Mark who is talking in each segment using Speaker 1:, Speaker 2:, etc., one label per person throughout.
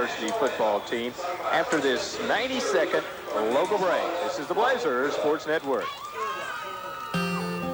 Speaker 1: University football team after this 90-second local break. This is the Blazers Sports Network.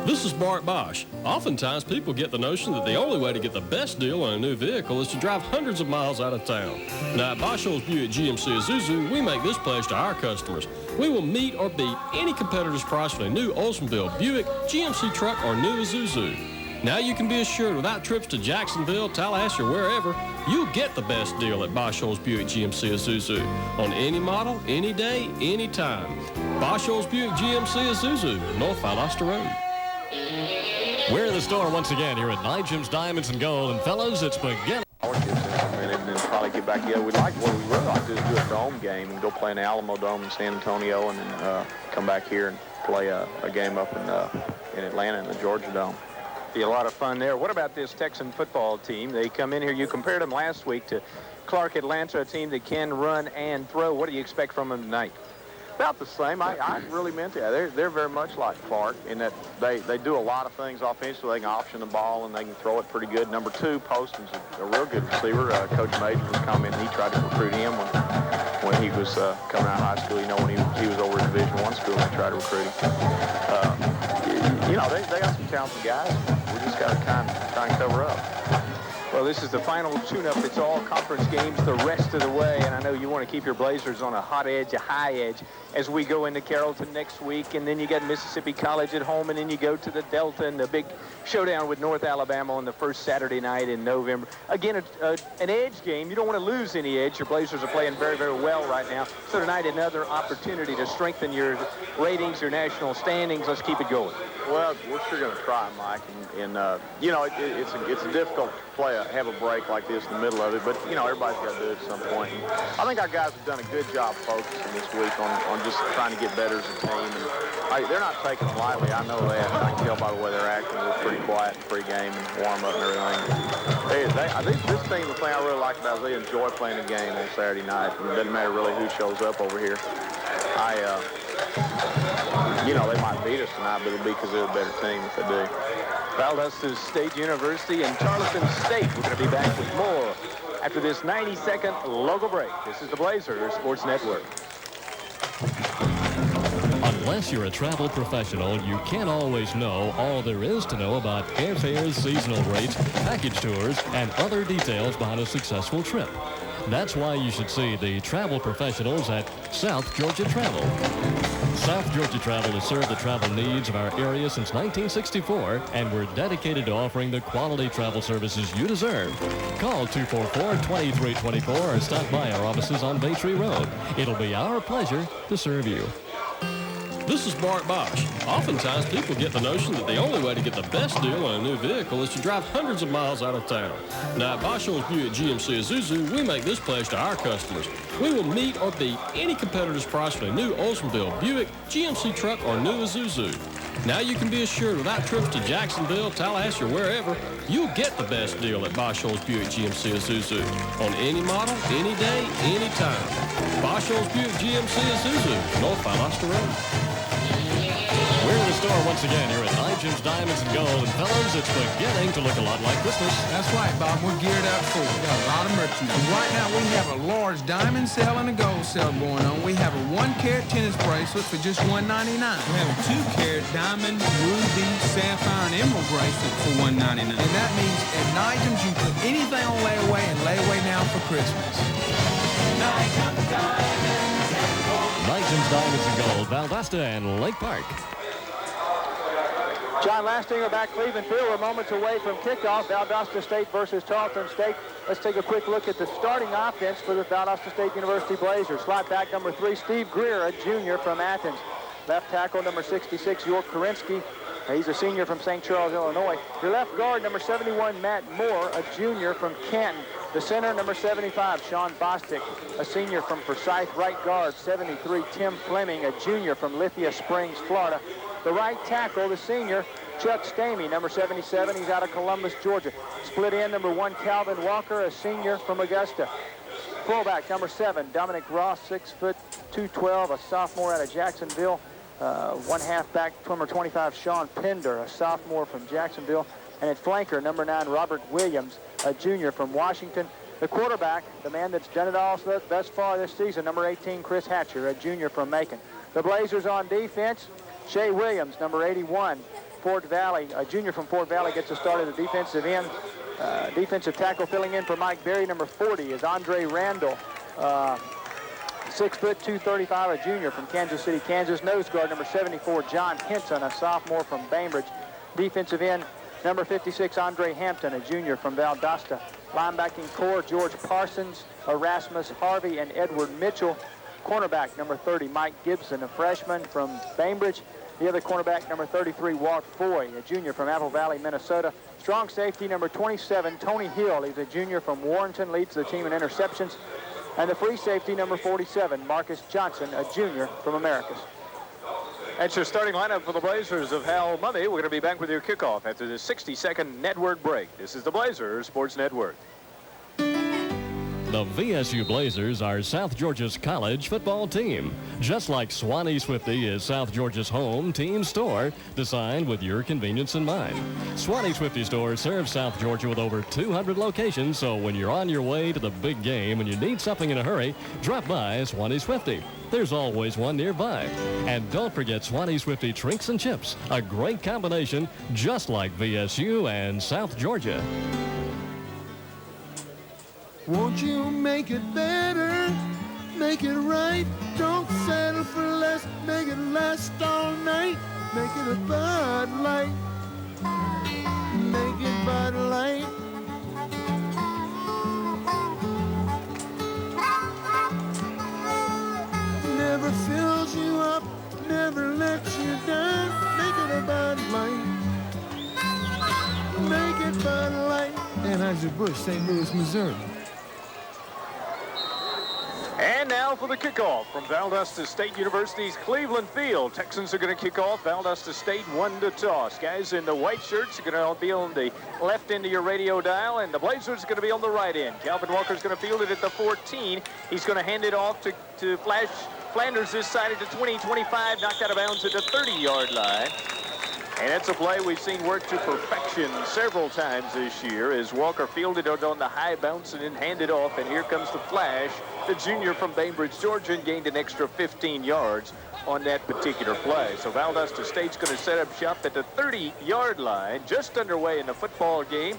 Speaker 2: This is Bart Bosch. Oftentimes people get the notion that the only way to get the best deal on a new vehicle is to drive hundreds of miles out of town. Now at Bosch Olds Buick GMC Isuzu, we make this pledge to our customers. We will meet or beat any competitor's price for a new Oldsmobile, Buick, GMC truck, or new Isuzu. Now you can be assured without trips to Jacksonville, Tallahassee, or wherever, you'll get the best deal at Bosch Olds Buick GMC Isuzu on any model, any day, any time. Bosch Olds Buick GMC Isuzu, North Valdosta Road.
Speaker 3: We're in the store once again here at Nigel's Diamonds and Gold. And fellas, it's beginning.
Speaker 1: And then probably get back together. What we really like to do is do a dome game and go play in the Alamo Dome in San Antonio, and then come back here and play a game up in Atlanta in the Georgia Dome. Be a lot of fun there. What about this Texan football team? They come in here. You compared them last week to Clark Atlanta, a team that can run and throw. What do you expect from them tonight? About the same. I really meant that. They're very much like Clark in that they do a lot of things offensively. They can option the ball and they can throw it pretty good. Number 2, Poston's a real good receiver. Coach Major was coming. He tried to recruit him when he was coming out of high school. You know, when he was over at Division I school, they tried to recruit him. You know, they got some talented guys. We just got to kind of try and cover up. Well, this is the final tune-up. It's all conference games the rest of the way, and I know you want to keep your Blazers on a hot edge, a high edge, as we go into Carrollton next week, and then you got Mississippi College at home, and then you go to the Delta and the big showdown with North Alabama on the first Saturday night in November. Again, an edge game. You don't want to lose any edge. Your Blazers are playing very, very well right now. So tonight, another opportunity to strengthen your ratings, your national standings. Let's keep it going. Well, we're sure going to try, Mike, and you know, it's a difficult play, have a break like this in the middle of it, but you know, everybody's got to do it at some point. And I think our guys have done a good job focusing this week on just trying to get better as a team, and they're not taking them lightly. I know that. I can tell by the way they're acting. They're pretty quiet pre-game and warm up and everything. I think this team, the thing I really like about is they enjoy playing the game on Saturday night. And it doesn't matter really who shows up over here. You know, they might beat us tonight, but it'll be because they're a better team if they do. Valdosta State University and Tarleton State. We're going to be back with more after this 90-second local break. This is the Blazers Sports Network.
Speaker 3: Unless you're a travel professional, you can't always know all there is to know about airfares, seasonal rates, package tours, and other details behind a successful trip. That's why you should see the travel professionals at South Georgia Travel. South Georgia Travel has served the travel needs of our area since 1964, and we're dedicated to offering the quality travel services you deserve. Call 244-2324 or stop by our offices on Bay Tree Road. It'll be our pleasure to serve you.
Speaker 2: This is Bart Bosch. Oftentimes people get the notion that the only way to get the best deal on a new vehicle is to drive hundreds of miles out of town. Now at Bosch Olds Buick GMC Isuzu, we make this pledge to our customers. We will meet or beat any competitor's price for a new Oldsmobile, Buick, GMC truck, or new Isuzu. Now you can be assured without trips to Jacksonville, Tallahassee, or wherever, you'll get the best deal at Bosch Olds Buick GMC Isuzu on any model, any day, any time. Bosch Olds Buick GMC Isuzu, North Valdosta Road.
Speaker 3: We're in the store once again here at Nigel's Diamonds and Gold. And fellas, it's beginning to look a lot like Christmas.
Speaker 4: That's right, Bob. We're geared up for it. We got a lot of merchandise. Right now, we have a large diamond sale and a gold sale going on. We have a 1-carat tennis bracelet for just $1.99. We have a 2-carat diamond, ruby, sapphire, and emerald bracelet for $1.99. And that means at Nigel's, you can put anything on layaway and layaway now for Christmas.
Speaker 3: Nigel's Diamonds and Gold, Valdosta and Lake Park.
Speaker 1: John Lastinger back Cleveland Field. We're moments away from kickoff. Valdosta State versus Tarleton State. Let's take a quick look at the starting offense for the Valdosta State University Blazers. Slot back number 3, Steve Greer, a junior from Athens. Left tackle number 66, York Korinsky. He's a senior from St. Charles, Illinois. Your left guard, number 71, Matt Moore, a junior from Canton. The center, number 75, Sean Bostic, a senior from Forsyth. Right guard, 73, Tim Fleming, a junior from Lithia Springs, Florida. The right tackle, the senior, Chuck Stamey, number 77. He's out of Columbus, Georgia. Split end, number 1, Calvin Walker, a senior from Augusta. Fullback, number 7, Dominic Ross, 6 foot 212, a sophomore out of Jacksonville. One halfback, number 25, Sean Pender, a sophomore from Jacksonville. And at flanker, number 9, Robert Williams, a junior from Washington.
Speaker 5: The quarterback, the man that's done it all thus far this season, number 18, Chris Hatcher, a junior from Macon. The Blazers on defense, Shea Williams, number 81, Fort Valley, a junior from Fort Valley, gets a start at the defensive end. Defensive tackle filling in for Mike Berry, number 40, is Andre Randall. 6 foot 235, a junior from Kansas City, Kansas. Nose guard number 74, John Henson, a sophomore from Bainbridge. Defensive end number 56, Andre Hampton, a junior from Valdosta. Linebacking core, George Parsons, Erasmus Harvey, and Edward Mitchell. Cornerback number 30, Mike Gibson, a freshman from Bainbridge. The other cornerback number 33, Walt Foy, a junior from Apple Valley, Minnesota. Strong safety number 27, Tony Hill. He's a junior from Warrenton, leads the team in interceptions. And the free safety number 47, Marcus Johnson, a junior from Americus.
Speaker 1: That's your starting lineup for the Blazers of Hal Mumme. We're going to be back with your kickoff after the 60-second network break. This is the Blazers Sports Network.
Speaker 3: The VSU Blazers are South Georgia's college football team. Just like Swanee Swifty is South Georgia's home team store, designed with your convenience in mind. Swanee Swifty store serves South Georgia with over 200 locations, so when you're on your way to the big game and you need something in a hurry, drop by Swanee Swifty. There's always one nearby. And don't forget Swanee Swifty Trinks and Chips, a great combination just like VSU and South Georgia.
Speaker 6: Won't you make it better, make it right, don't settle for less, make it last all night, make it a Bud Light, make it Bud Light. Never fills you up, never lets you down, make it a Bud Light, make it Bud Light. Anheuser-Busch, St. Louis, Missouri.
Speaker 1: And now for the kickoff from Valdosta State University's Cleveland Field. Texans are going to kick off. Valdosta State 1 to toss. Guys in the white shirts are going to be on the left end of your radio dial, and the Blazers are going to be on the right end. Kelvin Walker's going to field it at the 14. He's going to hand it off to Flash Flanders this side at the 20-25, knocked out of bounds at the 30-yard line. And it's a play we've seen work to perfection several times this year as Walker fielded it on the high bounce and then handed off. And here comes the Flash, the junior from Bainbridge, Georgia, and gained an extra 15 yards on that particular play. So Valdosta State's going to set up shop at the 30-yard line, just underway in the football game.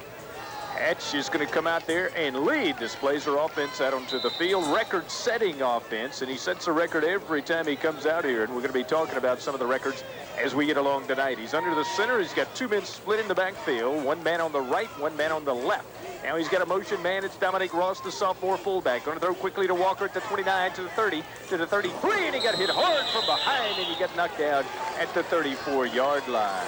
Speaker 1: Hatch is going to come out there and lead this Blazer offense out onto the field. Record-setting offense, and he sets a record every time he comes out here. And we're going to be talking about some of the records as we get along tonight. He's under the center. He's got 2 men split in the backfield. 1 man on the right, 1 man on the left. Now he's got a motion man. It's Dominic Ross, the sophomore fullback. Going to throw quickly to Walker at the 29, to the 30, to the 33, and he got hit hard from behind, and he got knocked down at the 34-yard line.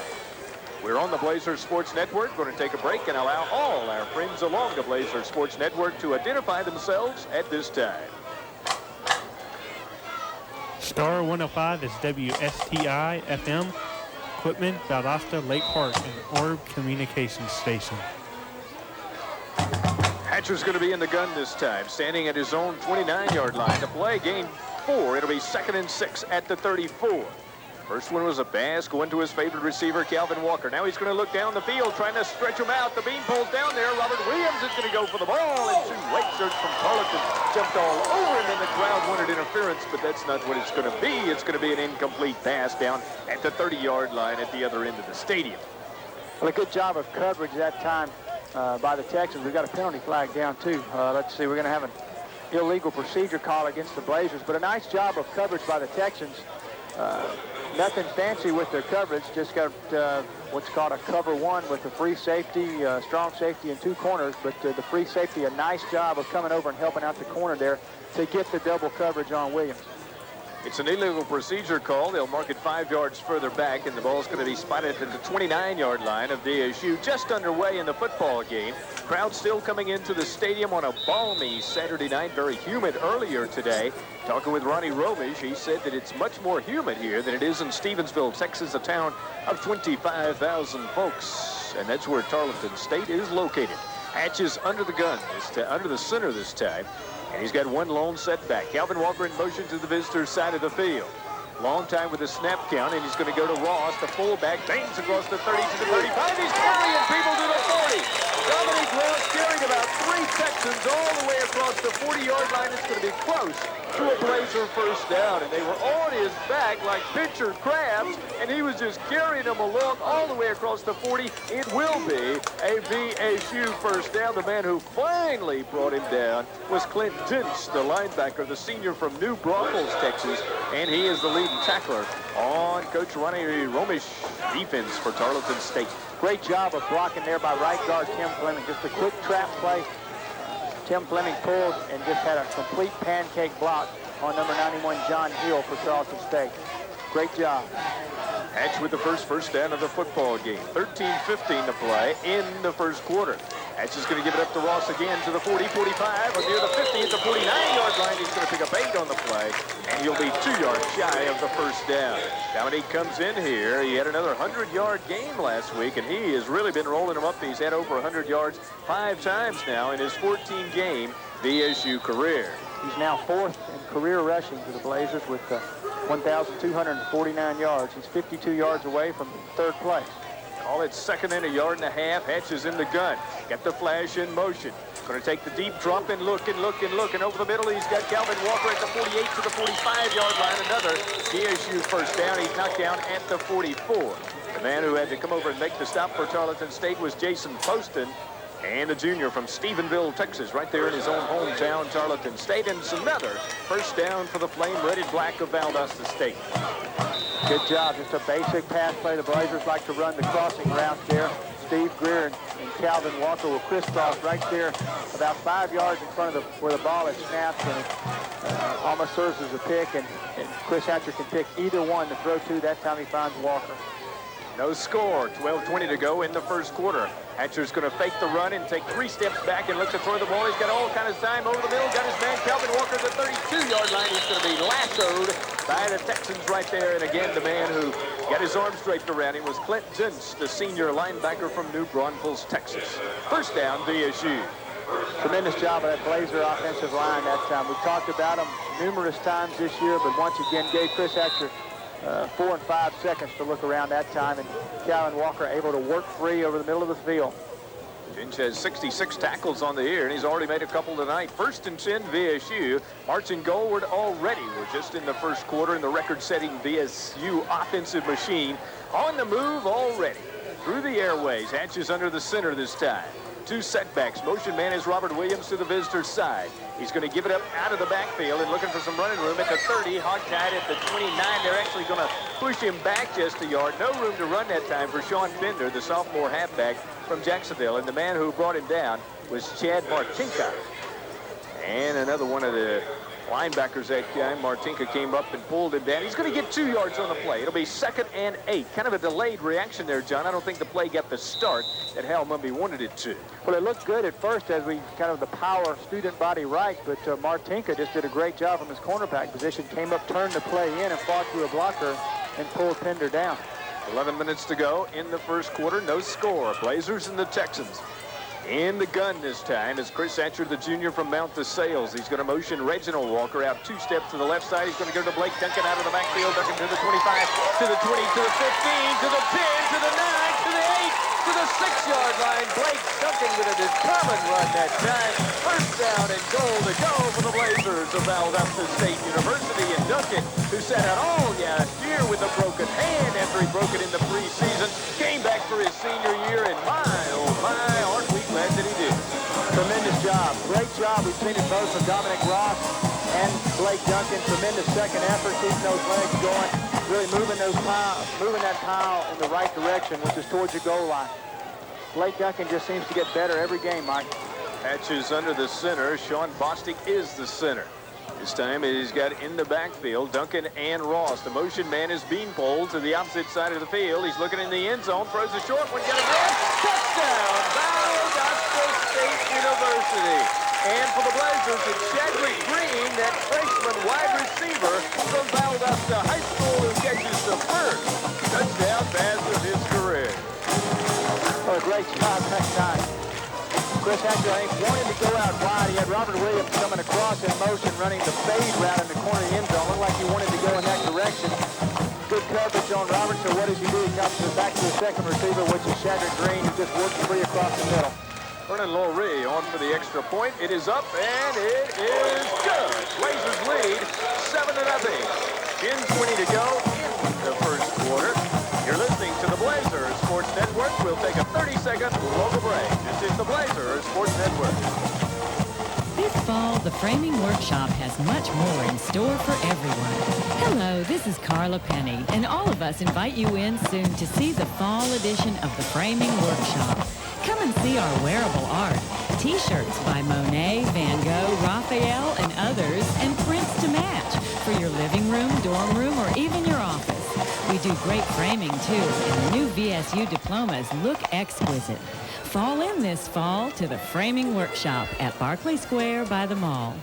Speaker 1: We're on the Blazers Sports Network. Going to take a break and allow all our friends along the Blazers Sports Network to identify themselves at this time.
Speaker 7: Star 105 is WSTI FM, Equipment, Valdosta, Lake Park, and Orb Communications Station.
Speaker 1: Hatcher's going to be in the gun this time, standing at his own 29-yard line. The play gain 4. It'll be 2nd and 6 at the 34. First one was a pass going to his favorite receiver, Kelvin Walker. Now he's going to look down the field, trying to stretch him out. The beanpole's down there. Robert Williams is going to go for the ball, and 2 white shirts from Tarleton jumped all over him, and the crowd wanted interference, but that's not what it's going to be. It's going to be an incomplete pass down at the 30-yard line at the other end of the stadium.
Speaker 5: Well, a good job of coverage that time by the Texans. We've got a penalty flag down, too. Let's see, we're going to have an illegal procedure call against the Blazers, but a nice job of coverage by the Texans. Nothing fancy with their coverage, just got what's called a cover 1 with the free safety, strong safety, and 2 corners. But the free safety, a nice job of coming over and helping out the corner there to get the double coverage on Williams.
Speaker 1: It's an illegal procedure call. They'll mark it 5 yards further back, and the ball's going to be spotted at the 29-yard line of DSU, just underway in the football game. Crowd still coming into the stadium on a balmy Saturday night, very humid earlier today. Talking with Ronnie Romish, he said that it's much more humid here than it is in Stevensville, Texas, a town of 25,000 folks, and that's where Tarleton State is located. Hatch is under the gun, under the center this time. And he's got 1 lone setback. Kelvin Walker in motion to the visitor's side of the field. Long time with the snap count, and he's going to go to Ross, the fullback, bangs across the 30 to the 35. He's carrying people to the 40. Dominic Ross carried about 3 Texans all the way
Speaker 8: the 40-yard line. It's going to be close to a Blazer first down. And they were on his back like pitcher crabs, and he was just carrying them along all the way across the 40. It will be a VSU first down. The man who finally brought him down was Clint Dents, the linebacker, the senior from New Braunfels, Texas, and he is the leading tackler on Coach Ronnie Romish defense for Tarleton State.
Speaker 5: Great job of blocking there by right guard Tim Fleming. Just a quick trap play. Tim Fleming pulled and just had a complete pancake block on number 91, John Hill, for Tarleton State. Great job.
Speaker 8: Hatch with the first down of the football game. 13-15 to play in the first quarter. Hatch is going to give it up to Ross again to the 40, 45, or near the 50 at the 49-yard line. He's going to pick up 8 on the play, and he'll be 2 yards shy of the first down. Dominique comes in here. He had another 100-yard game last week, and he has really been rolling them up. He's had over 100 yards 5 times now in his 14-game VSU career.
Speaker 5: He's now 4th in career rushing for the Blazers with 1,249 yards. He's 52 yards away from 3rd place.
Speaker 8: Call it 2nd and a yard and a half. Hatch is in the gun. Got the flash in motion. Going to take the deep drop and look and look and look. And over the middle, he's got Kelvin Walker at the 48 to the 45-yard line. Another VSU first down. He's knocked down at the 44. The man who had to come over and make the stop for Tarleton State was Jason Poston, and the junior from Stephenville, Texas, right there in his own hometown, Tarleton State. And it's another first down for the Flame Red and Black of Valdosta State.
Speaker 5: Good job. Just a basic pass play. The Blazers like to run the crossing routes there. Steve Greer and Calvin Walker will crisscross right there about 5 yards in front of where the ball is snapped, and it almost serves as a pick, and Chris Hatcher can pick either one to throw to. That time he finds Walker.
Speaker 8: No score. 12:20 to go in the first quarter. Hatcher's going to fake the run and take 3 steps back and look to throw the ball. He's got all kinds of time over the middle. Got his man Kelvin Walker at the 32-yard line. He's going to be lassoed by the Texans right there. And again, the man who got his arms draped around him was Clint Dents, the senior linebacker from New Braunfels, Texas. First down, VSU.
Speaker 5: Tremendous job of that Blazer offensive line that time. We've talked about them numerous times this year, but once again gave Chris Hatcher 4 and 5 seconds to look around that time, and Calvin Walker able to work free over the middle of the field.
Speaker 8: Finch has 66 tackles on the year, and he's already made a couple tonight. 1st and 10, VSU. Marching goalward already. We're just in the first quarter in the record-setting VSU offensive machine. On the move already. Through the airways. Hatch is under the center this time. 2 setbacks. Motion man is Robert Williams to the visitor's side. He's going to give it up out of the backfield and looking for some running room at the 30. Hogtied at the 29. They're actually going to push him back just a yard. No room to run that time for Sean Bender, the sophomore halfback from Jacksonville. And the man who brought him down was Chad Martinka. And another one of the linebackers that time, Martinka, came up and pulled him down. He's going to get 2 yards on the play. It'll be 2nd and 8. Kind of a delayed reaction there, John. I don't think the play got the start that Howe Mumme wanted it to.
Speaker 5: Well, it looked good at first as we kind of the power student body right, but Martinka just did a great job from his cornerback position. Came up, turned the play in, and fought through a blocker and pulled Pender down.
Speaker 8: 11 minutes to go in the first quarter. No score. Blazers and the Texans. In the gun this time is Chris Hatcher, the junior from Mount DeSales. He's going to motion Reginald Walker out 2 steps to the left side. He's going to go to Blake Duncan out of the backfield. Duncan to the 25, to the 20, to the 15, to the 10, to the 9, to the 8, to the 6-yard line. Blake Duncan with a determined run that time. First down and goal to go for the Blazers of Valdosta State University. And Duncan, who sat out all last year with a broken hand after he broke it in the preseason, came back for his senior year, and my, oh my, aren't we glad that he did.
Speaker 5: Tremendous job. Great job. We've seen it both from Dominic Ross and Blake Duncan. Tremendous second effort, keeping those legs going, really moving that pile in the right direction, which is towards the goal line. Blake Duncan just seems to get better every game, Mike.
Speaker 8: Hatch is under the center. Sean Bostic is the center. This time he's got in the backfield Duncan and Ross. The motion man is Beanpole to the opposite side of the field. He's looking in the end zone, throws a short one, got a run. Touchdown, Valdosta State University. And for the Blazers, it's Chadwick Green, that freshman wide receiver from Valdosta High School, who catches the first touchdown pass of his career.
Speaker 5: Oh, great job that time. Chris Hatcher, I think, wanted to go out wide. He had Robert Williams coming across in motion, running the fade route in the corner of the end zone. Looked like he wanted to go in that direction. Good coverage on Robert, so what does he do? He comes back to the second receiver, which is Chadwick Green, who just works free across the middle.
Speaker 8: Vernon Laurie on for the extra point. It is up, and it is good. Blazers lead 7-0. 10:20 to go in the first quarter. You're listening to the Blazers Sports Network. We'll take a 30-second local break. This is the Blazers Sports Network.
Speaker 9: This fall, the Framing Workshop has much more in store for everyone. Hello, this is Carla Penny, and all of us invite you in soon to see the fall edition of the Framing Workshop. Come and see our wearable art, T-shirts by Monet, Van Gogh, Raphael, and others, and prints to match for your living room, dorm room, or even your office. We do great framing, too, and the new VSU diplomas look exquisite. Fall in this fall to the Framing Workshop at Barclay Square by the mall.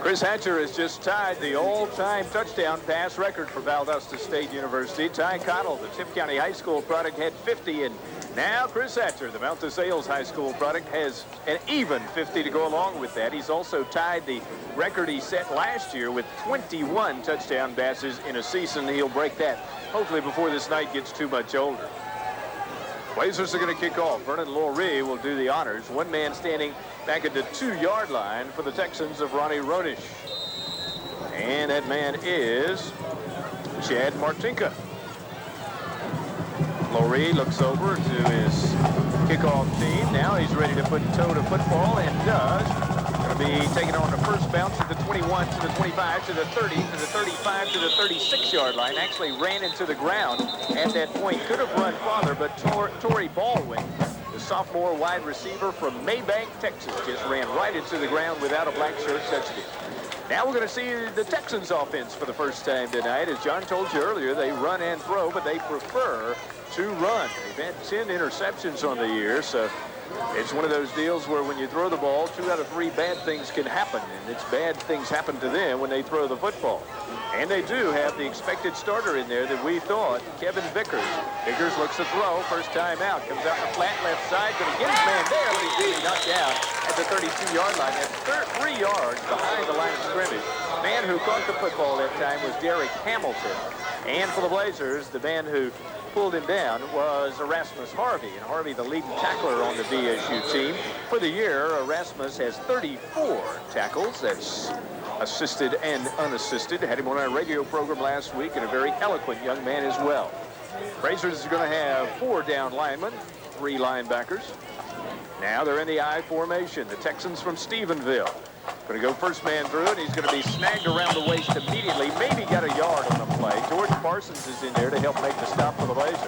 Speaker 8: Chris Hatcher has just tied the all-time touchdown pass record for Valdosta State University. Ty Cottle, the Tipp County High School product, had 50, and now Chris Hatcher, the Mount DeSales High School product, has an even 50 to go along with that. He's also tied the record he set last year with 21 touchdown passes in a season. He'll break that hopefully before this night gets too much older. Blazers are going to kick off. Vernon Laurie will do the honors. One man standing back at the 2-yard line for the Texans of Ronnie Ronish. And that man is Chad Martinka. Laurie looks over to his kickoff team. Now he's ready to put toe to football, and does. Going to be taken on the first bounce at the 21, to the 25, to the 30, to the 35, to the 36-yard line. Actually ran into the ground at that point. Could have run farther, but Torrey Baldwin, the sophomore wide receiver from Maybank, Texas, just ran right into the ground without a black shirt touchdown. Now we're going to see the Texans offense for the first time tonight. As John told you earlier, they run and throw, but they prefer to run. They've had 10 interceptions on the year, so it's one of those deals where when you throw the ball, 2 out of 3 bad things can happen, and it's bad things happen to them when they throw the football. And they do have the expected starter in there that we thought, Kevin Vickers. Vickers looks to throw, first time out, comes out the flat left side, going to get his man there, but he's really knocked down at the 32-yard line. That's 3 yards behind the line of scrimmage. The man who caught the football that time was Derek Hamilton. And for the Blazers, the man who pulled him down was Erasmus Harvey. And Harvey, the leading tackler on the VSU team. For the year, Erasmus has 34 tackles. That's assisted and unassisted. Had him on our radio program last week, and a very eloquent young man as well. Blazers are going to have 4 down linemen, 3 linebackers. Now they're in the I formation. The Texans from Stephenville. Going to go first man through, and he's going to be snagged around the waist immediately. Maybe got a yard on the play. George Parsons is in there to help make the stop for the Blazers.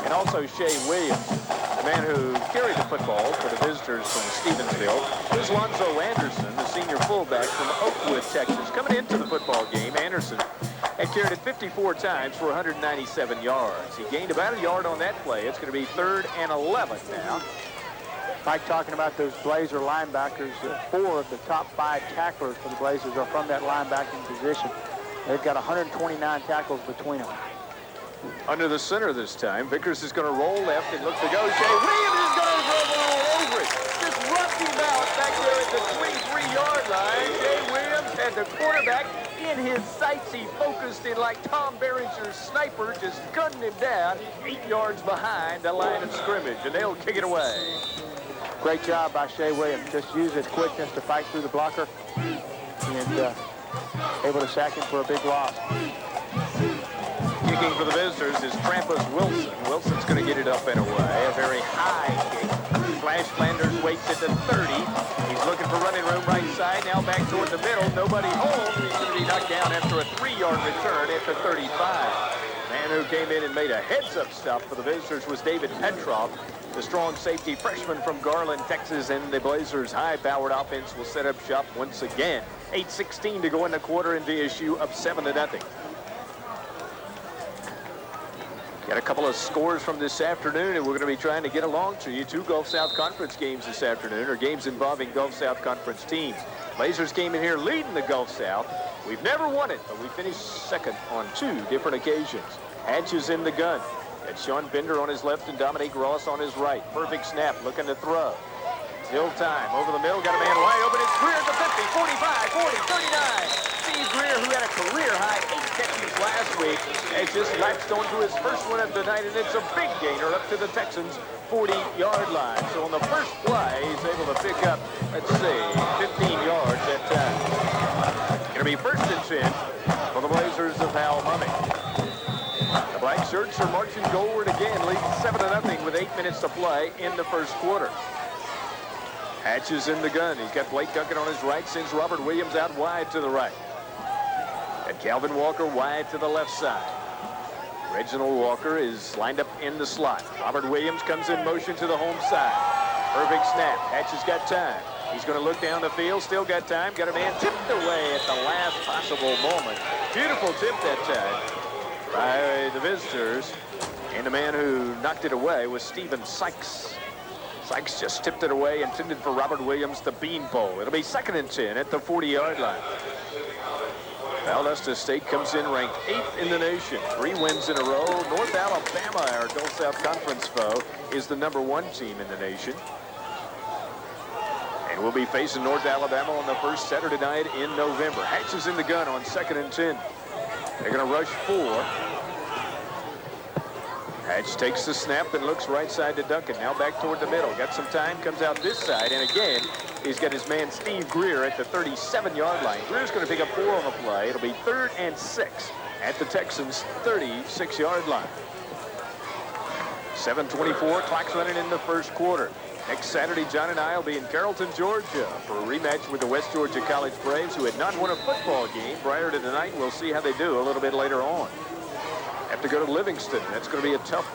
Speaker 8: And also Shea Williams, the man who carried the football for the visitors from Stephenville. Here's Lonzo Anderson, the senior fullback from Oakwood, Texas. Coming into the football game, Anderson had carried it 54 times for 197 yards. He gained about a yard on that play. It's going to be 3rd and 11 now.
Speaker 5: Mike talking about those Blazer linebackers. 4 of the top 5 tacklers for the Blazers are from that linebacking position. They've got 129 tackles between them.
Speaker 8: Under the center this time, Vickers is going to roll left and look to go. Shea Williams is going to roll all over it. Just roughed him out back there at the 23-yard line. Shea Williams had the quarterback in his sights. He focused in like Tom Berenger's sniper, just gunning him down 8 yards behind the line of scrimmage, and they'll kick it away.
Speaker 5: Great job by Shea Williams. Just used his quickness to fight through the blocker and able to sack him for a big loss.
Speaker 8: Kicking for the visitors is Trampas Wilson. Wilson's going to get it up and away. A very high kick. Flash Flanders waits at the 30. He's looking for running room right side. Now back toward the middle. Nobody home. He's going to be knocked down after a 3-yard return at the 35. The man who came in and made a heads-up stop for the visitors was David Petrov, the strong safety freshman from Garland, Texas, and the Blazers' high-powered offense will set up shop once again. 8:16 to go in the quarter, and VSU up 7-0. Got a couple of scores from this afternoon, and we're going to be trying to get along to you. 2 Gulf South Conference games this afternoon, or games involving Gulf South Conference teams. Blazers came in here leading the Gulf South. We've never won it, but we finished second on 2 different occasions. Hatch is in the gun. Got Sean Bender on his left and Dominique Ross on his right. Perfect snap, looking to throw. Still time. Over the middle, got a man wide open. It's Greer at the 50, 45, 40, 39. Steve Greer who had a career-high 8 catches last week, has just latched onto his first one of the night, and it's a big gainer up to the Texans' 40-yard line. So on the first play, he's able to pick up, let's see, 15 yards that time. Going to be 1st and 10 for the Blazers of Howe Mumme. The black shirts are marching goalward again, leading 7-0 with 8 minutes to play in the first quarter. Hatch is in the gun. He's got Blake Duncan on his right, sends Robert Williams out wide to the right. And Calvin Walker wide to the left side. Reginald Walker is lined up in the slot. Robert Williams comes in motion to the home side. Perfect snap. Hatch has got time. He's going to look down the field. Still got time. Got a man tipped away at the last possible moment. Beautiful tip that time by the visitors. And the man who knocked it away was Stephen Sykes. Sykes just tipped it away, intended for Robert Williams, the beanpole. It'll be 2nd and 10 at the 40-yard line. Valdosta State comes in ranked 8th in the nation. 3 wins in a row. North Alabama, our Gulf South Conference foe, is the #1 team in the nation. And we'll be facing North Alabama on the first Saturday night in November. Hatch is in the gun on 2nd and 10. They're going to rush 4. Hatch takes the snap and looks right side to Duncan. Now back toward the middle. Got some time, comes out this side. And again, he's got his man Steve Greer at the 37-yard line. Greer's going to pick up 4 on the play. It'll be 3rd and 6 at the Texans' 36-yard line. 7:24, clock's running in the first quarter. Next Saturday, John and I will be in Carrollton, Georgia for a rematch with the West Georgia College Braves, who had not won a football game prior to tonight. We'll see how they do a little bit later on. Have to go to Livingston. That's going to be a tough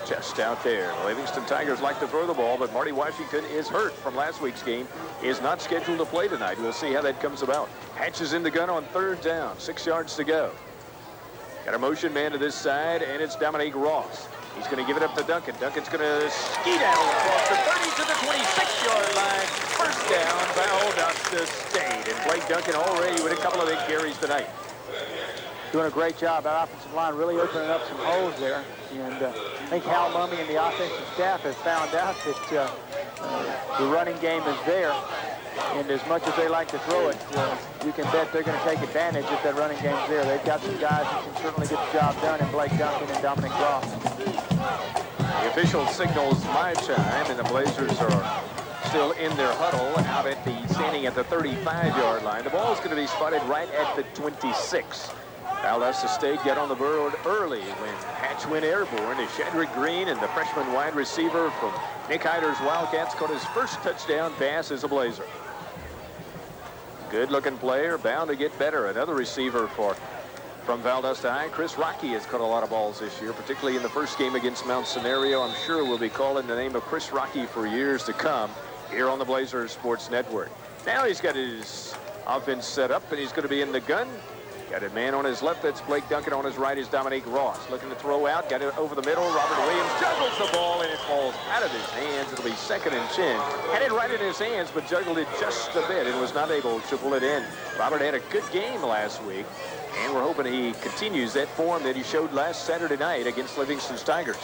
Speaker 8: test out there. The Livingston Tigers like to throw the ball, but Marty Washington is hurt from last week's game. Is not scheduled to play tonight. We'll see how that comes about. Hatch is in the gun on 3rd down. 6 yards to go. Got a motion man to this side, and it's Dominique Ross. He's going to give it up to Duncan. Duncan's going to skedaddle across the 30 to the 26-yard line. First down, Valdosta State. And Blake Duncan already with a couple of big carries tonight.
Speaker 5: Doing a great job. That offensive line really opening up some holes there. And I think Hal Mumme and the offensive staff have found out that the running game is there. And as much as they like to throw it, you can bet they're going to take advantage if that running game's there. They've got some guys who can certainly get the job done in Blake Duncan and Dominic Ross.
Speaker 8: The official signals my time, and the Blazers are still in their huddle out at standing at the 35-yard line. The ball is going to be spotted right at the 26. Valdosta State got on the board early when Hatch went airborne to Shadrick Green, and the freshman wide receiver from Nick Hyder's Wildcats caught his first touchdown pass as a Blazer. Good-looking player, bound to get better. Another receiver from Valdosta High, Chris Rocky, has caught a lot of balls this year, particularly in the first game against Mount Scenario. I'm sure we'll be calling the name of Chris Rocky for years to come here on the Blazers Sports Network. Now he's got his offense set up, and he's going to be in the gun. Got a man on his left, that's Blake Duncan. On his right is Dominique Ross. Looking to throw out, got it over the middle. Robert Williams juggles the ball, and it falls out of his hands. It'll be 2nd and 10. Had it right in his hands, but juggled it just a bit and was not able to pull it in. Robert had a good game last week, and we're hoping he continues that form that he showed last Saturday night against Livingston's Tigers.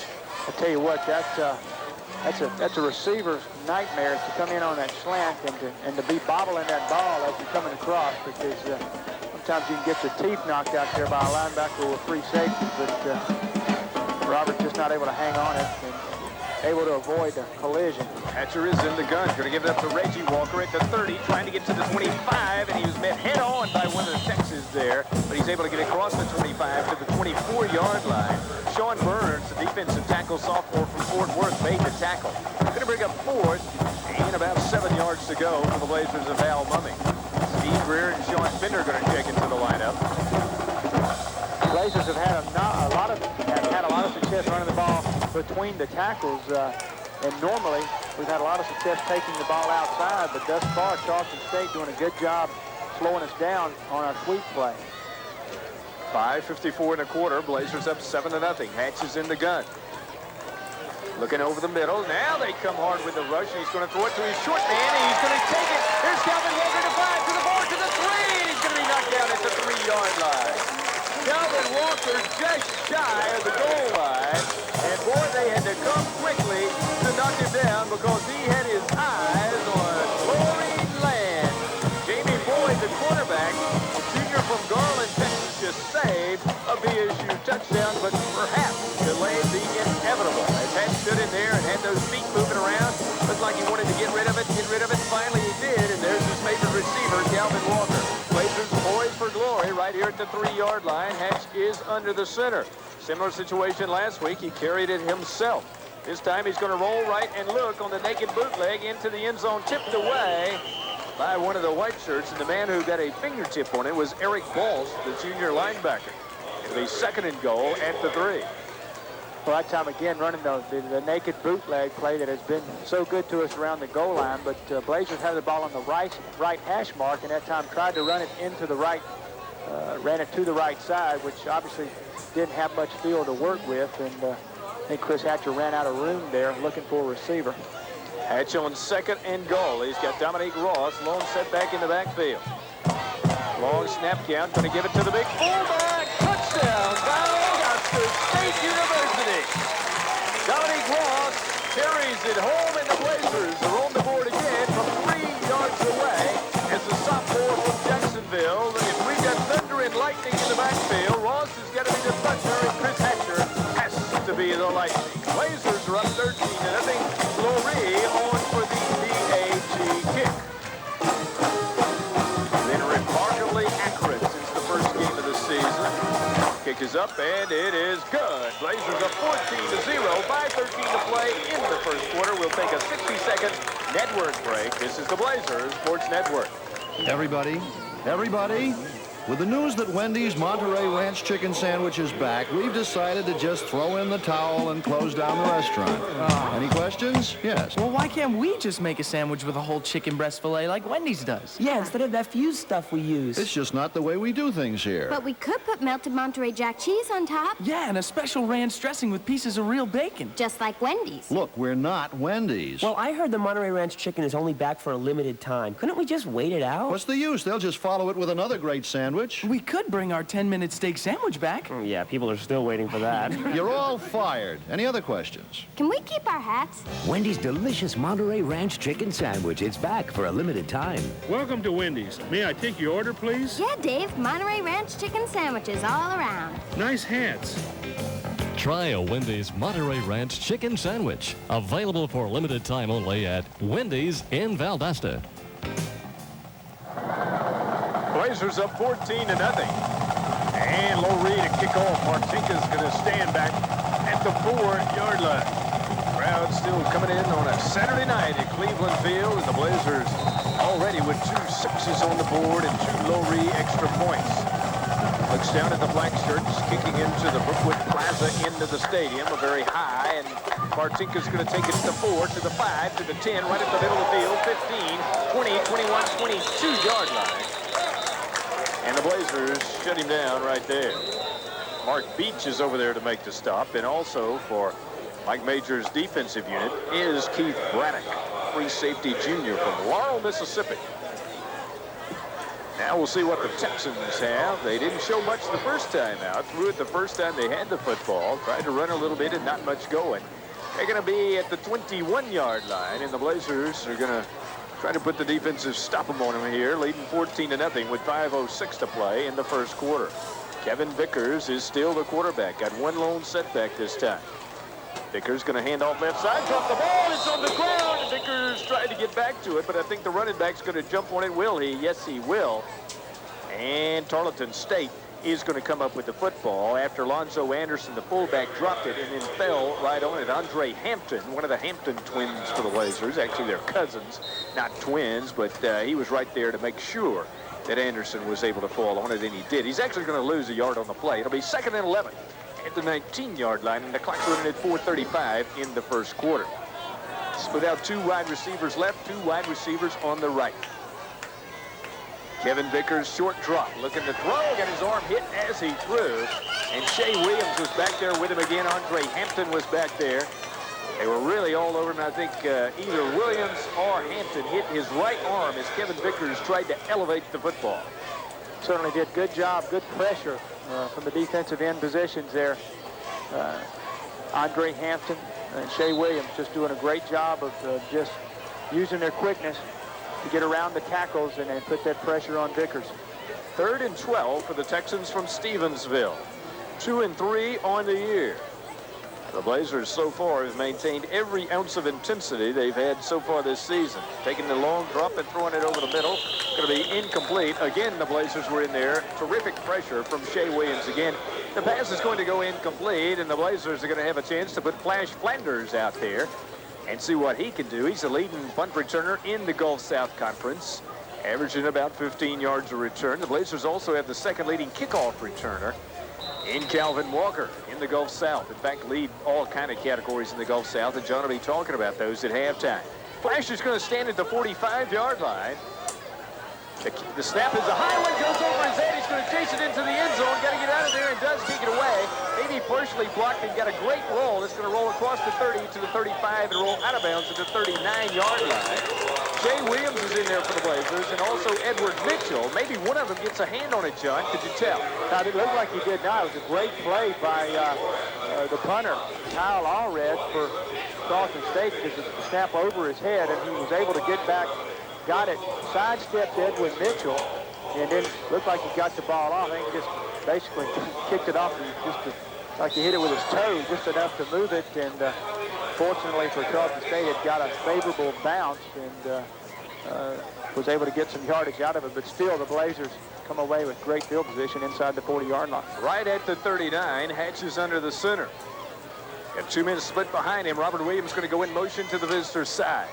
Speaker 5: I'll tell you what, that's a receiver's nightmare to come in on that slant and to be bobbling that ball as you're coming across, because sometimes you can get your teeth knocked out there by a linebacker with free safety, but Robert's just not able to hang on it and able to avoid a collision.
Speaker 8: Hatcher is in the gun, going to give it up to Reggie Walker at the 30, trying to get to the 25, and he was met head on by one of the Texans there, but he's able to get across the 25 to the 24-yard line. Sean Burns, the defensive tackle sophomore from Fort Worth, made the tackle. Going to bring up 4th, and about 7 yards to go for the Blazers of Hal Mumme. Steve Greer and Sean Bender are going to check into the lineup.
Speaker 5: Blazers have had a lot of success running the ball between the tackles, and normally we've had a lot of success taking the ball outside, but thus far Tarleton State doing a good job slowing us down on our sweep play.
Speaker 8: 5:54 in a quarter. Blazers up 7-0. Hatch is in the gun. Looking over the middle. Now they come hard with the rush, and he's going to throw it to his short man, and he's going to take it. Here's Kelvin Walker to 5, to the 4, to the 3, and he's going to be knocked down at the 3-yard line. Kelvin Walker just shy of the goal line, and boy, they had to come quickly to knock him down because he had his eyes on Chlorine Land. Jamie Boyd, the quarterback, junior from Garber, there and had those feet moving around. Looked like he wanted to get rid of it. Finally he did, and there's his favorite receiver, Kelvin Walker. Blazers poised for glory right here at the 3-yard line. Hatch is under the center. Similar situation last week. He carried it himself. This time he's going to roll right and look on the naked bootleg into the end zone, tipped away by one of the white shirts, and the man who got a fingertip on it was Eric Balls, the junior linebacker. It'll be 2nd and goal at the 3.
Speaker 5: Well, that time again running the naked bootleg play that has been so good to us around the goal line, but Blazers had the ball on the right hash mark, and that time tried to run it into the right, ran it to the right side, which obviously didn't have much field to work with, and I think Chris Hatcher ran out of room there looking for a receiver.
Speaker 8: Hatch on 2nd and goal. He's got Dominique Ross, lone setback in the backfield. Long snap count, going to give it to the big fullback. Touchdown, Valdosta State University. Dominique Ross carries it home, and the Blazers are on the board again from 3 yards away as the sophomore from Jacksonville. If we got thunder and lightning in the backfield, Ross has got to be the thunder, and Chris Hatcher has to be the lightning. Blazers are up 13-0. Lowry on for the DAG kick. Been remarkably accurate since the first game of the season. Kick is up, and it is good. Blazers up 14-0, 5:13 to play in the first quarter. We'll take a 60-second network break. This is the Blazers Sports Network.
Speaker 10: Everybody, with the news that Wendy's Monterey Ranch Chicken Sandwich is back, we've decided to just throw in the towel and close down the restaurant. Any questions? Yes.
Speaker 11: Well, why can't we just make a sandwich with a whole chicken breast fillet like Wendy's does?
Speaker 12: Yeah, instead of that fused stuff we use.
Speaker 10: It's just not the way we do things here.
Speaker 13: But we could put melted Monterey Jack cheese on top.
Speaker 11: Yeah, and a special ranch dressing with pieces of real bacon.
Speaker 13: Just like Wendy's.
Speaker 10: Look, we're not Wendy's.
Speaker 12: Well, I heard the Monterey Ranch Chicken is only back for a limited time. Couldn't we just wait it out?
Speaker 10: What's the use? They'll just follow it with another great sandwich.
Speaker 11: We could bring our 10-minute steak sandwich back.
Speaker 12: Yeah, people are still waiting for that.
Speaker 10: You're all fired. Any other questions?
Speaker 13: Can we keep our hats?
Speaker 14: Wendy's delicious Monterey Ranch Chicken Sandwich. It's back for a limited time.
Speaker 15: Welcome to Wendy's. May I take your order, please?
Speaker 13: Yeah, Dave. Monterey Ranch chicken sandwiches all around.
Speaker 15: Nice hats.
Speaker 3: Try a Wendy's Monterey Ranch Chicken Sandwich. Available for a limited time only at Wendy's in Valdosta.
Speaker 8: Blazers up 14-0. And Lowry to kick off. Martinka's going to stand back at the 4-yard line. Crowd still coming in on a Saturday night at Cleveland Field, and the Blazers already with 2 sixes on the board and 2 Lowry extra points. Looks down at the black shirts, kicking into the Brookwood Plaza end of the stadium, a very high, and Martinka's going to take it to the 4, to the 5, to the 10, right at the middle of the field, 15, 20, 21, 22-yard line. And the Blazers shut him down right there. Mark Beach is over there to make the stop, and also for Mike Major's defensive unit is Keith Braddock, free safety junior from Laurel, Mississippi. Now we'll see what the Texans have. They didn't show much the first time out. Threw it the first time they had the football. Tried to run a little bit and not much going. They're going to be at the 21-yard line, and the Blazers are going to try to put the defensive stop them on them here, leading 14-0 with 5:06 to play in the first quarter. Kevin Vickers is still the quarterback. Got 1 lone setback this time. Vickers going to hand off left side, drop the ball, it's on the ground. Vickers tried to get back to it, but I think the running back's going to jump on it. Will he? Yes, he will. And Tarleton State is going to come up with the football after Lonzo Anderson, the fullback, dropped it and then fell right on it. Andre Hampton, one of the Hampton twins for the Blazers. Actually, they're cousins, not twins, but he was right there to make sure that Anderson was able to fall on it, and he did. He's actually going to lose a yard on the play. It'll be 2nd and 11 at the 19-yard line, and the clock's running at 4:35 in the first quarter. Without 2 wide receivers left, 2 wide receivers on the right. Kevin Vickers, short drop, looking to throw, got his arm hit as he threw, and Shea Williams was back there with him again. Andre Hampton was back there. They were really all over him. I think either Williams or Hampton hit his right arm as Kevin Vickers tried to elevate the football.
Speaker 5: Certainly did good job, good pressure from the defensive end positions there. Andre Hampton and Shea Williams just doing a great job of just using their quickness to get around the tackles and then put that pressure on Vickers.
Speaker 8: 3rd and 12 for the Texans from Stevensville. 2 and 3 on the year. The Blazers so far have maintained every ounce of intensity they've had so far this season. Taking the long drop and throwing it over the middle. Going to be incomplete. Again, the Blazers were in there. Terrific pressure from Shea Williams again. The pass is going to go incomplete, and the Blazers are going to have a chance to put Flash Flanders out there and see what he can do. He's the leading punt returner in the Gulf South Conference, averaging about 15 yards a return. The Blazers also have the second leading kickoff returner in Kelvin Walker in the Gulf South. In fact, lead all kind of categories in the Gulf South, and John will be talking about those at halftime. Flash is going to stand at the 45-yard line. The snap is a high one, goes over his head. He's going to chase it into the end zone. Got to get out of there and does kick it away. Maybe partially blocked and got a great roll. It's going to roll across the 30 to the 35 and roll out of bounds at the 39-yard line. Shea Williams is in there for the Blazers, and also Edward Mitchell. Maybe one of them gets a hand on it, John. Could you tell?
Speaker 5: Now, it looked like he did not. It was a great play by the punter, Kyle Allred, for Tarleton State, because the snap over his head, and he was able to get back, got it, sidestepped Edward Mitchell, and then looked like he got the ball off. I think he just basically kicked it off, and just like he hit it with his toe, just enough to move it, and fortunately for Tarleton State, it got a favorable bounce and was able to get some yardage out of it. But still, the Blazers come away with great field position inside the 40-yard line.
Speaker 8: Right at the 39, Hatch is under the center. Got 2 men split behind him. Robert Williams going to go in motion to the visitor's side.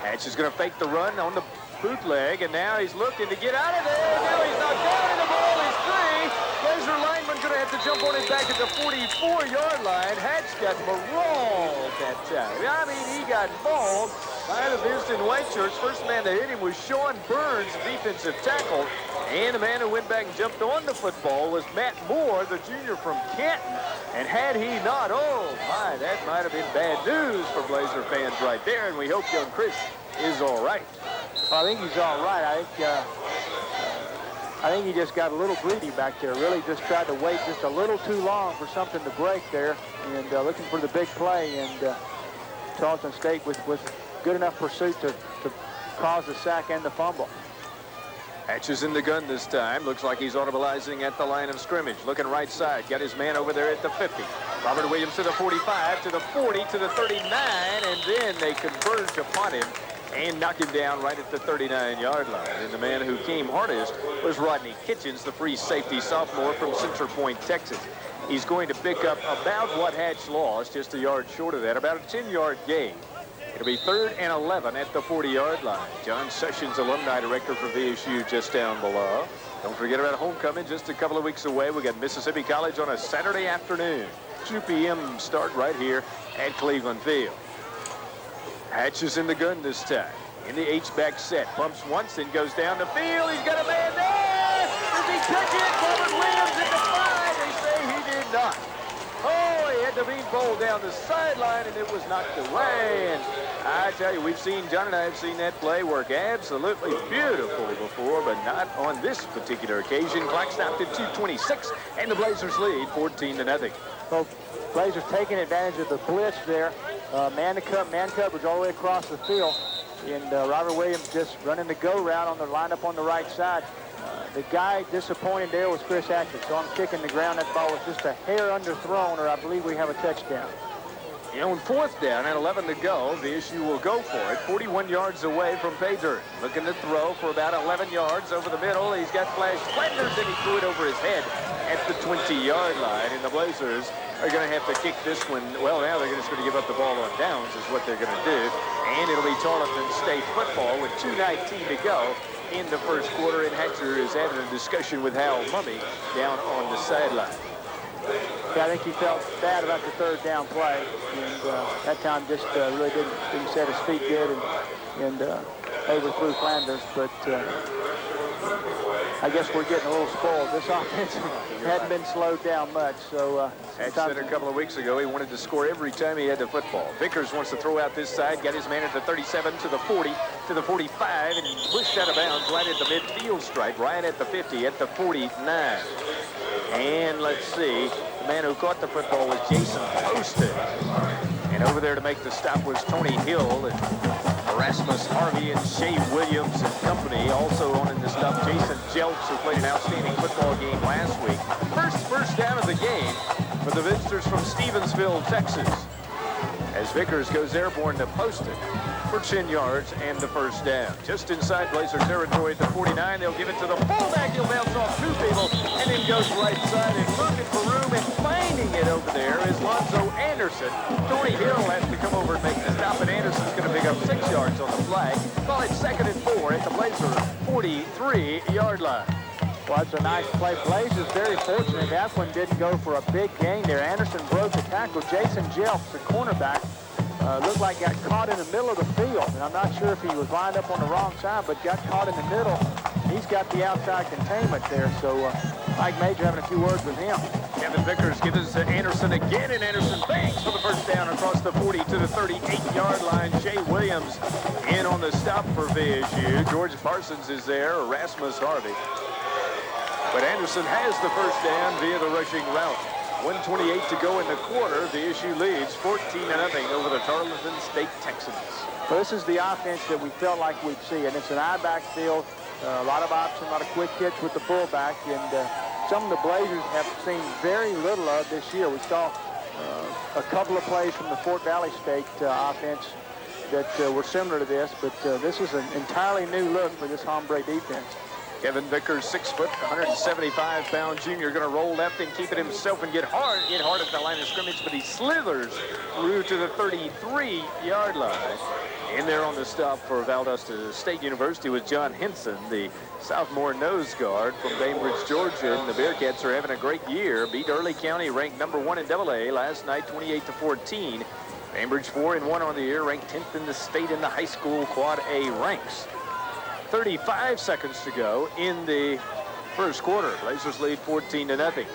Speaker 8: Hatch is going to fake the run on the bootleg, and now he's looking to get out of there. Now he's knocked down, and the ball is free. Blazer lineman going to have to jump on it back at the 44-yard line. Hatch got mauled that time. I mean, he got mauled by the visiting white shirts. First man to hit him was Sean Burns, defensive tackle. And the man who went back and jumped on the football was Matt Moore, the junior from Canton. And had he not, oh my, that might have been bad news for Blazer fans right there. And we hope young Chris is all right.
Speaker 5: Well, I think he's all right. I think he just got a little greedy back there. Really just tried to wait just a little too long for something to break there, and looking for the big play. And Tarleton State with good enough pursuit to cause the sack and the fumble.
Speaker 8: Hatch is in the gun this time. Looks like he's audibilizing at the line of scrimmage. Looking right side. Got his man over there at the 50. Robert Williams to the 45, to the 40, to the 39, and then they converge upon him and knock him down right at the 39-yard line. And the man who came hardest was Rodney Kitchens, the free safety sophomore from Central Point, Texas. He's going to pick up about what Hatch lost, just a yard short of that, about a 10-yard gain. It'll be 3rd and 11 at the 40-yard line. John Sessions, alumni director for VSU, just down below. Don't forget about homecoming just a couple of weeks away. We got Mississippi College on a Saturday afternoon. 2 p.m. start right here at Cleveland Field. Hatch is in the gun this time. In the H-back set. Bumps once and goes down the field. He's got a man there. Does he catch it? Kelvin Williams at the 5. They say he did not. Oh, he had the beanpole down the sideline, and it was knocked away. And I tell you, John and I have seen that play work absolutely beautiful before, but not on this particular occasion. Clock stopped at 2:26, and the Blazers lead 14-0.
Speaker 5: Well, Blazers taking advantage of the blitz there. Man coverage all the way across the field. And Robert Williams just running the go route on the lineup on the right side. The guy disappointed there was Chris Hatcher. So I'm kicking the ground. That ball was just a hair underthrown, or I believe we have a touchdown.
Speaker 8: You know, on 4th down and 11 to go, VSU will go for it. 41 yards away from pay dirt. Looking to throw for about 11 yards over the middle. He's got Flash Flanders, and he threw it over his head at the 20-yard line. And the Blazers are going to have to kick this one. Well, now they're just going to give up the ball on downs is what they're going to do. And it'll be Tarleton State football with 2:19 to go in the first quarter. And Hatcher is having a discussion with Howe Mumme down on the sideline.
Speaker 5: Yeah, I think he felt bad about the 3rd down play, and that time just really didn't set his feet good and overthrew Flanders. But I guess we're getting a little spoiled. This offense hadn't been slowed down much. So
Speaker 8: Hatch said a couple of weeks ago he wanted to score every time he had the football. Vickers wants to throw out this side, got his man at the 37, to the 40, to the 45, and he pushed out of bounds right at the midfield stripe, right at the 50, at the 49. And let's see, the man who caught the football was Jason Poston. And over there to make the stop was Tony Hill. And Rasmus Harvey and Shea Williams and company. Also on in the stuff, Jason Jelks, who played an outstanding football game last week. First down of the game for the visitors from Stevensville, Texas, as Vickers goes airborne to post it for 10 yards and the first down. Just inside Blazer territory at the 49. They'll give it to the fullback. He'll bounce off 2 people and then goes right side and looking for room, and finding it over there is Lonzo Anderson. Torrey Hill has to come over and make the stop, and Anderson's going to pick up 6 yards on the flag. Call it 2nd and 4 at the Blazer 43-yard line.
Speaker 5: Well, that's a nice play. Blazers very fortunate. That one didn't go for a big gain there. Anderson broke the tackle. Jason Jelks, the cornerback, looked like got caught in the middle of the field. And I'm not sure if he was lined up on the wrong side, but got caught in the middle. He's got the outside containment there. So Mike Major having a few words with him.
Speaker 8: Kevin Vickers gives it to Anderson again, and Anderson banks for the first down across the 40 to the 38-yard line. Shea Williams in on the stop for VSU. George Parsons is there, Rasmus Harvey. But Anderson has the first down via the rushing route. 1:28 to go in the quarter. VSU leads 14-0 over the Tarleton State Texans.
Speaker 5: Well, this is the offense that we felt like we'd see, and it's an I-back field. A lot of options, a lot of quick hits with the fullback, and some of the Blazers have seen very little of this year. We saw a couple of plays from the Fort Valley State offense that were similar to this, but this is an entirely new look for this hombre defense.
Speaker 8: Kevin Vickers, 6 foot, 175-pound junior, going to roll left and keep it himself and get hard at the line of scrimmage, but he slithers through to the 33-yard line. In there on the stop for Valdosta State University was John Henson, the sophomore nose guard from Bainbridge, Georgia. And the Bearcats are having a great year. Beat Early County, ranked #1 in AA last night, 28-14. Bainbridge 4-1 on the year, ranked 10th in the state in the high school Quad A ranks. 35 seconds to go in the first quarter. Blazers lead 14-0.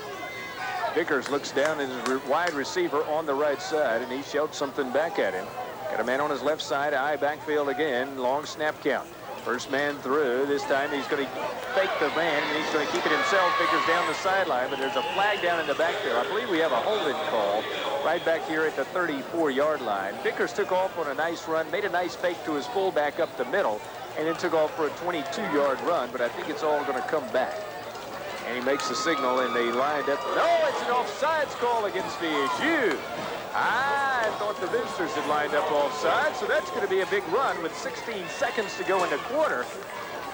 Speaker 8: Vickers looks down at his wide receiver on the right side, and he shouts something back at him. Got a man on his left side, eye backfield again, long snap count. First man through. This time he's going to fake the man, and he's going to keep it himself. Vickers down the sideline, but there's a flag down in the backfield. I believe we have a holding call right back here at the 34-yard line. Vickers took off on a nice run, made a nice fake to his fullback up the middle, and then took off for a 22-yard run, but I think it's all going to come back. And he makes the signal, and they lined up. No, it's an offsides call against VSU. I thought the visitors had lined up offside, so that's going to be a big run with 16 seconds to go in the quarter.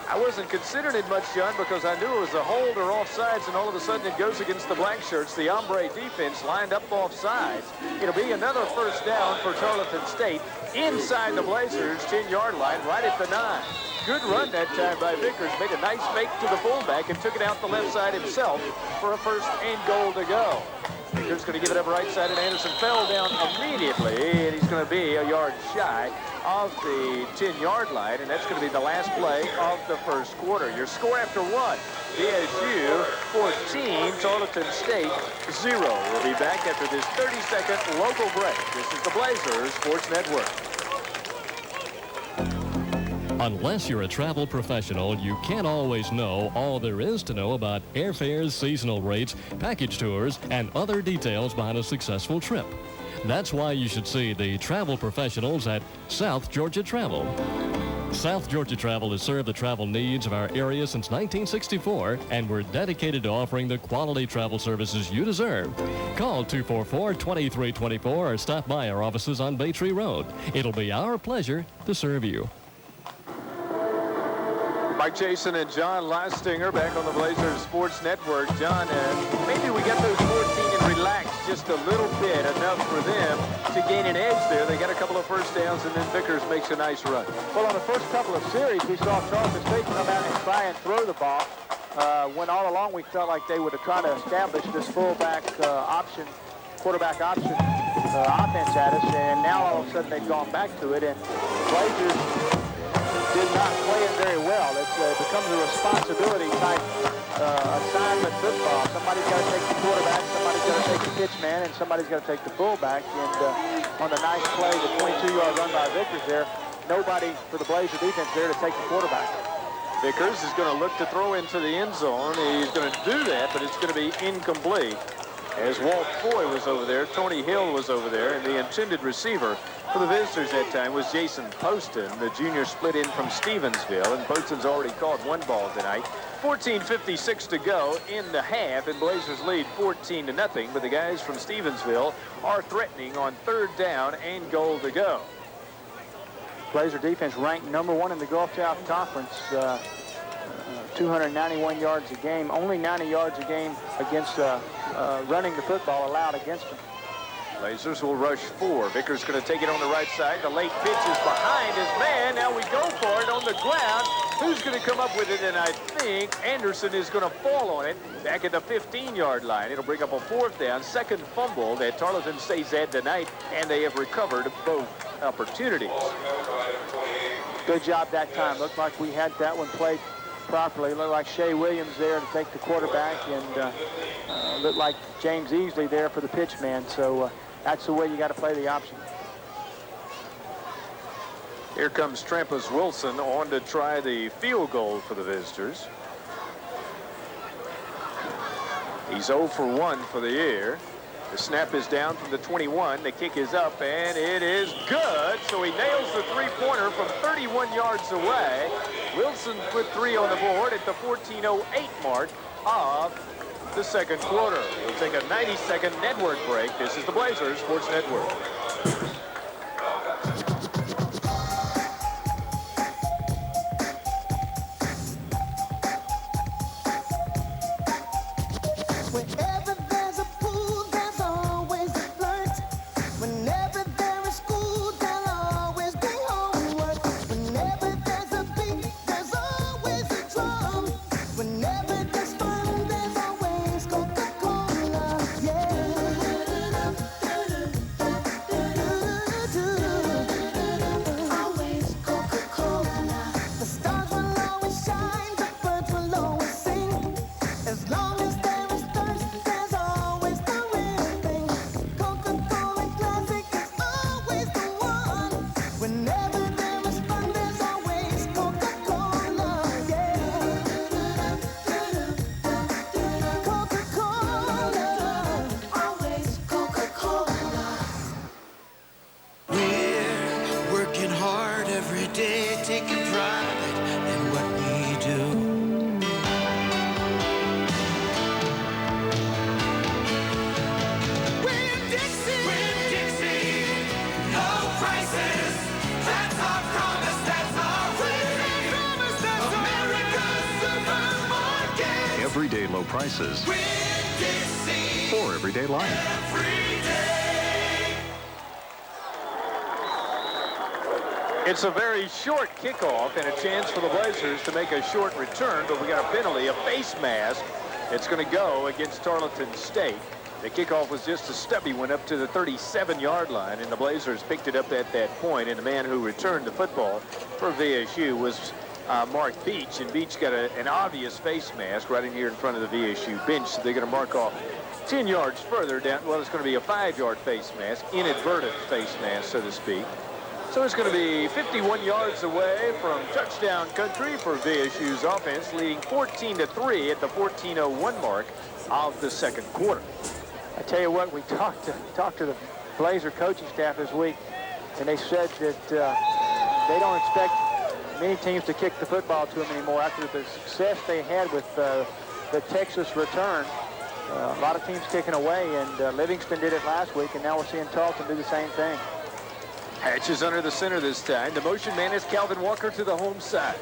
Speaker 8: I wasn't considering it much, John, because I knew it was a hold or offsides, and all of a sudden it goes against the black shirts. The hombre defense lined up offsides. It'll be another first down for Tarleton State inside the Blazers' 10-yard line, right at the 9. Good run that time by Vickers. Made a nice fake to the fullback and took it out the left side himself for a first and goal to go. Vickers going to give it up right side, and Anderson fell down immediately, and he's going to be a yard shy of the 10-yard line, and that's going to be the last play of the first quarter. Your score after 1, VSU 14, Tarleton State 0. We'll be back after this 30-second local break. This is the Blazers Sports Network.
Speaker 3: Unless you're a travel professional, you can't always know all there is to know about airfares, seasonal rates, package tours, and other details behind a successful trip. That's why you should see the travel professionals at South Georgia Travel. South Georgia Travel has served the travel needs of our area since 1964, and we're dedicated to offering the quality travel services you deserve. Call 244-2324 or stop by our offices on Bay Tree Road. It'll be our pleasure to serve you.
Speaker 8: Mike Jason and John Lastinger back on the Blazers Sports Network. John, maybe we got those 14 and relaxed just a little bit, enough for them to gain an edge there. They got a couple of first downs, and then Vickers makes a nice run.
Speaker 5: Well, on the first couple of series, we saw Tarleton State come out and try and throw the ball. When all along we felt like they would have tried to establish this fullback option, quarterback option offense at us, and now all of a sudden they've gone back to it, and Blazers did not play it very well. It becomes a responsibility type assignment football. Somebody's got to take the quarterback, somebody's got to take the pitch man, and somebody's got to take the fullback. And on the nice play, the 22-yard run by Vickers there, nobody for the Blazer defense there to take the quarterback.
Speaker 8: Vickers is going to look to throw into the end zone. He's going to do that, but it's going to be incomplete. as Walt Foy was over there, Tony Hill was over there, and the intended receiver for the visitors that time was Jason Poston. The junior split in from Stevensville, and Poston's already caught one ball tonight. 14:56 to go in the half, and Blazers lead 14-0, but the guys from Stevensville are threatening on 3rd down and goal to go.
Speaker 5: Blazer defense ranked #1 in the Gulf South Conference. 291 yards a game, only 90 yards a game against running the football allowed against them.
Speaker 8: Blazers will rush 4. Vickers going to take it on the right side. The late pitch is behind his man. Now we go for it on the ground. Who's going to come up with it? And I think Anderson is going to fall on it back at the 15-yard line. It'll bring up a 4th down. Second fumble that Tarleton State's had tonight, and they have recovered both opportunities.
Speaker 5: Good job that time. Looked like we had that one played properly. Looked like Shea Williams there to take the quarterback, and looked like James Easley there for the pitch man. So that's the way you got to play the option.
Speaker 8: Here comes Trampus Wilson on to try the field goal for the visitors. He's 0 for 1 for the year. The snap is down from the 21. The kick is up, and it is good. So he nails the three-pointer from 31 yards away. Wilson put 3 on the board at the 14:08 mark of the second quarter. We'll take a 90-second network break. This is the Blazers Sports Network.
Speaker 16: Everyday low prices for everyday life.
Speaker 8: It's a very short kickoff and a chance for the Blazers to make a short return, but we got a penalty, a face mask. It's going to go against Tarleton State. The kickoff was just a stubby, went up to the 37-yard line, and the Blazers picked it up at that point, and the man who returned the football for VSU was Mark Beach, and Beach got an obvious face mask right in here in front of the VSU bench, so they're going to mark off 10 yards further down. Well, it's going to be a 5-yard face mask, inadvertent face mask, so to speak. So it's going to be 51 yards away from touchdown country for VSU's offense, leading 14-3 at the 14:01 mark of the second quarter.
Speaker 5: I tell you what, we talked to the Blazer coaching staff this week, and they said that they don't expect many teams to kick the football to them anymore after the success they had with the Texas return. A lot of teams kicking away, and Livingston did it last week, and now we're seeing Tarleton do the same thing.
Speaker 8: Hatch is under the center this time. The motion man is Kelvin Walker to the home side.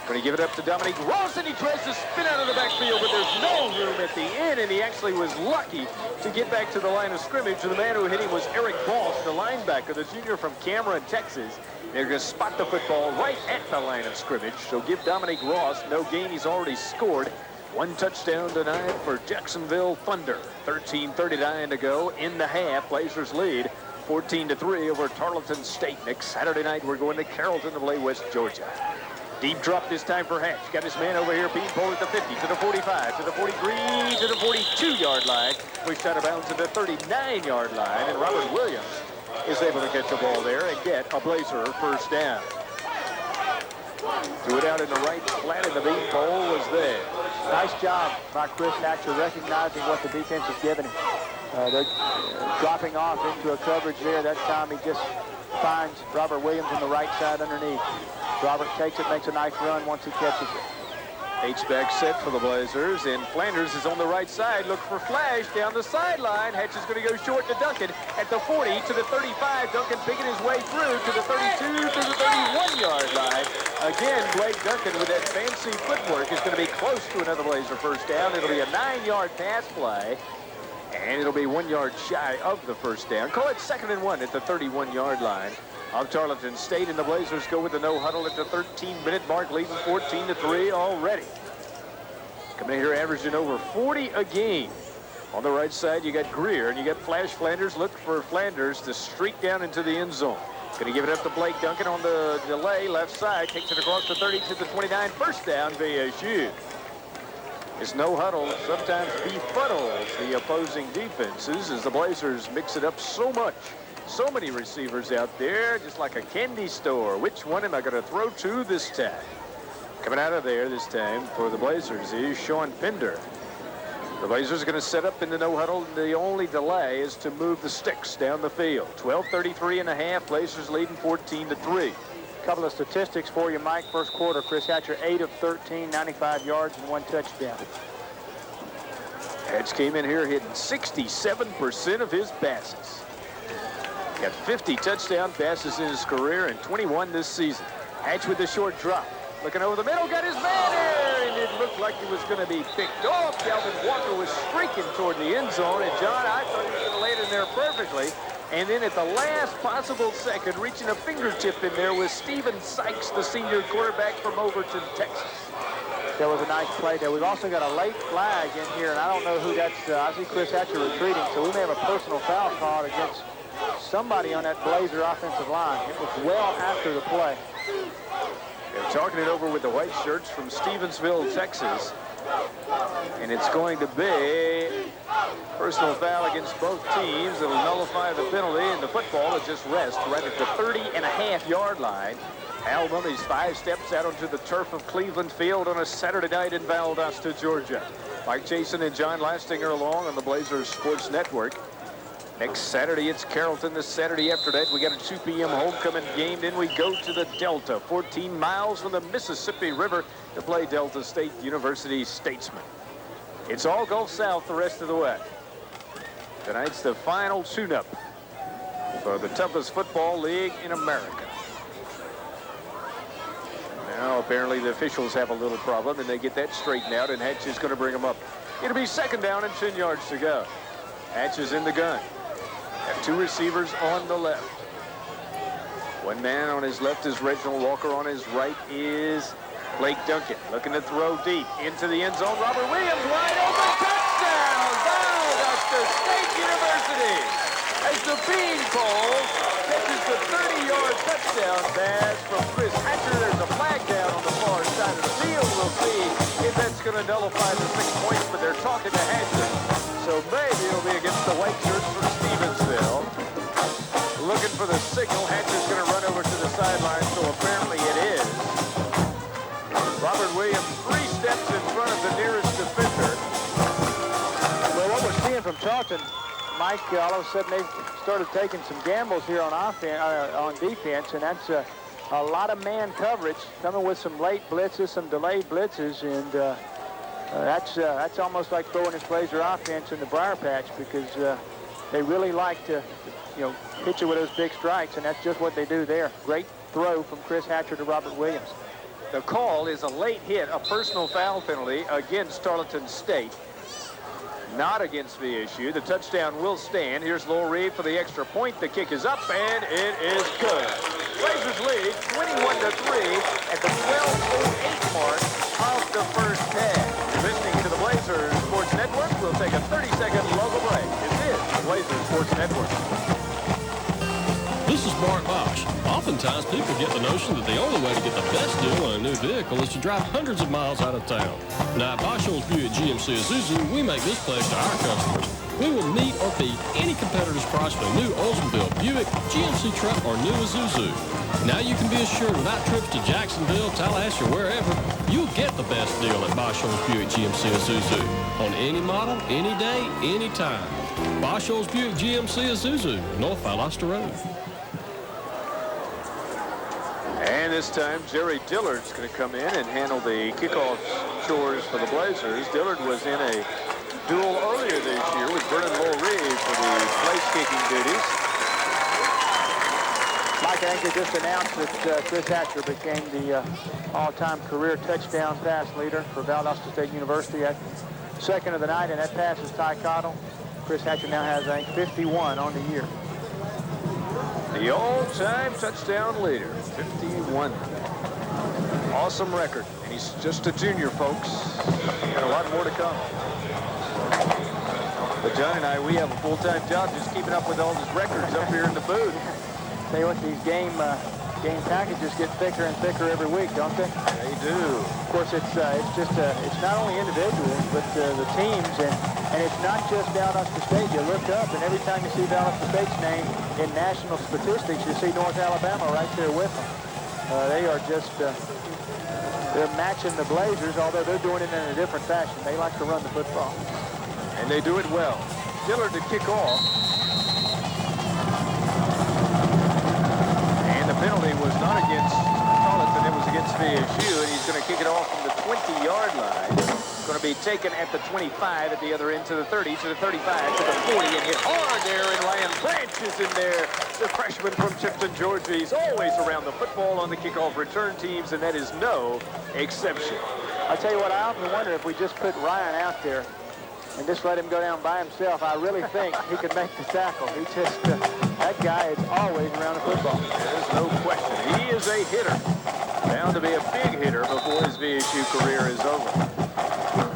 Speaker 8: Going to give it up to Dominique Ross, and he tries to spin out of the backfield, but there's no room at the end, and he actually was lucky to get back to the line of scrimmage. The man who hit him was Eric Boss, the linebacker, the junior from Cameron, Texas. They're going to spot the football right at the line of scrimmage, so give Dominique Ross no gain. He's already scored. 1 touchdown tonight for Jacksonville Thunder. 13:39 to go in the half. Blazers lead 14-3 over Tarleton State. Next Saturday night, we're going to Carrollton to play West Georgia. Deep drop this time for Hatch. Got his man over here being pulled at the 50, to the 45, to the 43, to the 42-yard line. Pushed out of bounds to the 39-yard line, and Robert Williams is able to catch the ball there and get a Blazer first down. Threw it out in the right flat, and the beanpole was there.
Speaker 5: Nice job by Chris Hatcher recognizing what the defense is giving him. They're dropping off into a coverage there. That time he just finds Robert Williams on the right side underneath. Robert takes it, makes a nice run once he catches it.
Speaker 8: H-back set for the Blazers, and Flanders is on the right side. Look for Flash down the sideline. Hatch is going to go short to Duncan at the 40 to the 35. Duncan picking his way through to the 32 to the 31-yard line. Again, Blake Duncan with that fancy footwork is going to be close to another Blazer first down. It'll be a 9-yard pass play, and it'll be 1 yard shy of the first down. Call it 2nd and 1 at the 31-yard line of Tarleton State, and the Blazers go with the no huddle at the 13-minute mark, leading 14-3 already. Coming in here averaging over 40 a game. On the right side, you got Greer, and you got Flash Flanders. Look for Flanders to streak down into the end zone. Going to give it up to Blake Duncan on the delay, left side, takes it across the 30 to the 29, first down, VSU. This no huddle sometimes befuddles the opposing defenses as the Blazers mix it up so much. So many receivers out there, just like a candy store. Which one am I going to throw to this time? Coming out of there this time for the Blazers is Sean Pender. The Blazers are going to set up in the no huddle. The only delay is to move the sticks down the field. 12:33 and a half. Blazers leading 14-3.
Speaker 5: Couple of statistics for you, Mike. First quarter, Chris Hatcher 8 of 13, 95 yards and 1 touchdown.
Speaker 8: Hatch came in here hitting 67% of his passes. Got 50 touchdown passes in his career and 21 this season. Hatch with the short drop. Looking over the middle, got his man there, and it looked like he was going to be picked off. Kelvin Walker was streaking toward the end zone, and John, I thought he was going to lay it in there perfectly. And then at the last possible second, reaching a fingertip in there was Steven Sykes, the senior quarterback from Overton, Texas.
Speaker 5: There was a nice play there. We've also got a late flag in here, and I don't know who that's. I see Chris Hatcher retreating, so we may have a personal foul called against somebody on that Blazer offensive line. It was well after the play.
Speaker 8: They're talking it over with the white shirts from Stevensville, Texas. And it's going to be personal foul against both teams. It'll nullify the penalty, and the football will just rest right at the 30.5-yard line. Al Mumme's 5 steps out onto the turf of Cleveland Field on a Saturday night in Valdosta, Georgia. Mike Jason and John Lastinger along on the Blazers Sports Network. Next Saturday, it's Carrollton. This Saturday after that, we got a 2 p.m. homecoming game. Then we go to the Delta, 14 miles from the Mississippi River to play Delta State University Statesman. It's all Gulf South the rest of the way. Tonight's the final tune-up for the toughest football league in America. Now, apparently, the officials have a little problem, and they get that straightened out, and Hatch is going to bring them up. It'll be 2nd down and 10 yards to go. Hatch is in the gun. Have 2 receivers on the left. One man on his left is Reginald Walker. On his right is Blake Duncan. Looking to throw deep into the end zone. Robert Williams wide open. Touchdown! Valdosta State University. As the beanpole catches the 30-yard touchdown pass from Chris Hatcher. There's a flag down on the far side of the field. We'll see if that's going to nullify the 6 points, but they're talking to Hatcher. So maybe it'll be against the white shirts from Stevensville. Looking for the signal. Hatcher's going to run over to the sideline, so apparently it is. Robert Williams 3 steps in front of the nearest defender.
Speaker 5: Well, what we're seeing from Tarleton, Mike, all of a sudden they've started taking some gambles here on offense, on defense, and that's a lot of man coverage, coming with some late blitzes, some delayed blitzes, and that's almost like throwing this Blazer offense in the briar patch, because they really like to, hit you with those big strikes, and that's just what they do there. Great throw from Chris Hatcher to Robert Williams.
Speaker 8: The call is a late hit, a personal foul penalty against Tarleton State, not against VSU. The touchdown will stand. Here's Lowell Reed for the extra point. The kick is up, and it is good. Blazers lead 21-3 at the 12:08 mark of the first half. You're listening to the Blazers Sports Network. We'll take a 30-second local break. This is the Blazers Sports Network.
Speaker 2: This is Mark Bosch. Oftentimes, people get the notion that the only way to get the best deal on a new vehicle is to drive hundreds of miles out of town. Now, at Bosch Buick GMC Isuzu, we make this pledge to our customers. we will meet or beat any competitor's price for a new Oldsmobile, Buick, GMC truck, or new Isuzu. Now you can be assured without trips to Jacksonville, Tallahassee, or wherever, you'll get the best deal at Bosch's Buick, GMC, Isuzu on any model, any day, any time. Bosch's Buick, GMC, Isuzu, North Valdosta Road.
Speaker 8: And this time, Jerry Dillard's going to come in and handle the kickoff chores for the Blazers. Dillard was in a duel earlier this year with Vernon Mulreed for the place-kicking duties.
Speaker 5: Mike, I think they just announced that Chris Hatcher became the all-time career touchdown pass leader for Valdosta State University at second of the night, and that pass is Ty Cottle. Chris Hatcher now has, I think, 51 on the year.
Speaker 8: The all-time touchdown leader, 51. Awesome record, and he's just a junior, folks, and a lot more to come. But John and I, we have a full-time job just keeping up with all his records up here in the booth.
Speaker 5: Tell you what, these game packages get thicker and thicker every week, don't they?
Speaker 8: They do.
Speaker 5: Of course, it's not only individuals, but the teams, and it's not just Valdosta State. You look up, and every time you see Valdosta State's name in national statistics, you see North Alabama right there with them. They are just, they're matching the Blazers, although they're doing it in a different fashion. They like to run the football.
Speaker 8: And they do it well. Dillard to kick off. And the penalty was not against Tarleton, it was against VSU, and he's going to kick it off from the 20-yard line. Going to be taken at the 25, at the other end to the 30, to the 35, to the 40, and hit hard there, and Ryan Branch is in there. The freshman from Chipton, Georgia. He's always around the football on the kickoff return teams, and that is no exception.
Speaker 5: I tell you what, I often wonder if we just put Ryan out there and just let him go down by himself. I really think he could make the tackle. He just, that guy is always around the football.
Speaker 8: There's no question. He is a hitter. Bound to be a big hitter before his VSU career is over.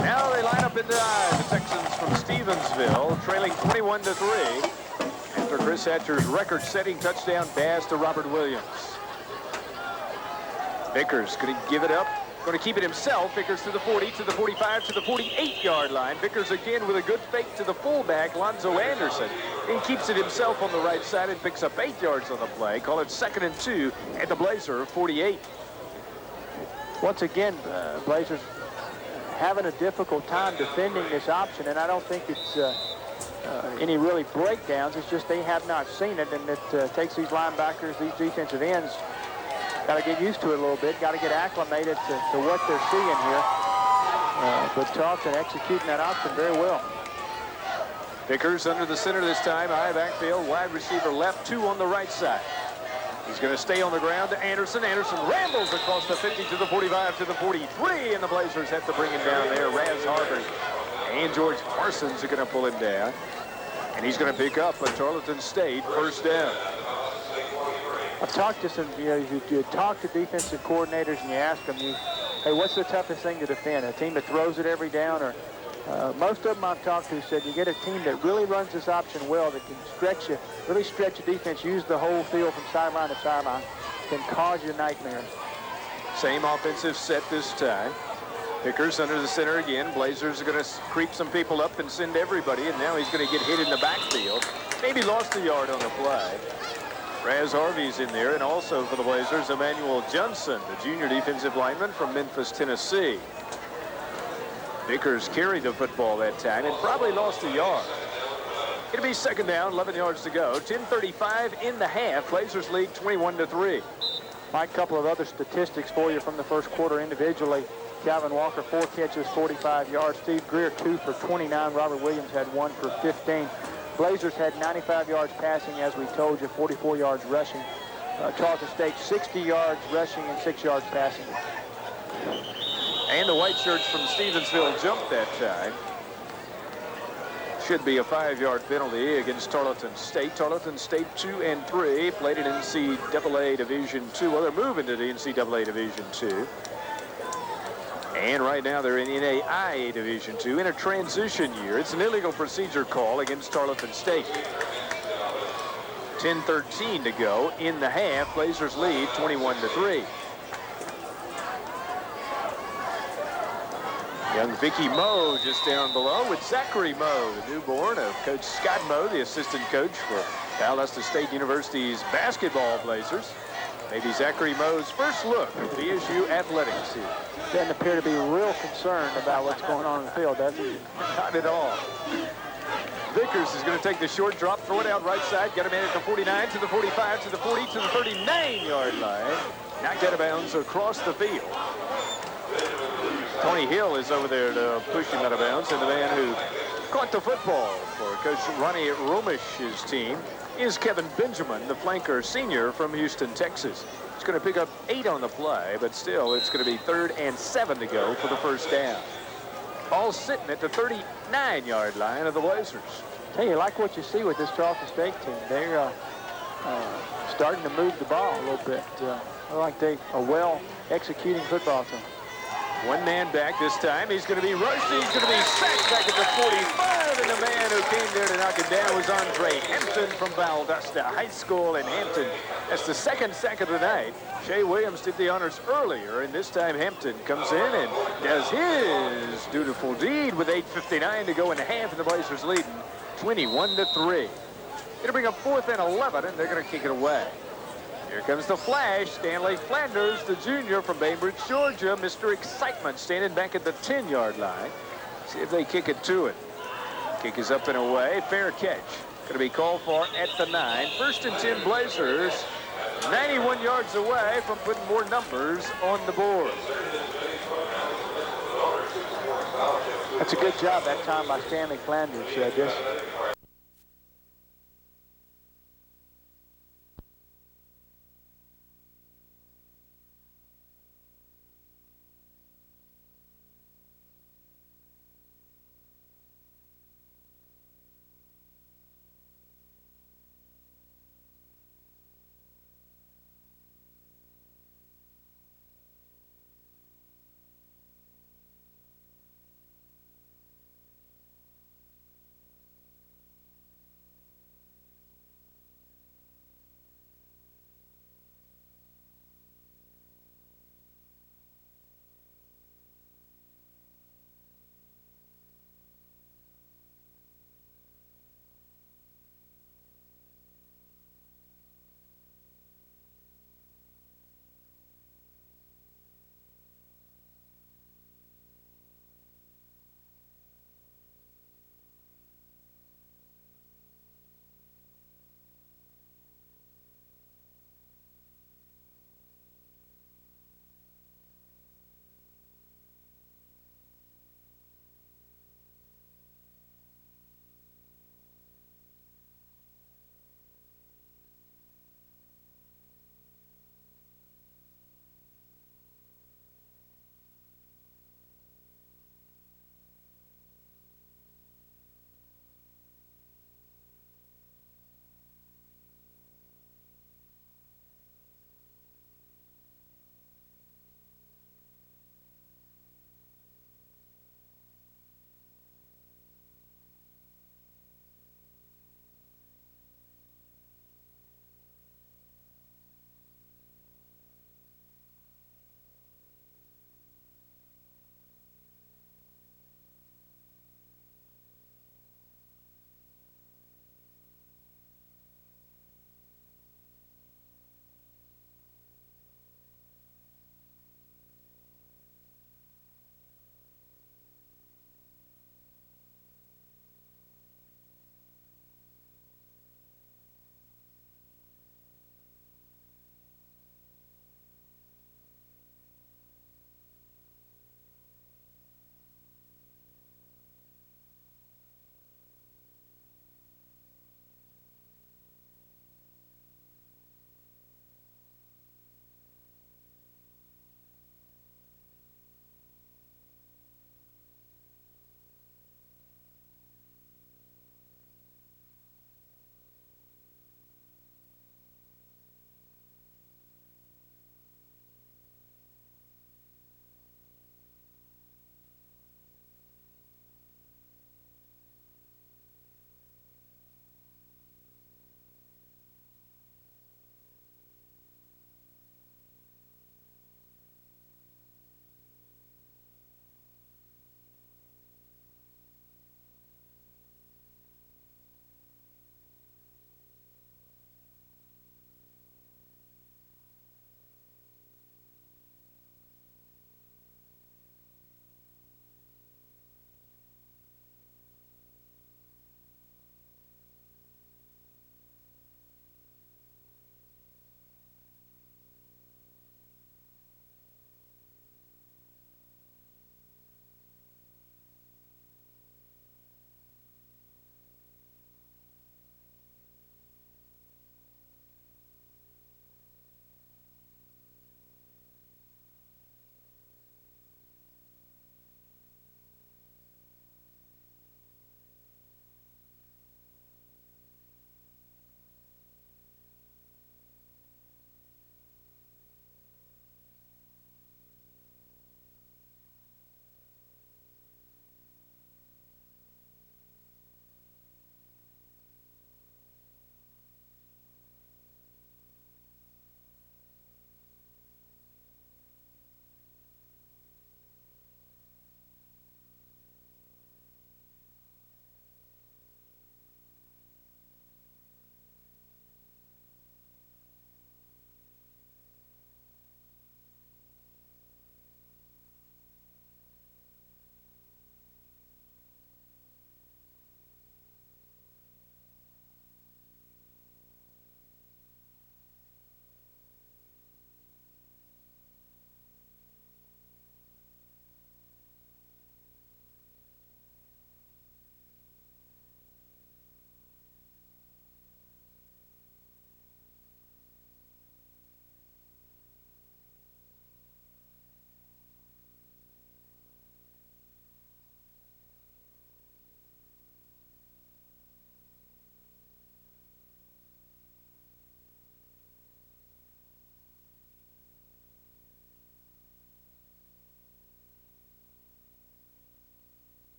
Speaker 8: Now they line up in the eye. The Texans from Stevensville, trailing 21-3 after Chris Hatcher's record-setting touchdown pass to Robert Williams. Vickers going to give it up. Going to keep it himself. Vickers to the 40, to the 45, to the 48-yard line. Vickers again with a good fake to the fullback, Lonzo Anderson. He keeps it himself on the right side and picks up 8 yards on the play. Call it 2nd and 2 at the Blazer 48.
Speaker 5: Once again, Blazers having a difficult time defending this option, and I don't think it's any really breakdowns. It's just they have not seen it, and it takes these linebackers, these defensive ends, got to get used to it a little bit, got to get acclimated to what they're seeing here. But Tarleton executing that option very well.
Speaker 8: Vickers under the center this time, high backfield, wide receiver left, 2 on the right side. He's going to stay on the ground to Anderson. Anderson rambles across the 50 to the 45 to the 43, and the Blazers have to bring him down there. Raz Harvard and George Parsons are going to pull him down. And he's going to pick up a Tarleton State first down.
Speaker 5: I've talked to some, you talk to defensive coordinators and you ask them, hey, what's the toughest thing to defend? A team that throws it every down? Or most of them I've talked to said you get a team that really runs this option well, that can stretch you, really stretch your defense, use the whole field from sideline to sideline, can cause you nightmares.
Speaker 8: Same offensive set this time. Vickers under the center again. Blazers are going to creep some people up and send everybody, and now he's going to get hit in the backfield. Maybe lost a yard on the play. Raz Harvey's in there, and also for the Blazers, Emmanuel Johnson, the junior defensive lineman from Memphis, Tennessee. Vickers carried the football that time and probably lost a yard. It'll be 2nd down, 11 yards to go. 10:35 in the half. Blazers lead 21-3.
Speaker 5: Mike, a couple of other statistics for you from the first quarter individually. Calvin Walker, 4 catches, 45 yards. Steve Greer, 2 for 29. Robert Williams had 1 for 15. Blazers had 95 yards passing, as we told you, 44 yards rushing. Tarleton State, 60 yards rushing and 6 yards passing.
Speaker 8: And the white shirts from Stevensville jumped that time. Should be a 5-yard penalty against Tarleton State. Tarleton State 2-3, played in NCAA Division II. Well, they're moving to the NCAA Division II. And right now they're in NAIA Division II in a transition year. It's an illegal procedure call against Tarleton State. 10:13 to go in the half. Blazers lead 21-3. Young Vicky Moe just down below with Zachary Moe, the newborn of Coach Scott Moe, the assistant coach for Valdosta State University's basketball Blazers. Maybe Zachary Moe's first look at VSU athletics here.
Speaker 5: Doesn't appear to be real concerned about what's going on in the field, does he?
Speaker 8: Not at all. Vickers is going to take the short drop, throw it out right side, get him in at the 49, to the 45, to the 40, to the 39-yard line. Knocked out of bounds across the field. Tony Hill is over there to push him out of bounds, and the man who caught the football for Coach Ronnie Romish's team is Kevin Benjamin, the flanker senior from Houston, Texas. He's going to pick up 8 on the play, but still it's going to be 3rd and 7 to go for the first down. All sitting at the 39-yard line of the Blazers.
Speaker 5: Tell you, like what you see with this Tarleton State team. They're starting to move the ball a little bit. Like they are well executing football team.
Speaker 8: One man back this time. He's going to be rushed. He's going to be sacked back at the 45. And the man who came there to knock it down was Andre Hampton from Valdosta High School in Hampton. That's the second sack of the night. Shea Williams did the honors earlier, and this time Hampton comes in and does his dutiful deed with 8:59 to go in the half, and the Blazers leading 21-3. Going to bring up 4th and 11, and they're going to kick it away. Here comes the flash. Stanley Flanders, the junior from Bainbridge, Georgia. Mr. Excitement standing back at the 10-yard line. See if they kick it to it. Kick is up and away. Fair catch. Going to be called for at the 9. 1st and 10 Blazers. 91 yards away from putting more numbers on the board.
Speaker 5: That's a good job that time by Stanley Flanders.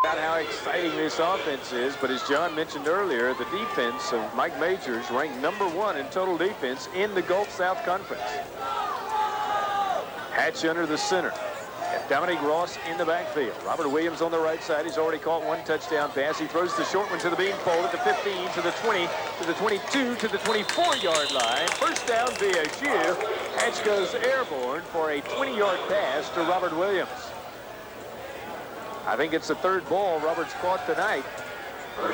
Speaker 8: About how exciting this offense is, but as John mentioned earlier, the defense of Mike Majors ranked #1 in total defense in the Gulf South Conference. Hatch under the center. Dominique Ross in the backfield. Robert Williams on the right side. He's already caught 1 touchdown pass. He throws the short one to the beanpole at the 15, to the 20, to the 22, to the 24-yard line. First down, VSU. Hatch goes airborne for a 20-yard pass to Robert Williams. I think it's the 3rd ball Robert's caught tonight.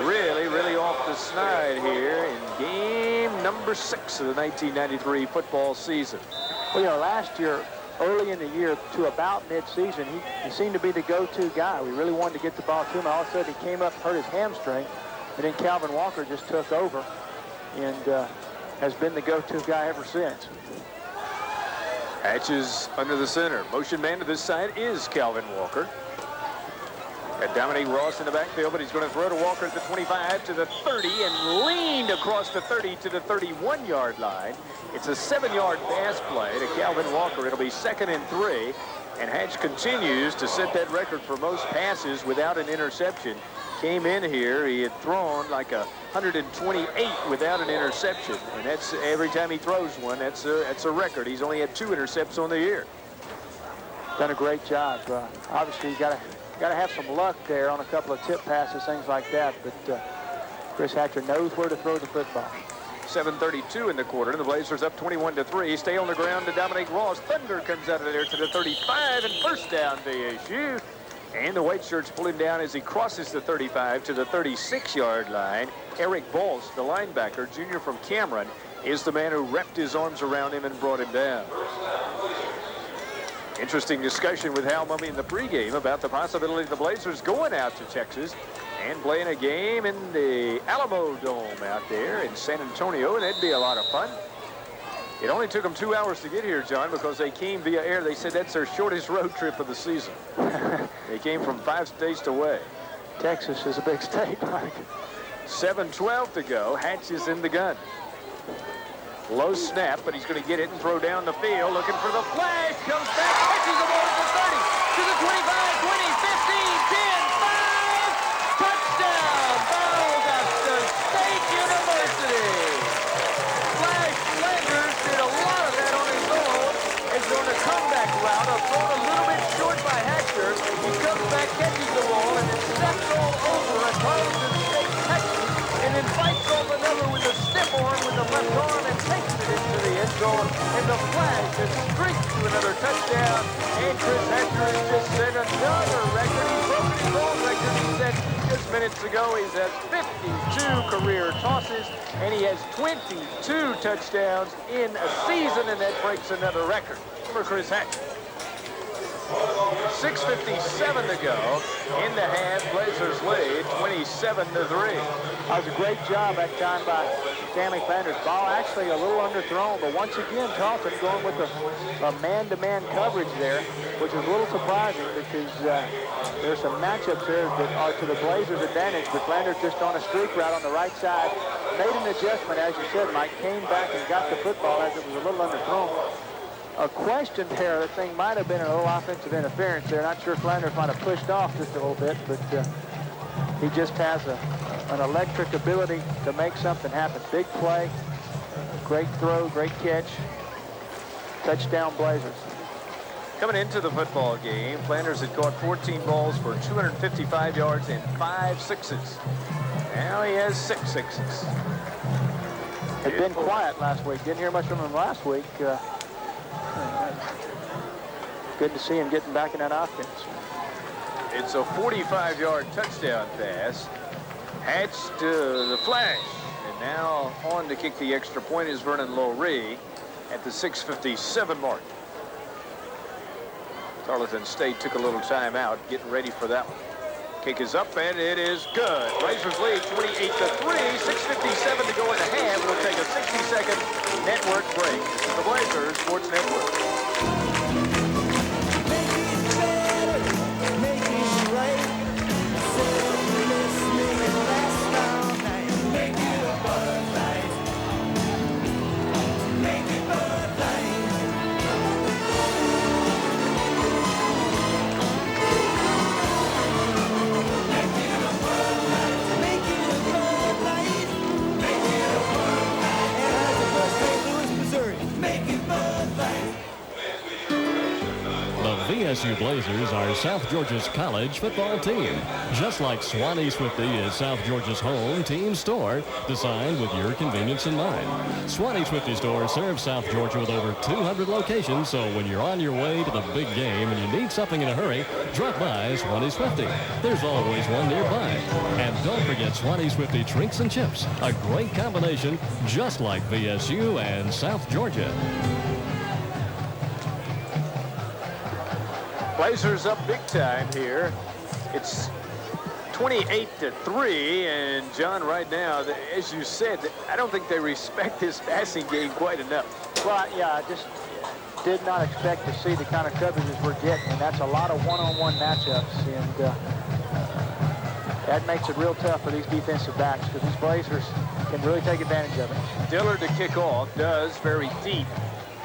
Speaker 8: Really, really off the snide here in game number 6 of the 1993 football season.
Speaker 5: Well, you know, last year, early in the year to about mid-season, he seemed to be the go-to guy. We really wanted to get the ball to him. All of a sudden, he came up, hurt his hamstring, and then Calvin Walker just took over and has been the go-to guy ever since.
Speaker 8: Hatch is under the center. Motion man to this side is Calvin Walker. Got Dominique Ross in the backfield, but he's going to throw to Walker at the 25 to the 30 and leaned across the 30 to the 31-yard line. It's a 7-yard pass play to Calvin Walker. It'll be 2nd and 3, and Hatch continues to set that record for most passes without an interception. Came in here, he had thrown like 128 without an interception, and that's every time he throws one. That's a record. He's only had 2 intercepts on the year.
Speaker 5: Done a great job. Obviously, you got to have some luck there on a couple of tip passes, things like that. But Chris Hatcher knows where to throw the football.
Speaker 8: 7:32 in the quarter, and the Blazers up 21-3. Stay on the ground to Dominique Ross. Thunder comes out of there to the 35, and first down VSU. And the white shirts pull him down as he crosses the 35 to the 36-yard line. Eric Balls, the linebacker, junior from Cameron, is the man who wrapped his arms around him and brought him down. Interesting discussion with Howe Mumme in the pregame about the possibility of the Blazers going out to Texas and playing a game in the Alamo Dome out there in San Antonio, and that'd be a lot of fun. It only took them 2 hours to get here, John, because they came via air. They said that's their shortest road trip of the season. They came from 5 states away.
Speaker 5: Texas is a big state, Mike.
Speaker 8: 7:12 to go. Hatch is in the gun. Low snap, but he's going to get it and throw down the field. Looking for the flash. Comes back, catches the ball at the 30, to the 25, 20, 15, 10, 5. Touchdown, Valdosta State University. Flash Landers did a lot of that on his own. Is on a comeback route. Thrown a little bit short by Hatcher. He comes back, catches the ball, and then steps all over a Tarleton State Texan, and then fights off another with a stiff arm with the left arm and takes it into the end zone. And the flag has streaked to another touchdown. And Chris Hatcher has just set another record. He's broken his own record. He said just minutes ago he has 52 career tosses, and he has 22 touchdowns in a season, and that breaks another record for Chris Hatcher. 6:57 to go in the half. Blazers lead 27-3.
Speaker 5: That was a great job that time by Stanley Flanders. Ball actually a little underthrown, but once again, Tarleton going with a man-to-man coverage there, which is a little surprising because there's some matchups there that are to the Blazers' advantage, but Flanders just on a streak route on the right side. Made an adjustment, as you said, Mike. Came back and got the football as it was a little underthrown. A question there, that thing might have been a little offensive interference there. Not sure Flanders might have pushed off just a little bit, but he just has an electric ability to make something happen. Big play, great throw, great catch. Touchdown Blazers.
Speaker 8: Coming into the football game, Flanders had caught 14 balls for 255 yards and 5 sixes. Now he has 6 sixes.
Speaker 5: Had been quiet last week. Didn't hear much from him last week. Good to see him getting back in that offense.
Speaker 8: It's a 45-yard touchdown pass. Hatch to the flash. And now on to kick the extra point is Vernon Lowry at the 6:57 mark. Tarleton State took a little time out, getting ready for that one. Kick is up, and it is good. Blazers lead 28-3, 6:57 to go in the half. We'll take a 60-second network break. This is the Blazers Sports Network.
Speaker 3: VSU Blazers are South Georgia's college football team. Just like Swanee Swifty is South Georgia's home team store, designed with your convenience in mind. Swanee Swifty store serves South Georgia with over 200 locations, so when you're on your way to the big game and you need something in a hurry, drop by Swanee Swifty. There's always one nearby. And don't forget Swanee Swifty Drinks and Chips, a great combination just like VSU and South Georgia.
Speaker 8: Blazers up big time here. It's 28-3, and John, right now, as you said, I don't think they respect this passing game quite enough.
Speaker 5: Well, yeah, I just did not expect to see the kind of coverages we're getting, and that's a lot of one-on-one matchups, and that makes it real tough for these defensive backs because these Blazers can really take advantage of it.
Speaker 8: Dillard to kick off, does very deep.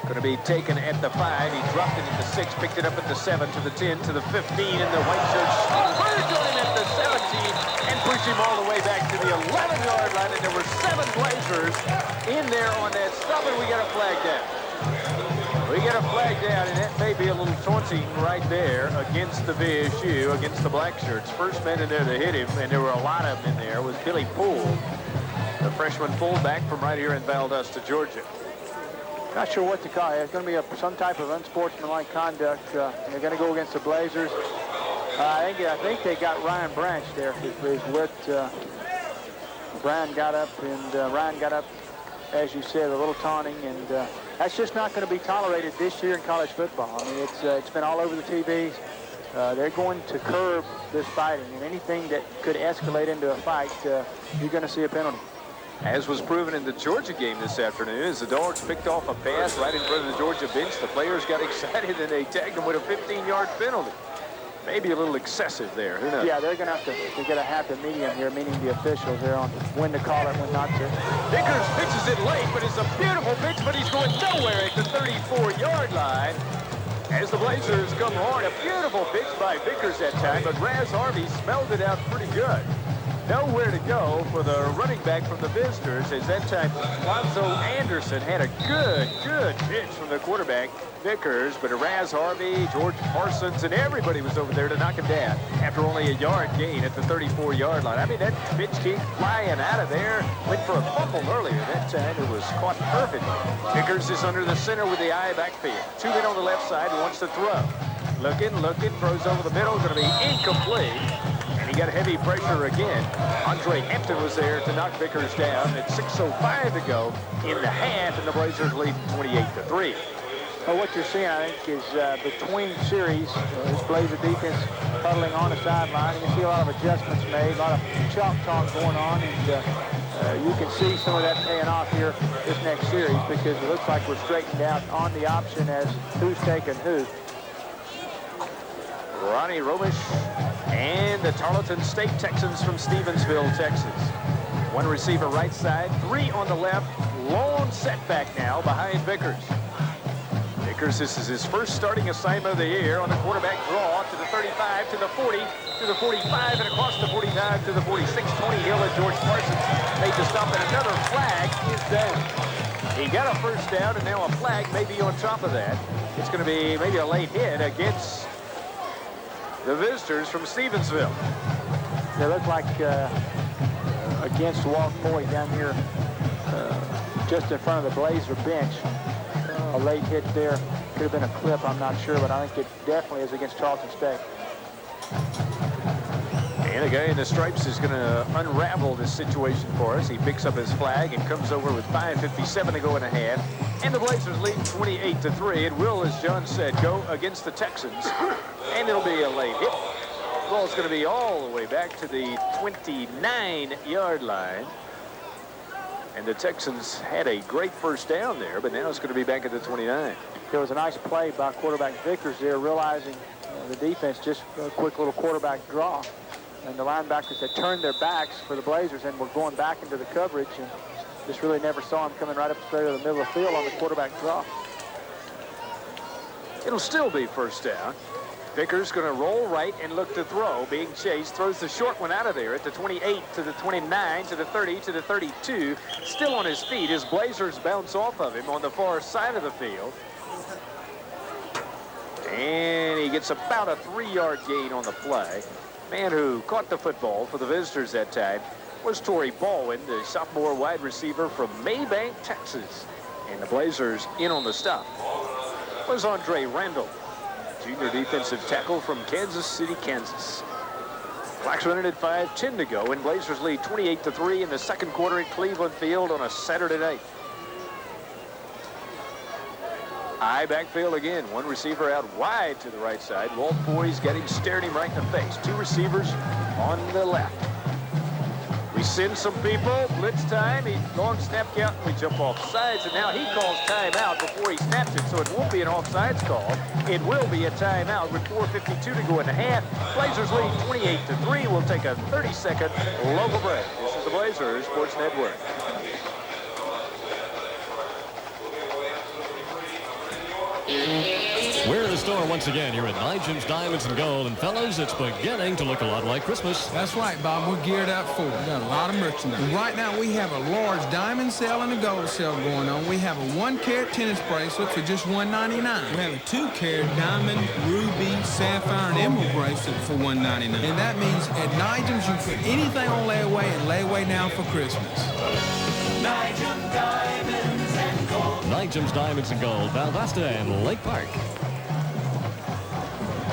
Speaker 8: Going to be taken at the 5. He dropped it at the 6, picked it up at the 7, to the 10, to the 15, and the white shirts converged on him at the 17 and pushed him all the way back to the 11-yard line. And there were 7 Blazers in there on that stop, and we got a flag down. We get a flag down, and that may be a little taunting right there against the VSU, against the black shirts. First man in there to hit him, and there were a lot of them in there, was Billy Poole, the freshman fullback from right here in Valdosta, Georgia.
Speaker 5: Not sure what to call it. It's going to be some type of unsportsmanlike conduct. And they're going to go against the Blazers. I think they got Ryan Branch there. Is what Brian got up, and Ryan got up, as you said, a little taunting, and that's just not going to be tolerated this year in college football. I mean, it's been all over the TVs. They're going to curb this fighting, and anything that could escalate into a fight, you're going to see a penalty.
Speaker 8: As was proven in the Georgia game this afternoon, as the Dogs picked off a pass right in front of the Georgia bench, the players got excited and they tagged them with a 15-yard penalty. Maybe a little excessive there. Who knows?
Speaker 5: Yeah, they're going to have to get a happy medium here, meaning the officials there on when to call it, when not to.
Speaker 8: Vickers pitches it late, but it's a beautiful pitch, but he's going nowhere at the 34-yard line. As the Blazers come hard, a beautiful pitch by Vickers that time, but Raz Harvey smelled it out pretty good. Nowhere to go for the running back from the visitors, as that time Lonzo Anderson had a good pitch from the quarterback, Vickers, but Raz Harvey, George Parsons, and everybody was over there to knock him down after only a yard gain at the 34-yard line. I mean, that pitch came flying out of there, went for a fumble earlier. That time it was caught perfectly. Vickers is under the center with the eye backfield. 2 men on the left side, wants to throw. Looking, throws over the middle, going to be incomplete. He got heavy pressure again. Andre Hampton was there to knock Vickers down at 6:05 to go in the half, and the Blazers lead 28-3.
Speaker 5: Well, what you're seeing, I think, is between series, this Blazer defense huddling on the sideline. You can see a lot of adjustments made, a lot of chalk talk going on, and you can see some of that paying off here this next series because it looks like we're straightened out on the option as who's taking who.
Speaker 8: Ronnie Robish and the Tarleton State Texans from Stevensville, Texas. 1 receiver right side, 3 on the left. Long setback now behind Vickers. Vickers, this is his first starting assignment of the year on the quarterback draw to the 35, to the 40, to the 45, and across the 49 to the 46. Tony Hill and George Parsons made the stop, and another flag is down. He got a first down, and now a flag may be on top of that. It's going to be maybe a late hit against the visitors from Stevensville.
Speaker 5: They look like against Walt Moy down here just in front of the Blazer bench. A late hit there. Could have been a clip, I'm not sure, but I think it definitely is against Tarleton State.
Speaker 8: And the guy in the stripes is going to unravel this situation for us. He picks up his flag and comes over with 5:57 to go in a half. And the Blazers lead 28-3. It will, as John said, go against the Texans. And it'll be a late hit. The ball's going to be all the way back to the 29-yard line. And the Texans had a great first down there, but now it's going to be back at the 29.
Speaker 5: There was a nice play by quarterback Vickers there, realizing the defense just a quick little quarterback draw. And the linebackers had turned their backs for the Blazers and were going back into the coverage. And just really never saw him coming right up straight to the middle of the field on the quarterback draw.
Speaker 8: It'll still be first down. Vickers going to roll right and look to throw. Being chased, throws the short one out of there at the 28, to the 29, to the 30, to the 32. Still on his feet. His Blazers bounce off of him on the far side of the field. And he gets about a 3-yard gain on the play. Man who caught the football for the visitors that time was Torrey Baldwin, the sophomore wide receiver from Maybank, Texas. And the Blazers in on the stop was Andre Randall, junior defensive tackle from Kansas City, Kansas. Clock's running at 5:10 to go, and Blazers lead 28-3 in the second quarter at Cleveland Field on a Saturday night. High backfield again. One receiver out wide to the right side. Walt Foy's got him, staring him right in the face. 2 receivers on the left. We send some people. Blitz time. He long snap count, and we jump off sides. And now he calls timeout before he snaps it, so it won't be an offsides call. It will be a timeout with 4:52 to go in the half. Blazers lead 28-3. We'll take a 30-second local break. This is the Blazers Sports Network.
Speaker 3: We're in the store once again here at Nigel's Diamonds and Gold. And fellas, it's beginning to look a lot like Christmas.
Speaker 4: That's right, Bob. We're geared up for it. We got a lot of merchandise. And right now, we have a large diamond sale and a gold sale going on. We have a 1-carat tennis bracelet for just $1.99. We have a 2-carat diamond, ruby, sapphire, and emerald bracelet for $1.99. And that means at Nigel's, you can put anything on layaway and layaway now for Christmas.
Speaker 16: Nigel's Diamonds and Gold.
Speaker 3: Nigel's Diamonds and Gold, Valdosta and Lake Park.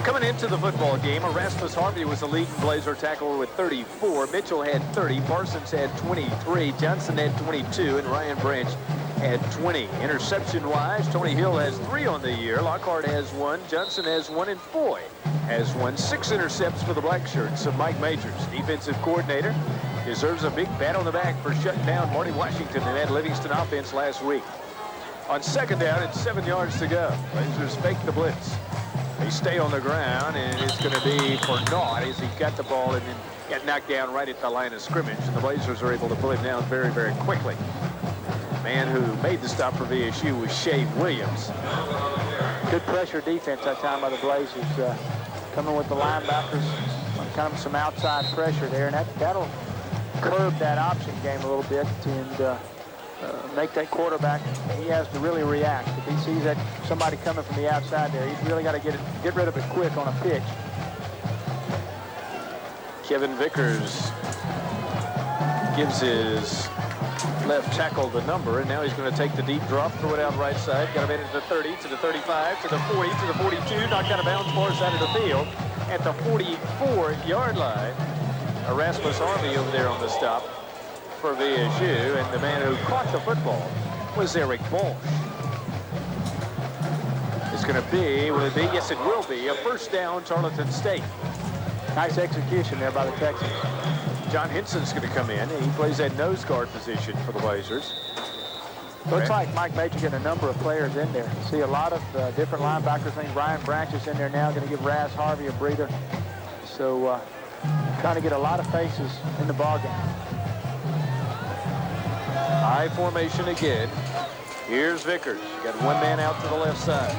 Speaker 8: Coming into the football game, Erasmus Harvey was the leading Blazer tackler with 34. Mitchell had 30. Parsons had 23. Johnson had 22. And Ryan Branch had 20. Interception-wise, Tony Hill has 3 on the year. Lockhart has 1. Johnson has 1. And Foy has 1. 6 intercepts for the Black Shirts of Mike Majors. Defensive coordinator deserves a big pat on the back for shutting down Marty Washington and that Livingston offense last week. On second down, it's 7 yards to go. Blazers fake the blitz. They stay on the ground, and it's going to be for naught as he got the ball and then got knocked down right at the line of scrimmage. And the Blazers are able to pull him down very, very quickly. The man who made the stop for VSU was Shea Williams.
Speaker 5: Good pressure defense that time by the Blazers. Coming with the linebackers, kind of some outside pressure there, and that'll curb that option game a little bit and make that quarterback, he has to really react. If he sees that somebody coming from the outside there, he's really got to get rid of it quick on a pitch.
Speaker 8: Kevin Vickers gives his left tackle the number, and now he's going to take the deep drop, throw it out right side, got him in at the 30, to the 35, to the 40, to the 42, knocked out of bounds far side of the field at the 44-yard line. Erasmus Harvey over there on the stop for VSU, and the man who caught the football was Eric Walsh. It's going to be, will it be? Yes, it will be. A first down, Tarleton State.
Speaker 5: Nice execution there by the Texans.
Speaker 8: John Henson's going to come in. He plays that nose guard position for the Blazers.
Speaker 5: Looks like Mike Major getting a number of players in there. See a lot of different linebackers. I think Ryan Branch is in there now, going to give Raz Harvey a breather. So trying to get a lot of faces in the ballgame.
Speaker 8: High formation again. Here's Vickers. Got one man out to the left side.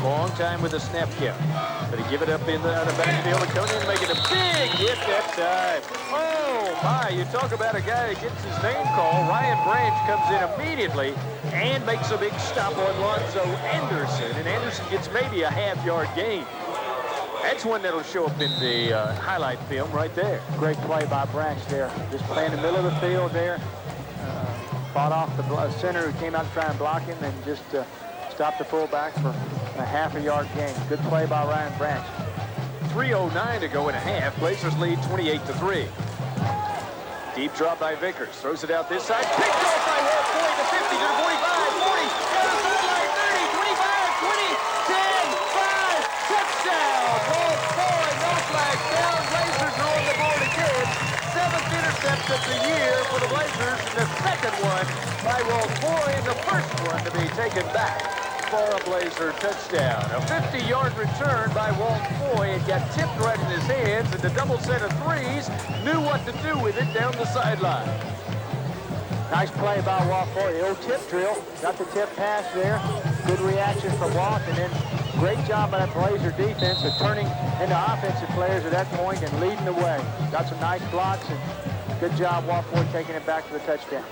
Speaker 8: Long time with a snap count. But he give it up in the backfield. And Conan making a big hit that time. Oh, my. You talk about a guy that gets his name called. Ryan Branch comes in immediately and makes a big stop on Lonzo Anderson. And Anderson gets maybe a half-yard gain. That's one that'll show up in the highlight film right there.
Speaker 5: Great play by Branch there. Just playing in the middle of the field there. Fought off the center who came out to try and block him and just stopped the fullback for a half-a-yard gain. Good play by Ryan Branch.
Speaker 8: 3:09 to go in a half. Blazers lead 28-3. Deep drop by Vickers. Throws it out this side. Picked off by Walt Foy to 50 to the 45, 40, down the sideline, 30, 25, 20, 10, 5, touchdown. Walt Foy, no flag down. Blazers are on the board again. 7th intercept of the year for the Blazers, and the second one by Walt Foy, and the first one to be taken back for a Blazer touchdown. A 50-yard return by Walt Foy. It got tipped right in his hands, and the double set of threes knew what to do with it down the sideline.
Speaker 5: Nice play by Walt Foy. The old tip drill. Got the tip pass there. Good reaction from Walt, and then great job by that Blazer defense of turning into offensive players at that point and leading the way. Got some nice blocks, and good job Walt Foy taking it back for the touchdown.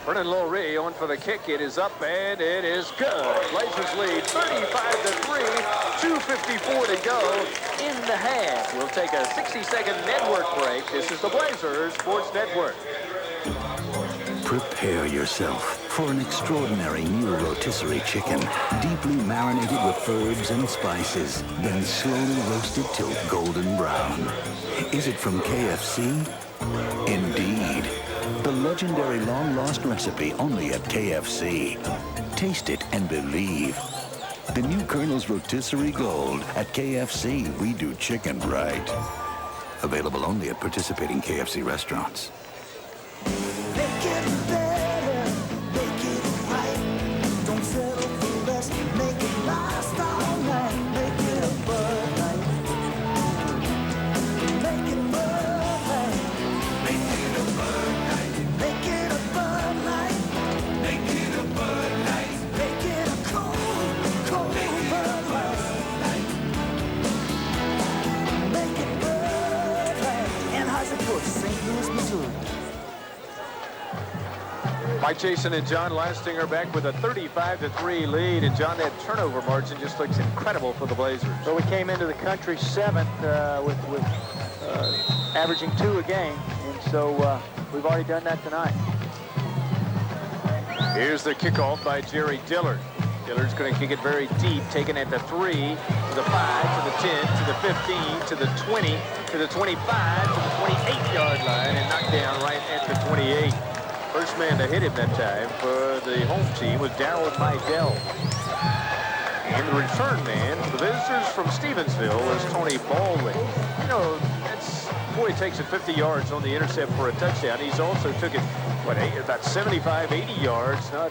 Speaker 8: Vernon Lowry on for the kick. It is up and it is good. Blazers lead 35-3. 2:54 to go in the half. We'll take a 60-second network break. This is the Blazers Sports Network.
Speaker 14: Prepare yourself for an extraordinary new rotisserie chicken, deeply marinated with herbs and spices, then slowly roasted till golden brown. Is it from KFC? Indeed. The legendary long-lost recipe only at KFC. Taste it and believe. The new Colonel's Rotisserie Gold. At KFC, we do chicken right. Available only at participating KFC restaurants.
Speaker 16: Make it better, make it right. Don't settle for less, make it last all night. Make it a Bud Light. Make it Bud Light. Make it a Bud Light. Make it a Bud Light. Make it a Bud Light. Make it a cold, cold Bud Light. Make it Bud Light. Anheuser-Busch, St. Louis, Missouri.
Speaker 8: Mike Jason and John Lastinger back with a 35-3 lead. And John, that turnover margin just looks incredible for the Blazers.
Speaker 5: So we came into the country 7th with averaging 2 a game. And so we've already done that tonight.
Speaker 8: Here's the kickoff by Jerry Dillard. Dillard's going to kick it very deep, taken at the 3, to the 5, to the 10, to the 15, to the 20, to the 25, to the 28-yard line, and knocked down right at the 28. First man to hit him that time for the home team was Darryl Midell. And the return man, the visitors from Stevensville, was Tony Baldwin. You know, boy takes it 50 yards on the intercept for a touchdown. He's also took it, about 75, 80 yards, not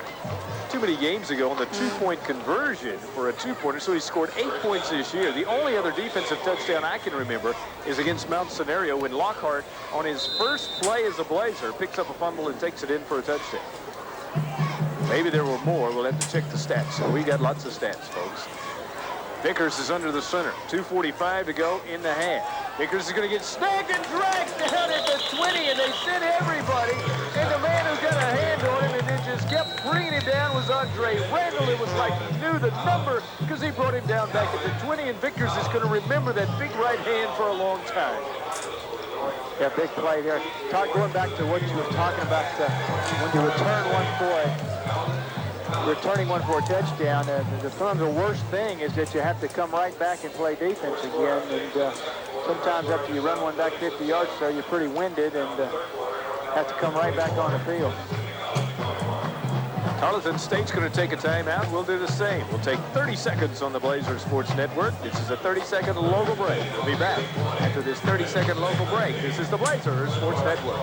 Speaker 8: too many games ago on the two-point conversion for a two-pointer. So he scored 8 points this year. The only other defensive touchdown I can remember is against Mount Scenario when Lockhart, on his first play as a Blazer, picks up a fumble and takes it in for a touchdown. Maybe there were more. We'll have to check the stats. So we got lots of stats, folks. Vickers is under the center. 2:45 to go in the half. Vickers is going to get snagged and dragged down at the 20, and they sent everybody. And the man who got a hand on him and then just kept bringing him down was Andre Randall. It was like he knew the number because he brought him down back at the 20, and Vickers is going to remember that big right hand for a long time.
Speaker 5: Yeah, big play there. Todd, going back to what you were talking about, when you return one for returning one for a touchdown, sometimes the worst thing is that you have to come right back and play defense again. And sometimes after you run one back 50 yards or so, you're pretty winded and have to come right back on the field.
Speaker 8: Tarleton State's going to take a timeout. We'll do the same. We'll take 30 seconds on the Blazers Sports Network. This is a 30-second local break. We'll be back after this 30-second local break. This is the Blazers Sports Network.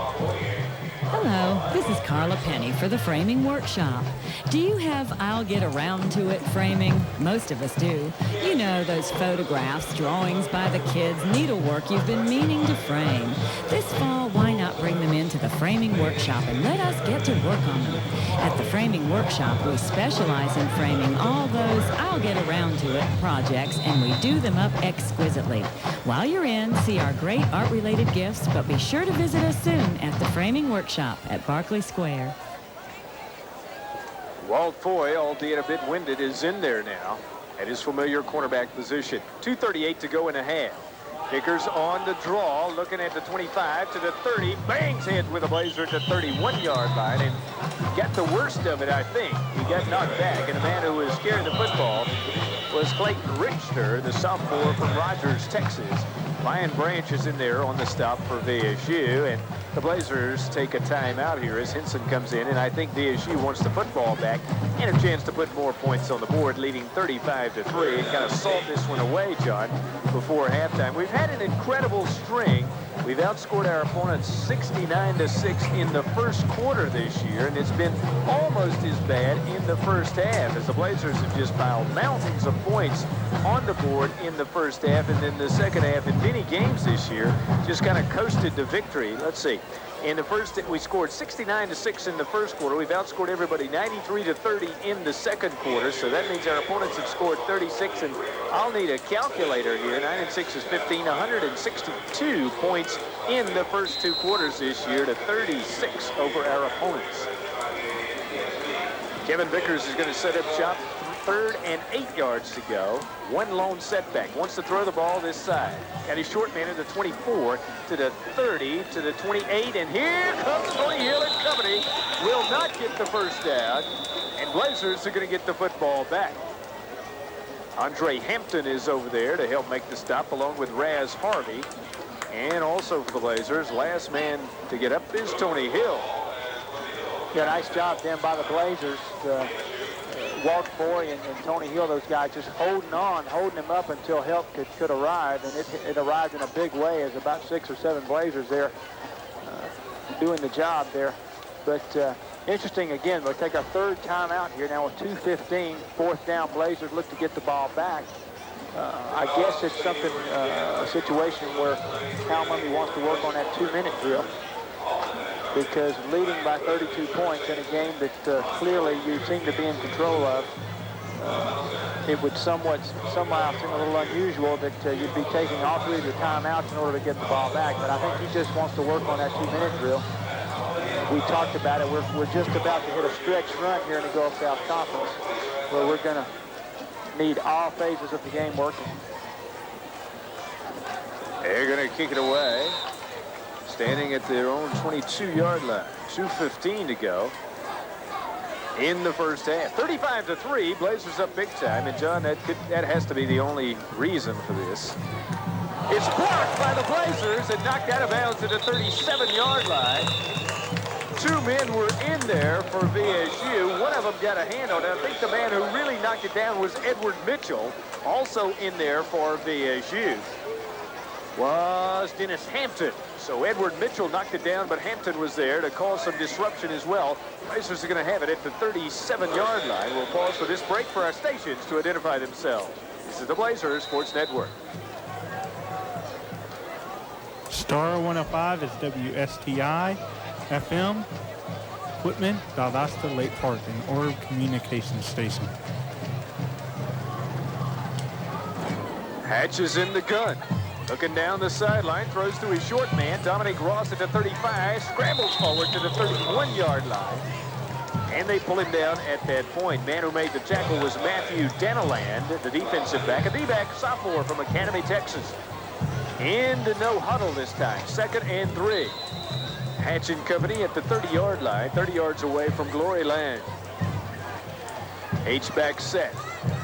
Speaker 9: Hello, this is Carla Penny for the Framing Workshop. Do you have I'll get around to it framing? Most of us do. You know, those photographs, drawings by the kids, needlework you've been meaning to frame. This fall, why not bring them into the Framing Workshop and let us get to work on them? At the Framing Workshop, we specialize in framing all those I'll get around to it projects, and we do them up exquisitely. While you're in, see our great art-related gifts, but be sure to visit us soon at the Framing Workshop at Barclay Square.
Speaker 8: Walt Foy, albeit a bit winded, is in there now at his familiar cornerback position. 2:38 to go in a half. Vickers on the draw, looking at the 25 to the 30, bangs head with a Blazer at the 31-yard line, and got the worst of it, I think. He got knocked back, and the man who was carrying the football was Clayton Richter, the sophomore from Rogers, Texas. Ryan Branch is in there on the stop for VSU, and the Blazers take a timeout here as Henson comes in, and I think VSU wants the football back and a chance to put more points on the board, leading 35-3, and kind of salt this one away, John, before halftime. We've had an incredible string. We've outscored our opponents 69-6 in the first quarter this year, and it's been almost as bad in the first half as the Blazers have just piled mountains of points on the board in the first half, and then the second half in many games this year just kind of coasted to victory. Let's see. In the first, we scored 69-6 in the first quarter. We've outscored everybody 93-30 in the second quarter. So that means our opponents have scored 36. And I'll need a calculator here. 9 and 6 is 15. 162 points in the first two quarters this year to 36 over our opponents. Kevin Vickers is going to set up shop. 3rd and 8 yards to go. One lone setback. Wants to throw the ball this side. Got his short man at the 24 to the 30 to the 28. And here comes Tony Hill and company. Will not get the first down. And Blazers are going to get the football back. Andre Hampton is over there to help make the stop along with Raz Harvey. And also for the Blazers, last man to get up is Tony Hill.
Speaker 5: Yeah, nice job then by the Blazers. Walt Boy and Tony Hill, those guys just holding him up until help could arrive, and it arrived in a big way as about 6 or 7 Blazers there doing the job there. But interesting, again, we'll take our 3rd timeout here now with 2:15, 4th down. Blazers look to get the ball back. I guess it's something, a situation where Hal Mumme wants to work on that 2-minute drill, because leading by 32 points in a game that clearly you seem to be in control of, it would somehow seem a little unusual that you'd be taking all 3 of your timeouts in order to get the ball back. But I think he just wants to work on that 2-minute drill. We talked about it. We're just about to hit a stretch run here in the Gulf South Conference where we're going to need all phases of the game working.
Speaker 8: They're going to kick it away. Standing at their own 22-yard line. 2:15 to go in the first half. 35-3, Blazers up big time. And John, that has to be the only reason for this. It's blocked by the Blazers and knocked out of bounds at the 37-yard line. 2 men were in there for VSU. One of them got a hand on it. I think the man who really knocked it down was Edward Mitchell, also in there for VSU. Was Dennis Hampton. So Edward Mitchell knocked it down, but Hampton was there to cause some disruption as well. Blazers are going to have it at the 37-yard line. We'll pause for this break for our stations to identify themselves. This is the Blazers Sports Network.
Speaker 7: Star 105 is WSTI FM. Equipment, Valdosta, Lake Park, and Orb Communications Station.
Speaker 8: Hatch is in the gun. Looking down the sideline, throws to his short man, Dominic Ross at the 35, scrambles forward to the 31-yard line. And they pull him down at that point. Man who made the tackle was Matthew Danaland, the defensive back, a D-back sophomore from Academy, Texas. Into no huddle this time, 2nd and 3. Hatch and company at the 30-yard line, 30 yards away from Glory Land. H-back set,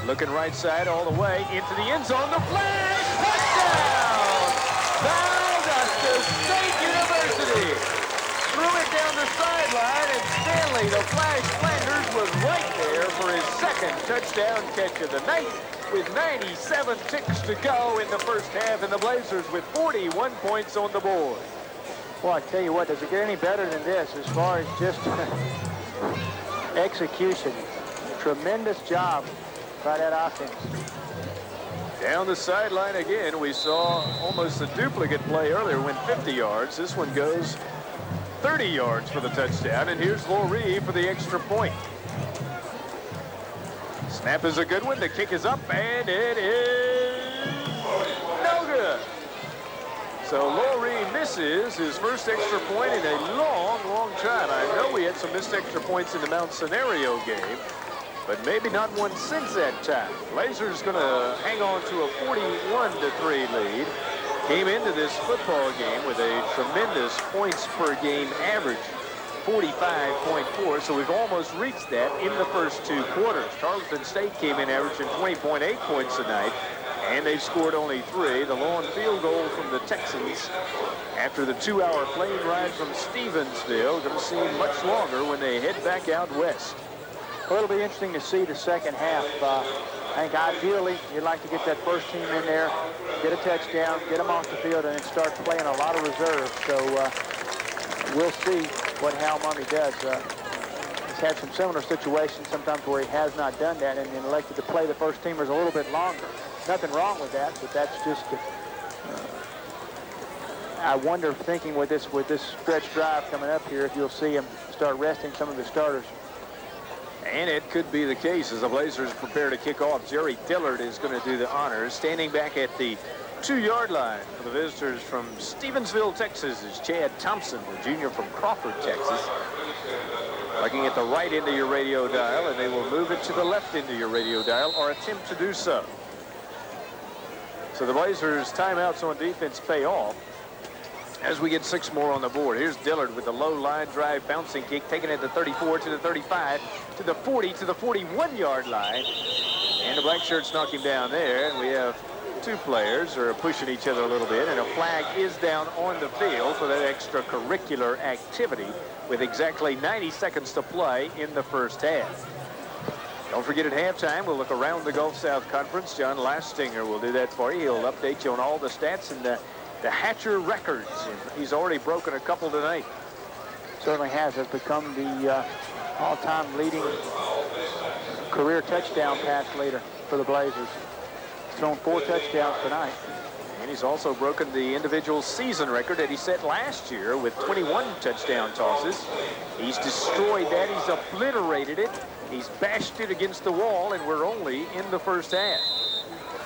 Speaker 8: looking right side all the way into the end zone. The flash, touchdown! Valdosta State University threw it down the sideline, and Stanley, the Flash Flanders, was right there for his 2nd touchdown catch of the night with 97 ticks to go in the first half, and the Blazers with 41 points on the board.
Speaker 5: Well, I tell you what, does it get any better than this as far as just execution? Tremendous job by that offense.
Speaker 8: Down the sideline again, we saw almost a duplicate play earlier, went 50 yards. This one goes 30 yards for the touchdown, and here's Laurie for the extra point. Snap is a good one. The kick is up, and it is no good. So Laurie misses his first extra point in a long, long time. I know we had some missed extra points in the Mount Scenario game, but maybe not one since that time. Blazers going to hang on to a 41-3 lead. Came into this football game with a tremendous points per game average, 45.4, so we've almost reached that in the first 2 quarters. Tarleton State came in averaging 20.8 points a night, and they've scored only 3. The long field goal from the Texans after the 2-hour plane ride from Stevensville going to seem much longer when they head back out west.
Speaker 5: Well, it'll be interesting to see the second half. I think ideally you'd like to get that first team in there, get a touchdown, get them off the field, and then start playing a lot of reserves. So we'll see what Hal Mumme does. He's had some similar situations sometimes where he has not done that and elected to play the first teamers a little bit longer. Nothing wrong with that, but that's just I wonder, thinking with this stretch drive coming up here, if you'll see him start resting some of the starters.
Speaker 8: And it could be the case as the Blazers prepare to kick off. Jerry Dillard is going to do the honors. Standing back at the 2-yard line for the visitors from Stevensville, Texas, is Chad Thompson, the junior from Crawford, Texas. Looking at the right end of your radio dial, and they will move it to the left end of your radio dial or attempt to do so. So the Blazers' timeouts on defense pay off as we get 6 more on the board. Here's Dillard with the low line drive bouncing kick, taking it to 34, to the 35, to the 40, to the 41-yard line. And the black shirts knock him down there, and we have 2 players who are pushing each other a little bit, and a flag is down on the field for that extracurricular activity with exactly 90 seconds to play in the first half. Don't forget at halftime, we'll look around the Gulf South Conference. John Lastinger will do that for you. He'll update you on all the stats and the Hatcher records. And he's already broken a couple tonight.
Speaker 5: Certainly has become the all-time leading career touchdown pass leader for the Blazers. He's thrown 4 touchdowns tonight.
Speaker 8: And he's also broken the individual season record that he set last year with 21 touchdown tosses. He's destroyed that. He's obliterated it. He's bashed it against the wall, and we're only in the first half.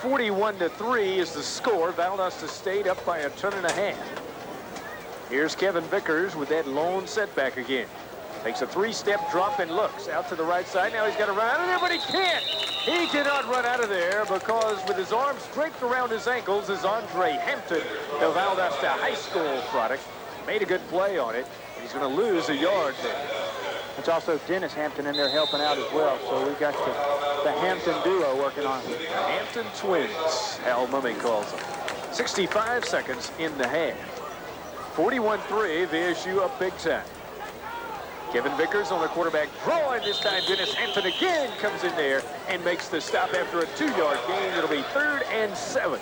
Speaker 8: 41-3 is the score. Valdosta State up by a 1.5. Here's Kevin Vickers with that lone setback again. Takes a 3-step drop and looks out to the right side. Now he's got to run out of there, but he can't. He cannot run out of there because with his arms draped around his ankles is Andre Hampton, the Valdosta High School product. Made a good play on it, and he's going to lose a yard there.
Speaker 5: It's also Dennis Hampton in there helping out as well. So we've got the Hampton duo working on it.
Speaker 8: Hampton twins, Hal Mumme calls them. 65 seconds in the half. 41-3, VSU up big time. Kevin Vickers on the quarterback draw, and this time Dennis Hampton again comes in there and makes the stop after a 2-yard gain. It'll be 3rd and 7.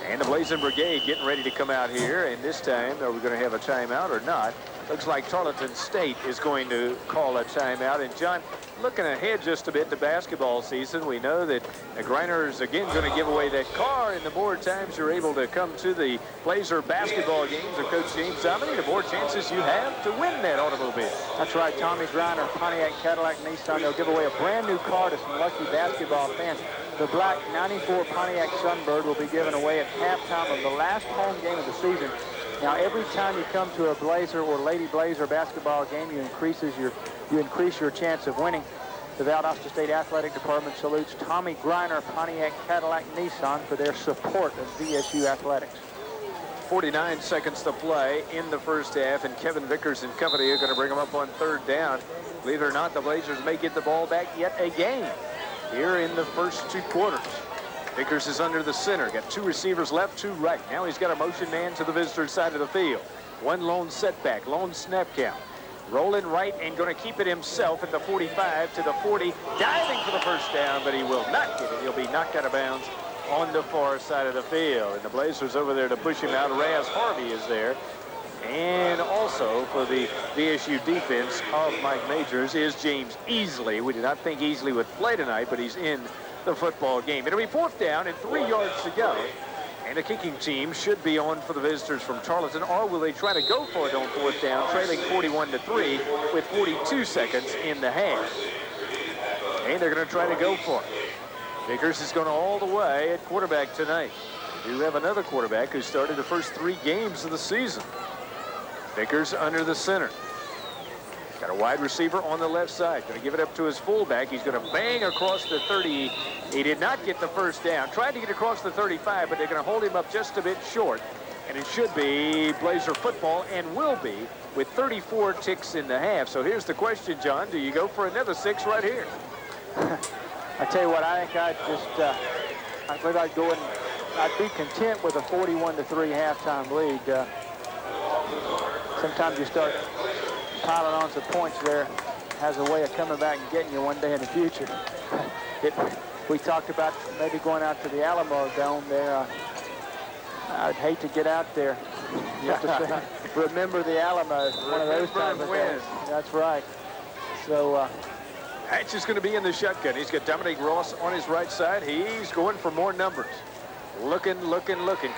Speaker 8: And the Blazing Brigade getting ready to come out here, and this time, are we going to have a timeout or not? Looks like Tarleton State is going to call a timeout. And John, looking ahead just a bit to basketball season, we know that Greiner is again going to give away that car, and the more times you're able to come to the Blazer basketball games of Coach James Dominy, the more chances you have to win that automobile.
Speaker 5: That's right, Tommy Greiner, Pontiac, Cadillac, Nissan. They'll give away a brand new car to some lucky basketball fans. The black 94 Pontiac Sunbird will be given away at halftime of the last home game of the season. Now, every time you come to a Blazer or Lady Blazer basketball game, you increase your chance of winning. The Valdosta State Athletic Department salutes Tommy Greiner, Pontiac, Cadillac, Nissan for their support of VSU athletics.
Speaker 8: 49 seconds to play in the first half, and Kevin Vickers and company are going to bring them up on 3rd down. Believe it or not, the Blazers may get the ball back yet again here in the first 2 quarters. Vickers is under the center. Got 2 receivers left, 2 right. Now he's got a motion man to the visitor side of the field. 1 lone setback, lone snap count. Rolling right and going to keep it himself at the 45 to the 40. Diving for the first down, but he will not get it. He'll be knocked out of bounds on the far side of the field. And the Blazers over there to push him out. Raz Harvey is there. And also for the VSU defense of Mike Majors is James Easley. We did not think Easley would play tonight, but he's in the football game. It'll be 4th down and 3 yards to go. And the kicking team should be on for the visitors from Tarleton, or will they try to go for it on 4th down, trailing 41-3 with 42 seconds in the half. And they're going to try to go for it. Vickers is going all the way at quarterback tonight. We do have another quarterback who started the first 3 games of the season. Vickers under the center. Got a wide receiver on the left side. Going to give it up to his fullback. He's going to bang across the 30. He did not get the first down. Tried to get across the 35, but they're going to hold him up just a bit short. And it should be Blazer football, and will be, with 34 ticks in the half. So here's the question, John. Do you go for another 6 right here?
Speaker 5: I tell you what, I think I believe I'd go and I'd be content with a 41-3 halftime lead. Sometimes you start piling on some points there, has a way of coming back and getting you one day in the future. We talked about maybe going out to the Alamo Dome there. I'd hate to get out there. You have to say, remember the Alamo, one of those type of things. That's right. So
Speaker 8: Hatch is going to be in the shotgun. He's got Dominic Ross on his right side. He's going for more numbers. Looking.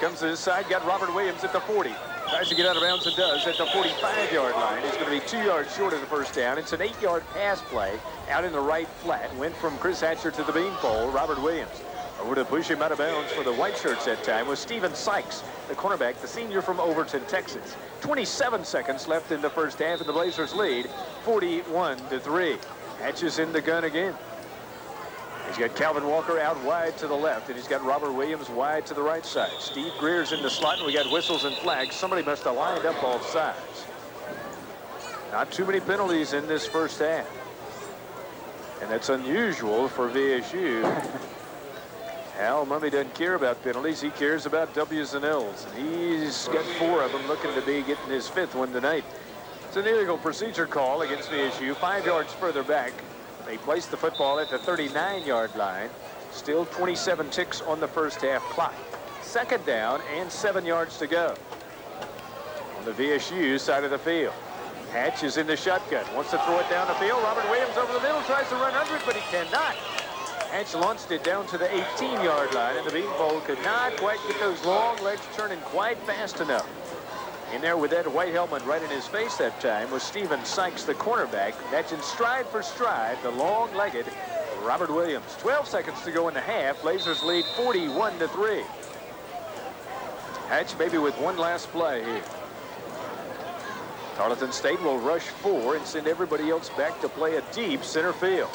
Speaker 8: Comes to his side. Got Robert Williams at the 40. Tries to get out of bounds and does at the 45-yard line. He's going to be 2 yards short of the first down. It's an 8-yard pass play out in the right flat. Went from Chris Hatcher to the beanpole. Robert Williams Over to push him out of bounds for the white shirts that time was Steven Sykes, the cornerback, the senior from Overton, Texas. 27 seconds left in the first half, and the Blazers lead 41-3. Hatch is in the gun again. He's got Calvin Walker out wide to the left, and he's got Robert Williams wide to the right side. Steve Greer's in the slot, and we got whistles and flags. Somebody must have lined up both sides. Not too many penalties in this first half. And that's unusual for VSU. Al Mumme doesn't care about penalties. He cares about W's and L's. And he's got 4 of them, looking to be getting his 5th one tonight. It's an illegal procedure call against VSU, 5 yards further back. They placed the football at the 39-yard line. Still 27 ticks on the first half clock. Second down and 7 yards to go. On the VSU side of the field. Hatch is in the shotgun. Wants to throw it down the field. Robert Williams over the middle. Tries to run under it, but he cannot. Hatch launched it down to the 18-yard line, and the Beanpole could not quite get those long legs turning quite fast enough. In there with that white helmet right in his face that time was Steven Sykes, the cornerback, matching stride for stride the long-legged Robert Williams. 12 seconds to go in the half. Blazers lead 41-3. Hatch maybe with one last play here. Tarleton State will rush 4 and send everybody else back to play a deep center field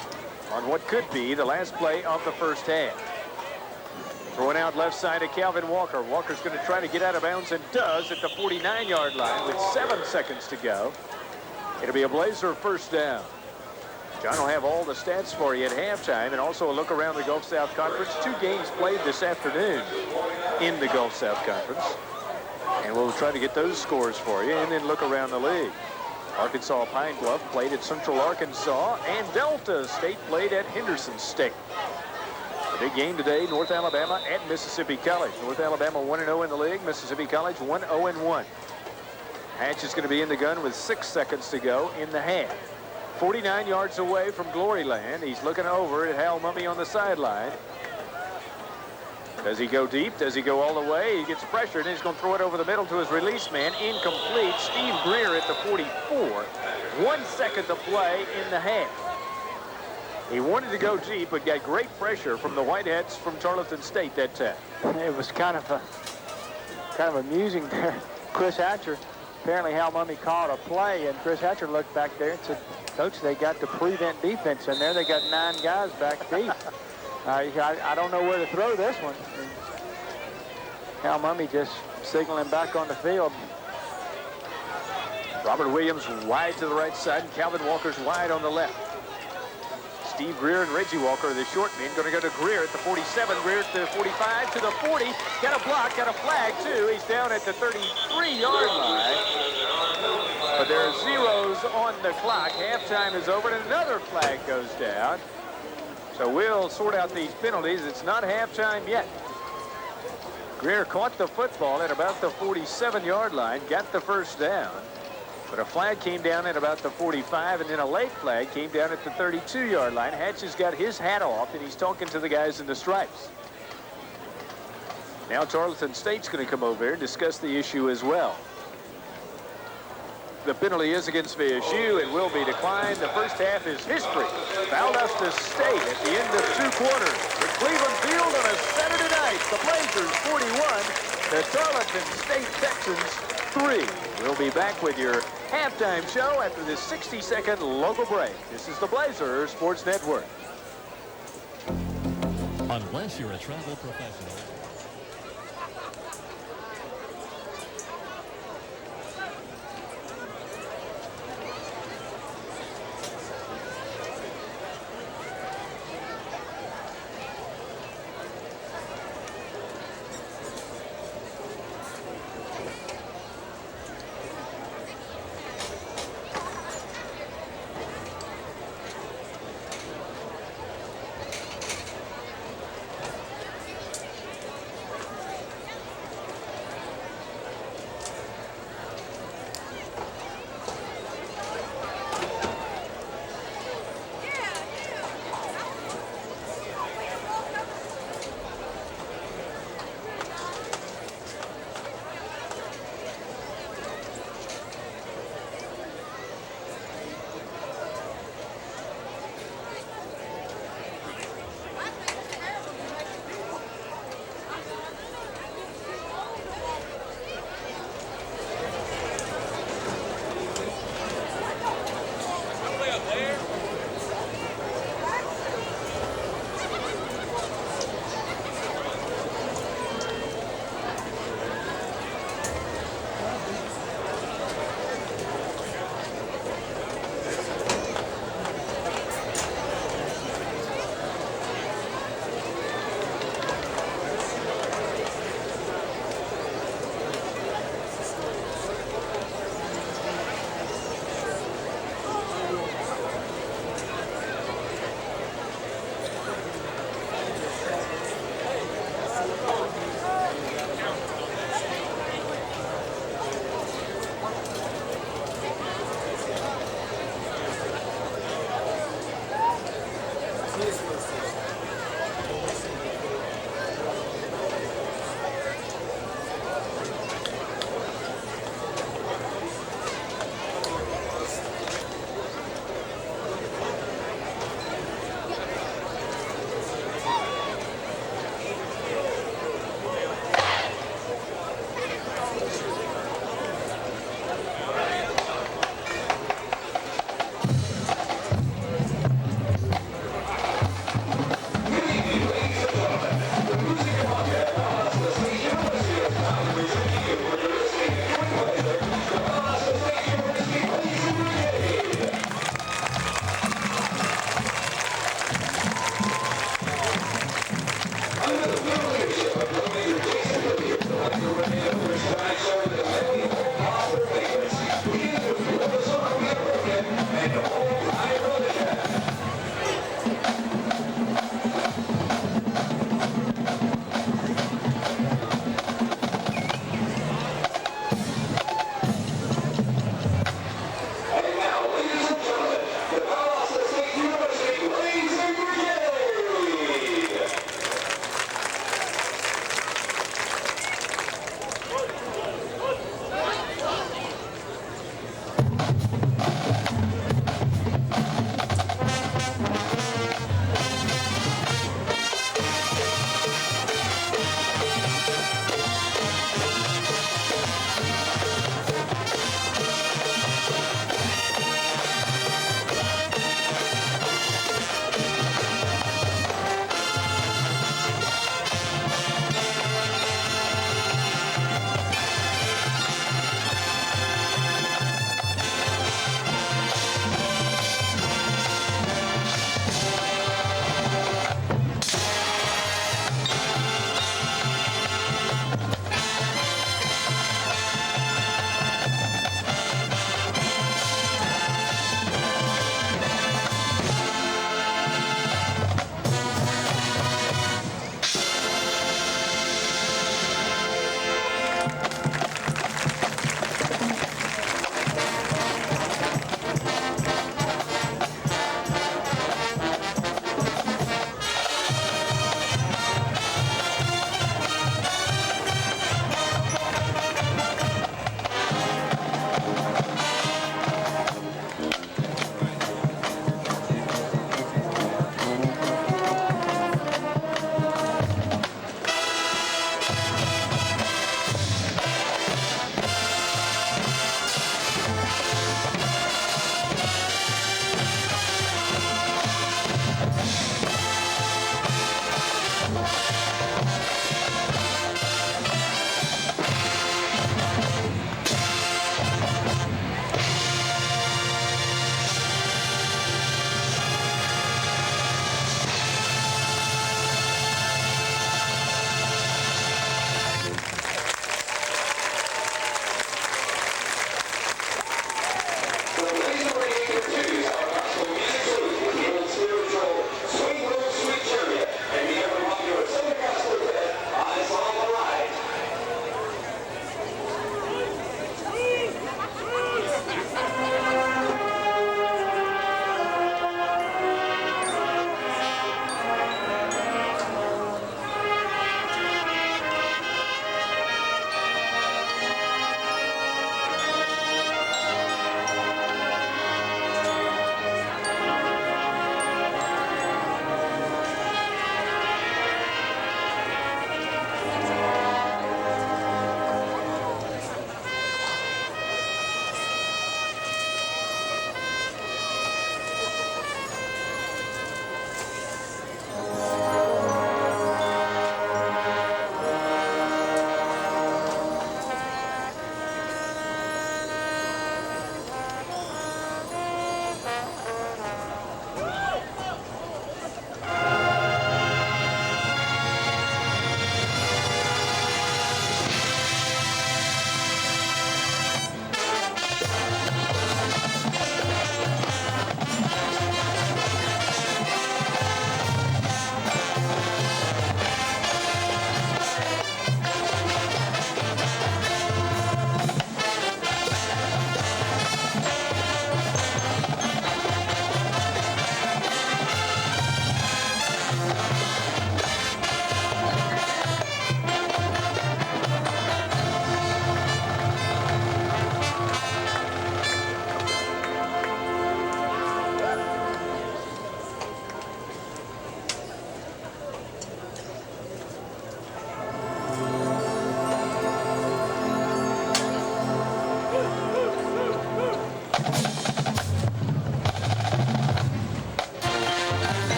Speaker 8: on what could be the last play of the first half. Throwing out left side to Calvin Walker. Walker's going to try to get out of bounds and does at the 49-yard line with 7 seconds to go. It'll be a Blazer first down. John will have all the stats for you at halftime and also a look around the Gulf South Conference. 2 games played this afternoon in the Gulf South Conference. And we'll try to get those scores for you and then look around the league. Arkansas Pine Bluff played at Central Arkansas, and Delta State played at Henderson State. The big game today, North Alabama at Mississippi College. North Alabama 1-0 in the league. Mississippi College 1-0-1. Hatch is going to be in the gun with 6 seconds to go in the half. 49 yards away from Glory Land. He's looking over at Hal Mumme on the sideline. Does he go deep? Does he go all the way? He gets pressured, and he's going to throw it over the middle to his release man. Incomplete. Steve Greer at the 44. 1 second to play in the half. He wanted to go deep, but got great pressure from the Whiteheads from Tarleton State that time.
Speaker 5: It was kind of amusing there. Chris Hatcher, apparently Hal Mumme called a play, and Chris Hatcher looked back there and said, Coach, they got the prevent defense in there. They got 9 guys back deep. I don't know where to throw this one. And Hal Mumme just signaling back on the field.
Speaker 8: Robert Williams wide to the right side, and Calvin Walker's wide on the left. Steve Greer and Reggie Walker are the short men. Going to go to Greer at the 47. Greer to the 45, to the 40. Got a block, got a flag, too. He's down at the 33-yard line. But there are zeros on the clock. Halftime is over, and another flag goes down. So we'll sort out these penalties. It's not halftime yet. Greer caught the football at about the 47-yard line, got the first down. But a flag came down at about the 45, and then a late flag came down at the 32-yard line. Hatch has got his hat off, and he's talking to the guys in the stripes. Now Tarleton State's going to come over here and discuss the issue as well. The penalty is against VSU and will be declined. The first half is history. Valdosta State at the end of 2 quarters. At Cleveland Field on a Saturday night. The Blazers 41, the Tarleton State Texans 3. We'll be back with your halftime show after this 60-second local break. This is the Blazer Sports Network.
Speaker 3: Unless you're a travel professional.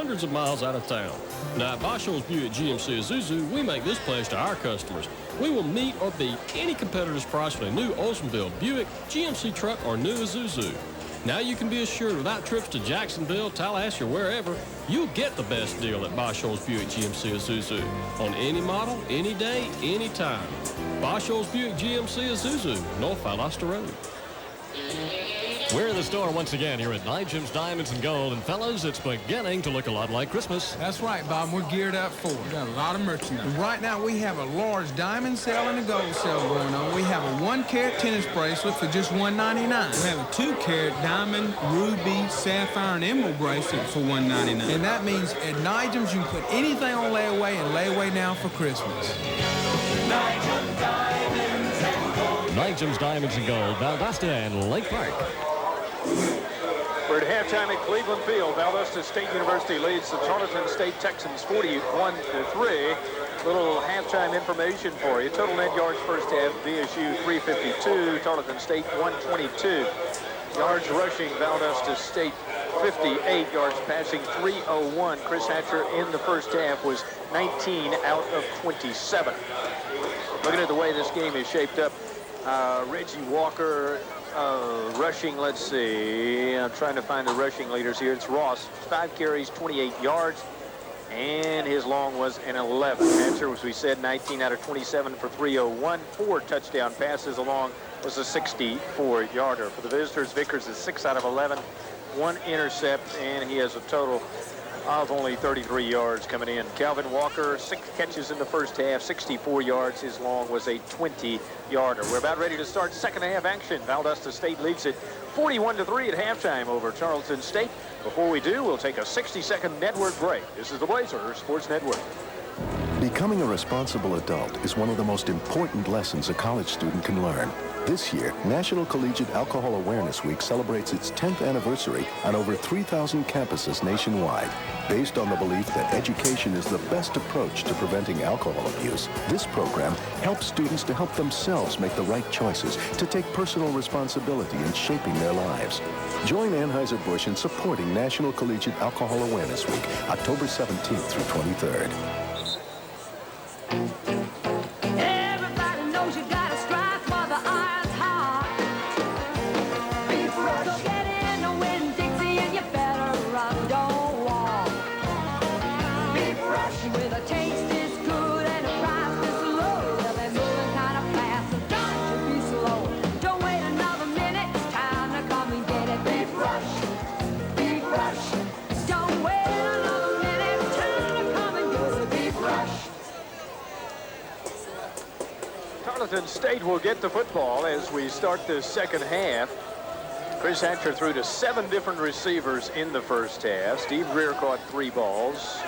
Speaker 2: hundreds of miles out of town. Now at Bosch's Buick GMC Isuzu, we make this pledge to our customers. We will meet or beat any competitor's price for a new Oldsmobile, Buick, GMC truck, or new Isuzu. Now you can be assured without trips to Jacksonville, Tallahassee, or wherever, you'll get the best deal at Bosch's Buick GMC Isuzu on any model, any day, any time. Bosch's Buick GMC Isuzu, North Valdosta Road.
Speaker 3: We're in the store once again here at Nigel Diamonds and Gold. And fellas, it's beginning to look a lot like Christmas.
Speaker 4: That's right, Bob. We're geared up for it. We got a lot of merchandise. And right now, we have a large diamond sale and a gold sale going on. We have a 1-carat tennis bracelet for just $1.99. We have a 2-carat diamond, ruby, sapphire, and emerald bracelet for $1.99. And that means at Nigel's, you can put anything on layaway and layaway now for Christmas.
Speaker 16: Nigel's Diamonds and Gold.
Speaker 3: Nigel's Diamonds and Gold, Valdosta and Lake Park.
Speaker 8: We're at halftime at Cleveland Field. Valdosta State University leads the Tarleton State Texans 41-3. Little halftime information for you. Total net yards first half, VSU 352, Tarleton State 122. Yards rushing, Valdosta State 58, yards passing 301. Chris Hatcher in the first half was 19 out of 27. Looking at the way this game is shaped up, Reggie Walker rushing, let's see, I'm trying to find the rushing leaders here. It's Ross, 5 carries, 28 yards, and his long was an 11. Hatcher, as we said, 19 out of 27 for 301. 4 touchdown passes. Along was a 64-yarder. For the visitors, Vickers is 6 out of 11, 1 intercept, and he has a total of only 33 yards coming in. Kelvin Walker, 6 catches in the first half, 64 yards. His long was a 20-yarder. We're about ready to start second half action. Valdosta State leads it 41-3 at halftime over Tarleton State. Before we do, we'll take a 60-second network break. This is the Blazer Sports Network.
Speaker 17: Becoming a responsible adult is one of the most important lessons a college student can learn. This year, National Collegiate Alcohol Awareness Week celebrates its 10th anniversary on over 3,000 campuses nationwide. Based on the belief that education is the best approach to preventing alcohol abuse, this program helps students to help themselves make the right choices, to take personal responsibility in shaping their lives. Join Anheuser-Busch in supporting National Collegiate Alcohol Awareness Week, October 17th through 23rd.
Speaker 16: Everybody knows you gotta strive for the iron's heart. Beef rush. So get in the wind, Dixie, and you better run, don't walk. Beef rush with a taste is good and a price is low. They'll be moving kind of fast, so don't you be slow. Don't wait another minute, it's time to come and get it. Beef rush, beef rush. Don't wait another minute, it's time to come and get it. Beef rush.
Speaker 8: Tarleton State will get the football as we start the second half. Chris Hatcher threw to 7 different receivers in the first half. Steve Greer caught 3 balls.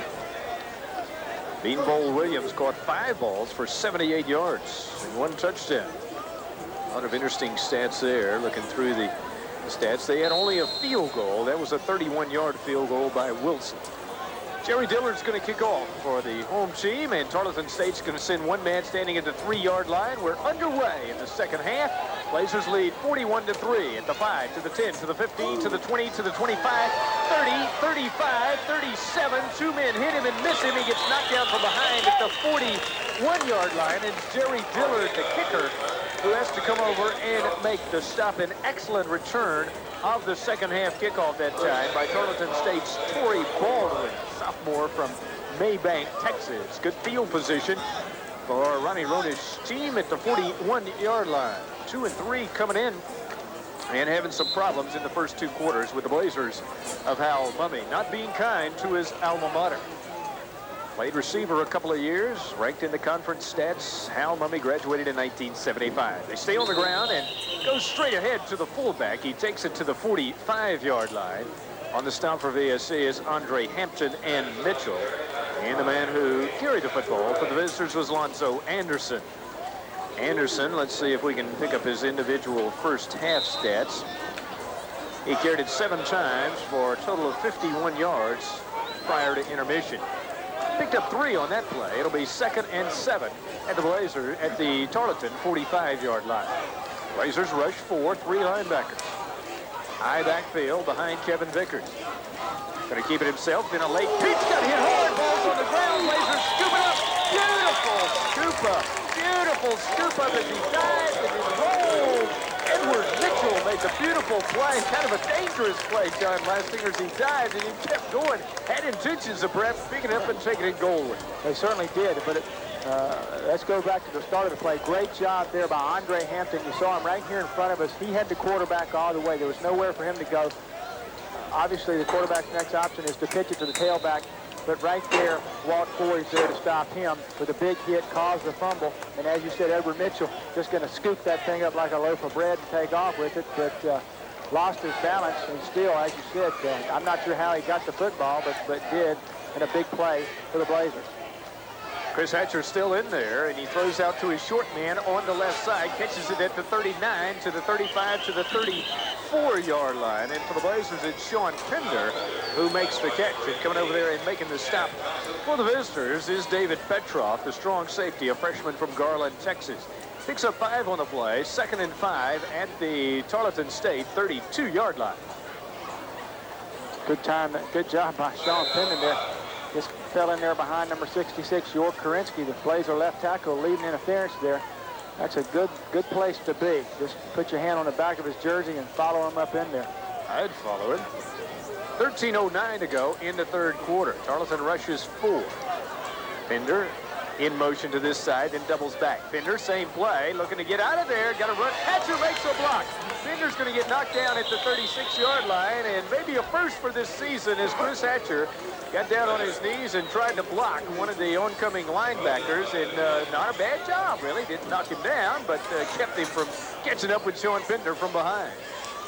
Speaker 8: Beanbowl Williams caught 5 balls for 78 yards and 1 touchdown. A lot of interesting stats there. Looking through the stats, they had only a field goal. That was a 31-yard field goal by Wilson. Jerry Dillard's going to kick off for the home team, and Tarleton State's going to send one man standing at the 3-yard line. We're underway in the second half. Blazers lead 41-3 at the 5, to the 10, to the 15, to the 20, to the 25, 30, 35, 37. 2 men hit him and miss him. He gets knocked down from behind at the 41-yard line, and Jerry Dillard, the kicker, who has to come over and make the stop. An excellent return of the second half kickoff that time by Tarleton State's Torrey Baldwin, sophomore from Maybank, Texas. Good field position for Ronnie Ronish's team at the 41-yard line. 2 and 3 coming in and having some problems in the first 2 quarters with the Blazers of Howe Mumme not being kind to his alma mater. Played receiver a couple of years, ranked in the conference stats. Howe Mumme graduated in 1975. They stay on the ground and go straight ahead to the fullback. He takes it to the 45-yard line. On the stop for VSC is Andre Hampton and Mitchell. And the man who carried the football for the visitors was Lonzo Anderson. Anderson, let's see if we can pick up his individual first half stats. He carried it 7 times for a total of 51 yards prior to intermission. Picked up 3 on that play. It'll be 2nd and 7 at the Blazer at the Tarleton 45-yard line. Blazers rush 4, 3 linebackers. High backfield behind Kevin Vickers. Going to keep it himself. Then a late pitch. Got hit hard. Ball's on the ground. Blazers scoop it up. Beautiful scoop up. Beautiful scoop up as he dives and he rolls. Edward Mitchell made the beautiful play. Kind of a dangerous play, John Lastinger, as he dived and he kept going. Had intentions of perhaps picking it up and taking it goal.
Speaker 5: They certainly did, but let's go back to the start of the play. Great job there by Andre Hampton. You saw him right here in front of us. He had the quarterback all the way. There was nowhere for him to go. Obviously, the quarterback's next option is to pitch it to the tailback. But right there, Walt Corey's there to stop him with a big hit, caused the fumble. And as you said, Edward Mitchell just going to scoop that thing up like a loaf of bread and take off with it. But lost his balance and still, as you said, I'm not sure how he got the football, but did, in a big play for the Blazers.
Speaker 8: Chris Hatcher's still in there, and he throws out to his short man on the left side, catches it at the 39, to the 35, to the 34-yard line. And for the Blazers, it's Sean Pender who makes the catch. And coming over there and making the stop for the visitors is David Petroff, the strong safety, a freshman from Garland, Texas. Picks up 5 on the play, 2nd and 5 at the Tarleton State 32-yard line.
Speaker 5: Good job by Sean Pender there. Just fell in there behind number 66, York Korinsky, the Blazer left tackle, leading interference there. That's a good place to be. Just put your hand on the back of his jersey and follow him up in there.
Speaker 8: I'd follow it. 13:09 to go in the third quarter. Tarleton rushes 4. Pender in motion to this side, then doubles back. Pender, same play, looking to get out of there. Got to run. Hatcher makes a block. Pender's going to get knocked down at the 36-yard line, and maybe a first for this season as Chris Hatcher got down on his knees and tried to block one of the oncoming linebackers, and not a bad job, really. Didn't knock him down, but kept him from catching up with Sean Pender from behind.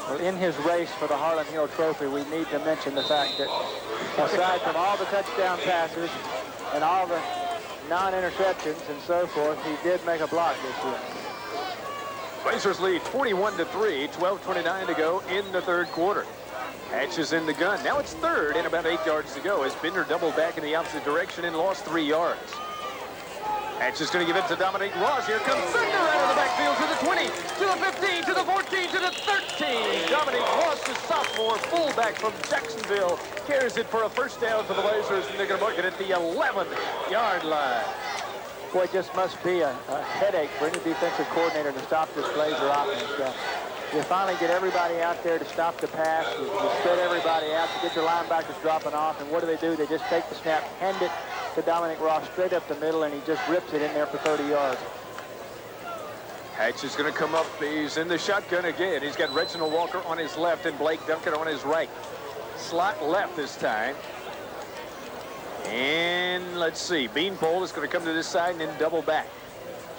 Speaker 5: Well, in his race for the Harlan Hill Trophy, we need to mention the fact that aside from all the touchdown passes and all the non-interceptions and so forth, he did make a block this year.
Speaker 8: Blazers lead 41-3, 12:29 to go in the third quarter. Hatch is in the gun. Now it's third and about 8 yards to go as Pender doubled back in the opposite direction and lost 3 yards. Hatch is going to give it to Dominique Ross. Here comes Pender out of the backfield to the 20, to the 15, to the 14, to the 13. Dominique Ross, the sophomore fullback from Jacksonville, carries it for a first down for the Blazers, and they're going to mark it at the 11-yard line.
Speaker 5: Boy, it just must be a headache for any defensive coordinator to stop this Blazer offense. You finally get everybody out there to stop the pass. You spread everybody out to get your linebackers dropping off. And what do? They just take the snap, hand it to Dominic Ross straight up the middle, and he just rips it in there for 30 yards.
Speaker 8: Hatch is going to come up. He's in the shotgun again. He's got Reginald Walker on his left and Blake Duncan on his right. Slot left this time. And let's see. Beanpole is going to come to this side and then double back.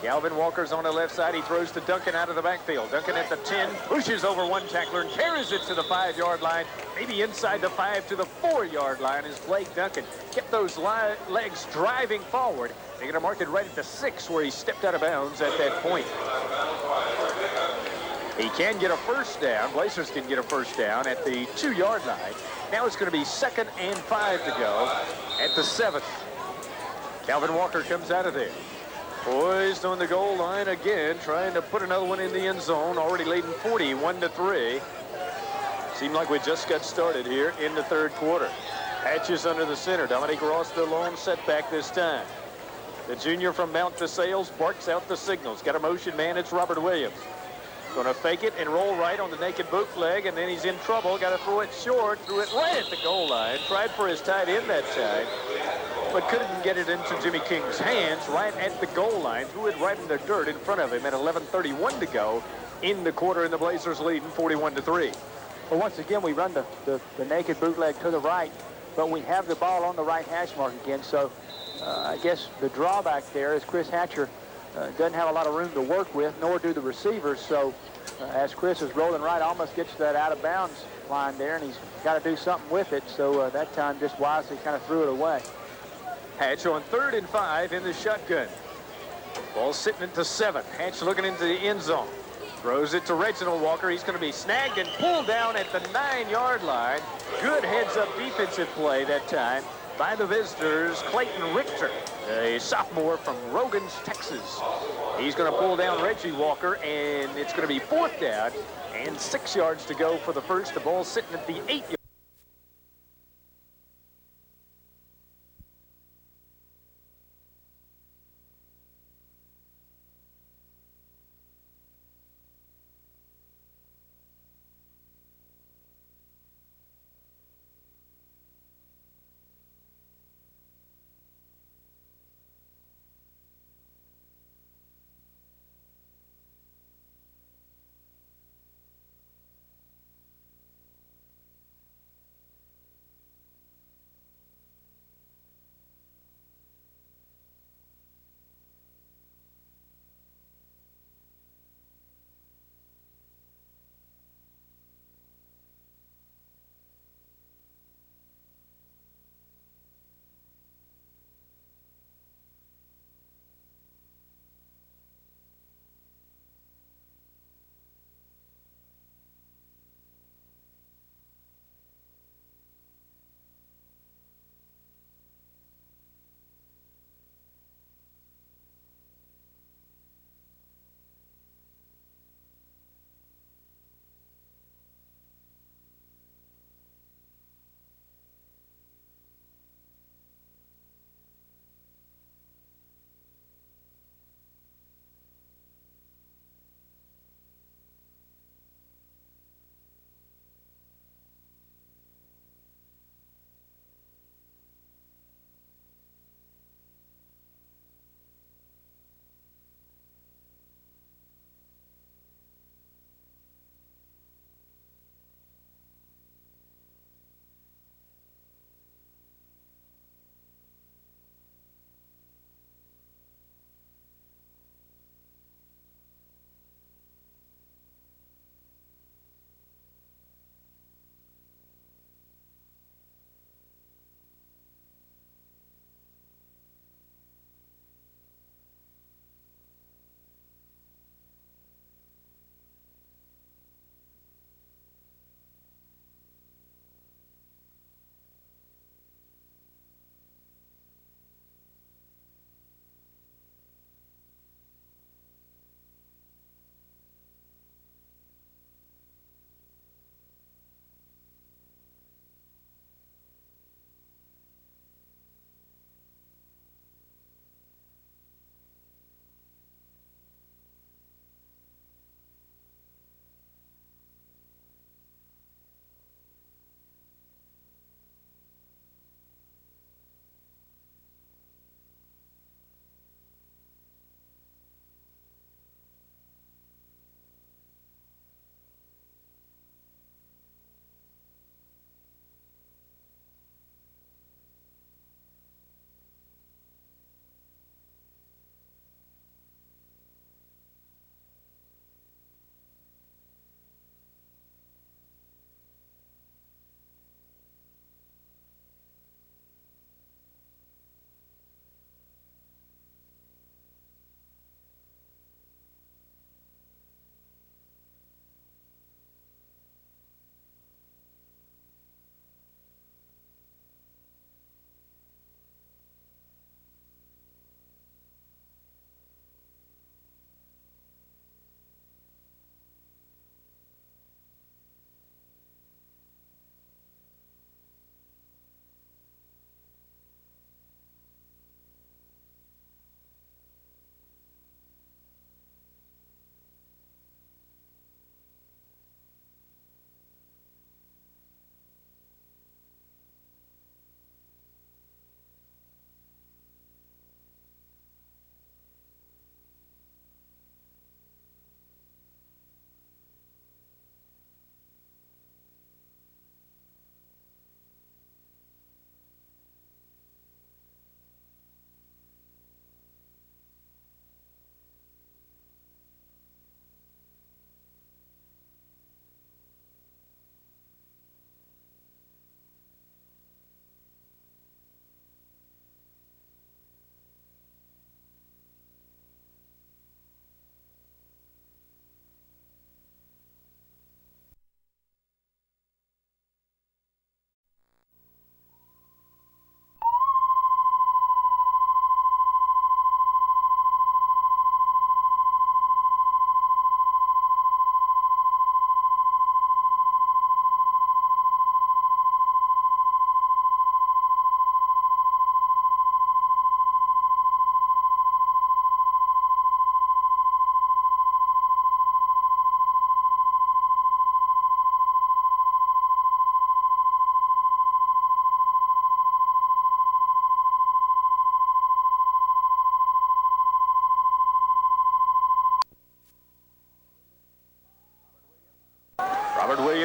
Speaker 8: Kelvin Walker's on the left side. He throws to Duncan out of the backfield. Duncan at the 10, pushes over one tackler and carries it to the 5-yard line. Maybe inside the 5 to the 4-yard line as Blake Duncan kept those legs driving forward. They're going to mark it right at the 6 where he stepped out of bounds at that point. He can get a first down. Blazers can get a first down at the 2-yard line. Now it's going to be 2nd and 5 to go at the 7th. Kelvin Walker comes out of there. Poised on the goal line again, trying to put another one in the end zone. Already leading 41-3. Seemed like we just got started here in the third quarter. Hatch is under the center. Dominique Ross, the lone setback this time. The junior from Mount DeSales barks out the signals. Got a motion man. It's Robert Williams. Going to fake it and roll right on the naked bootleg, and then he's in trouble. Got to throw it short. Threw it right at the goal line. Tried for his tight end that time, but couldn't get it into Jimmy King's hands right at the goal line. Threw it right in the dirt in front of him at 11:31 to go in the quarter, and the Blazers leading 41-3.
Speaker 5: Well, once again, we run the naked bootleg to the right, but we have the ball on the right hash mark again. So I guess the drawback there is Chris Hatcher doesn't have a lot of room to work with, nor do the receivers. So as Chris is rolling right, almost gets to that out of bounds line there, and he's got to do something with it. So that time just wisely kind of threw it away.
Speaker 8: Hatch on 3rd and 5 in the shotgun. Ball sitting at the 7. Hatch looking into the end zone. Throws it to Reginald Walker. He's going to be snagged and pulled down at the 9-yard line. Good heads-up defensive play that time by the visitors. Clayton Richter, a sophomore from Rogans, Texas. He's going to pull down Reggie Walker, and it's going to be 4th down and 6 yards to go for the first. The ball sitting at the 8-yard.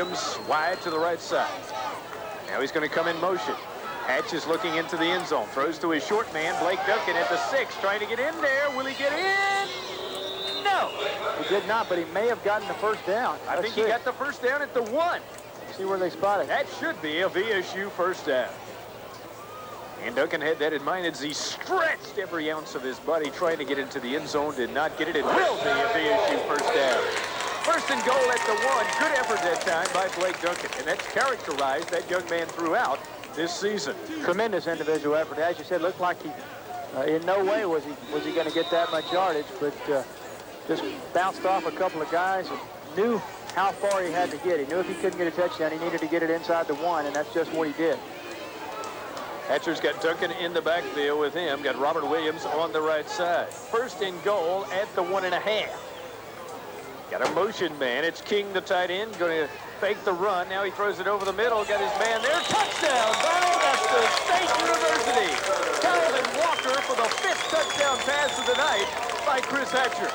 Speaker 8: Williams wide to the right side. Now he's going to come in motion. Hatch is looking into the end zone. Throws to his short man, Blake Duncan at the 6, trying to get in there. Will he get in? No.
Speaker 5: He did not, but he may have gotten the first down.
Speaker 8: I think he got the first down at the 1.
Speaker 5: See where they spotted.
Speaker 8: That should be a VSU first down. And Duncan had that in mind as he stretched every ounce of his body trying to get into the end zone. Did not get it. It will be a VSU first down. First and goal at the 1. Good effort that time by Blake Duncan. And that's characterized that young man throughout this season.
Speaker 5: Tremendous individual effort. As you said, looked like he, in no way was he going to get that much yardage, but just bounced off a couple of guys and knew how far he had to get. He knew if he couldn't get a touchdown, he needed to get it inside the 1, and that's just what he did.
Speaker 8: Hatcher's got Duncan in the backfield with him. Got Robert Williams on the right side. First and goal at the 1.5. Got a motion man. It's King, the tight end, going to fake the run. Now he throws it over the middle. Got his man there. Touchdown, Valdosta State University. Kelvin Walker for the 5th touchdown pass of the night by Chris Hatcher.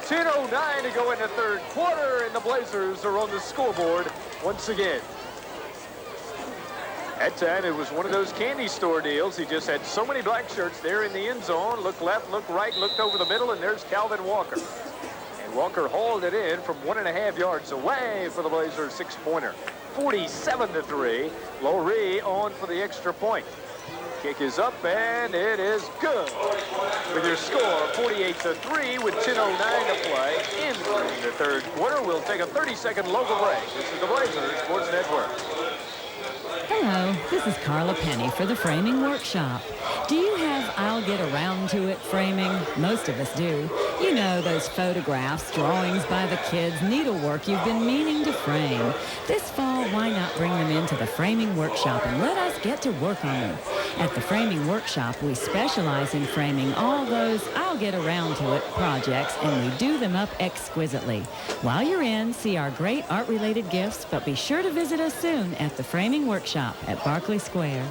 Speaker 8: 10:09 to go in the third quarter, and the Blazers are on the scoreboard once again. That time, it was one of those candy store deals. He just had so many black shirts there in the end zone. Looked left, looked right, looked over the middle, and there's Calvin Walker. And Walker hauled it in from 1.5 yards away for the Blazers 6-pointer. 47-3. Lowry on for the extra point. Kick is up, and it is good. With your score, 48-3 with 10:09 to play in the third quarter. We'll take a 30-second local break. This is the Blazers Sports Network.
Speaker 9: Hello, this is Carla Penny for the Framing Workshop. Do you have I'll get around to it framing? Most of us do. You know, those photographs, drawings by the kids, needlework you've been meaning to frame. This fall, why not bring them into the Framing Workshop and let us get to work on them? At the Framing Workshop, we specialize in framing all those I'll get around to it projects, and we do them up exquisitely. While you're in, see our great art-related gifts, but be sure to visit us soon at the Framing Workshop at Barclay Square.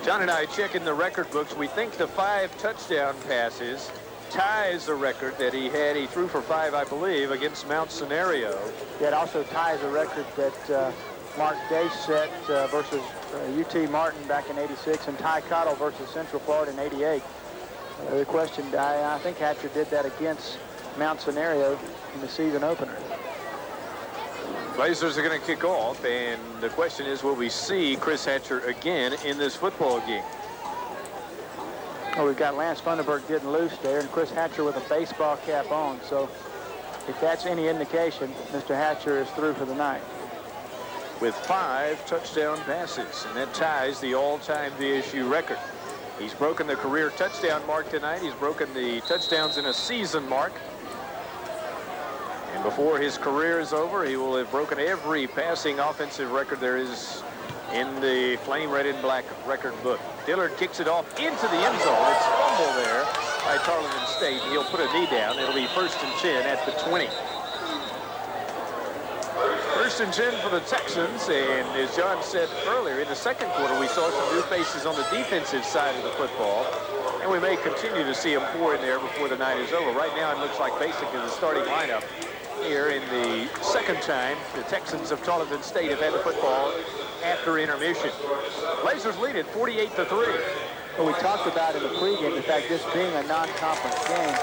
Speaker 8: John and I checking the record books. We think the 5 touchdown passes ties the record that he had. He threw for 5, I believe, against Mount Scenario.
Speaker 5: Yeah, it also ties a record that Mark Day set versus UT Martin back in '86 and Ty Cottle versus Central Florida in '88. The question, I think Hatcher did that against Mount Scenario in the season opener.
Speaker 8: Blazers are going to kick off, and the question is, will we see Chris Hatcher again in this football game?
Speaker 5: Well, we've got Lance Funderburg getting loose there, and Chris Hatcher with a baseball cap on. So if that's any indication, Mr. Hatcher is through for the night.
Speaker 8: With 5 touchdown passes, and that ties the all-time VSU record. He's broken the career touchdown mark tonight. He's broken the touchdowns in a season mark. And before his career is over, he will have broken every passing offensive record there is in the flame red and black record book. Dillard kicks it off into the end zone. It's fumble there by Tarleton State. He'll put a knee down. It'll be 1st and 10 at the 20. 1st and 10 for the Texans, and as John said earlier, in the second quarter we saw some new faces on the defensive side of the football, and we may continue to see them pour in there before the night is over. Right now it looks like basically the starting lineup here in the second time the Texans of Tarleton State have had the football after intermission. Blazers lead it 48-3.
Speaker 5: Well, we talked about in the pregame the fact this being a non-conference game,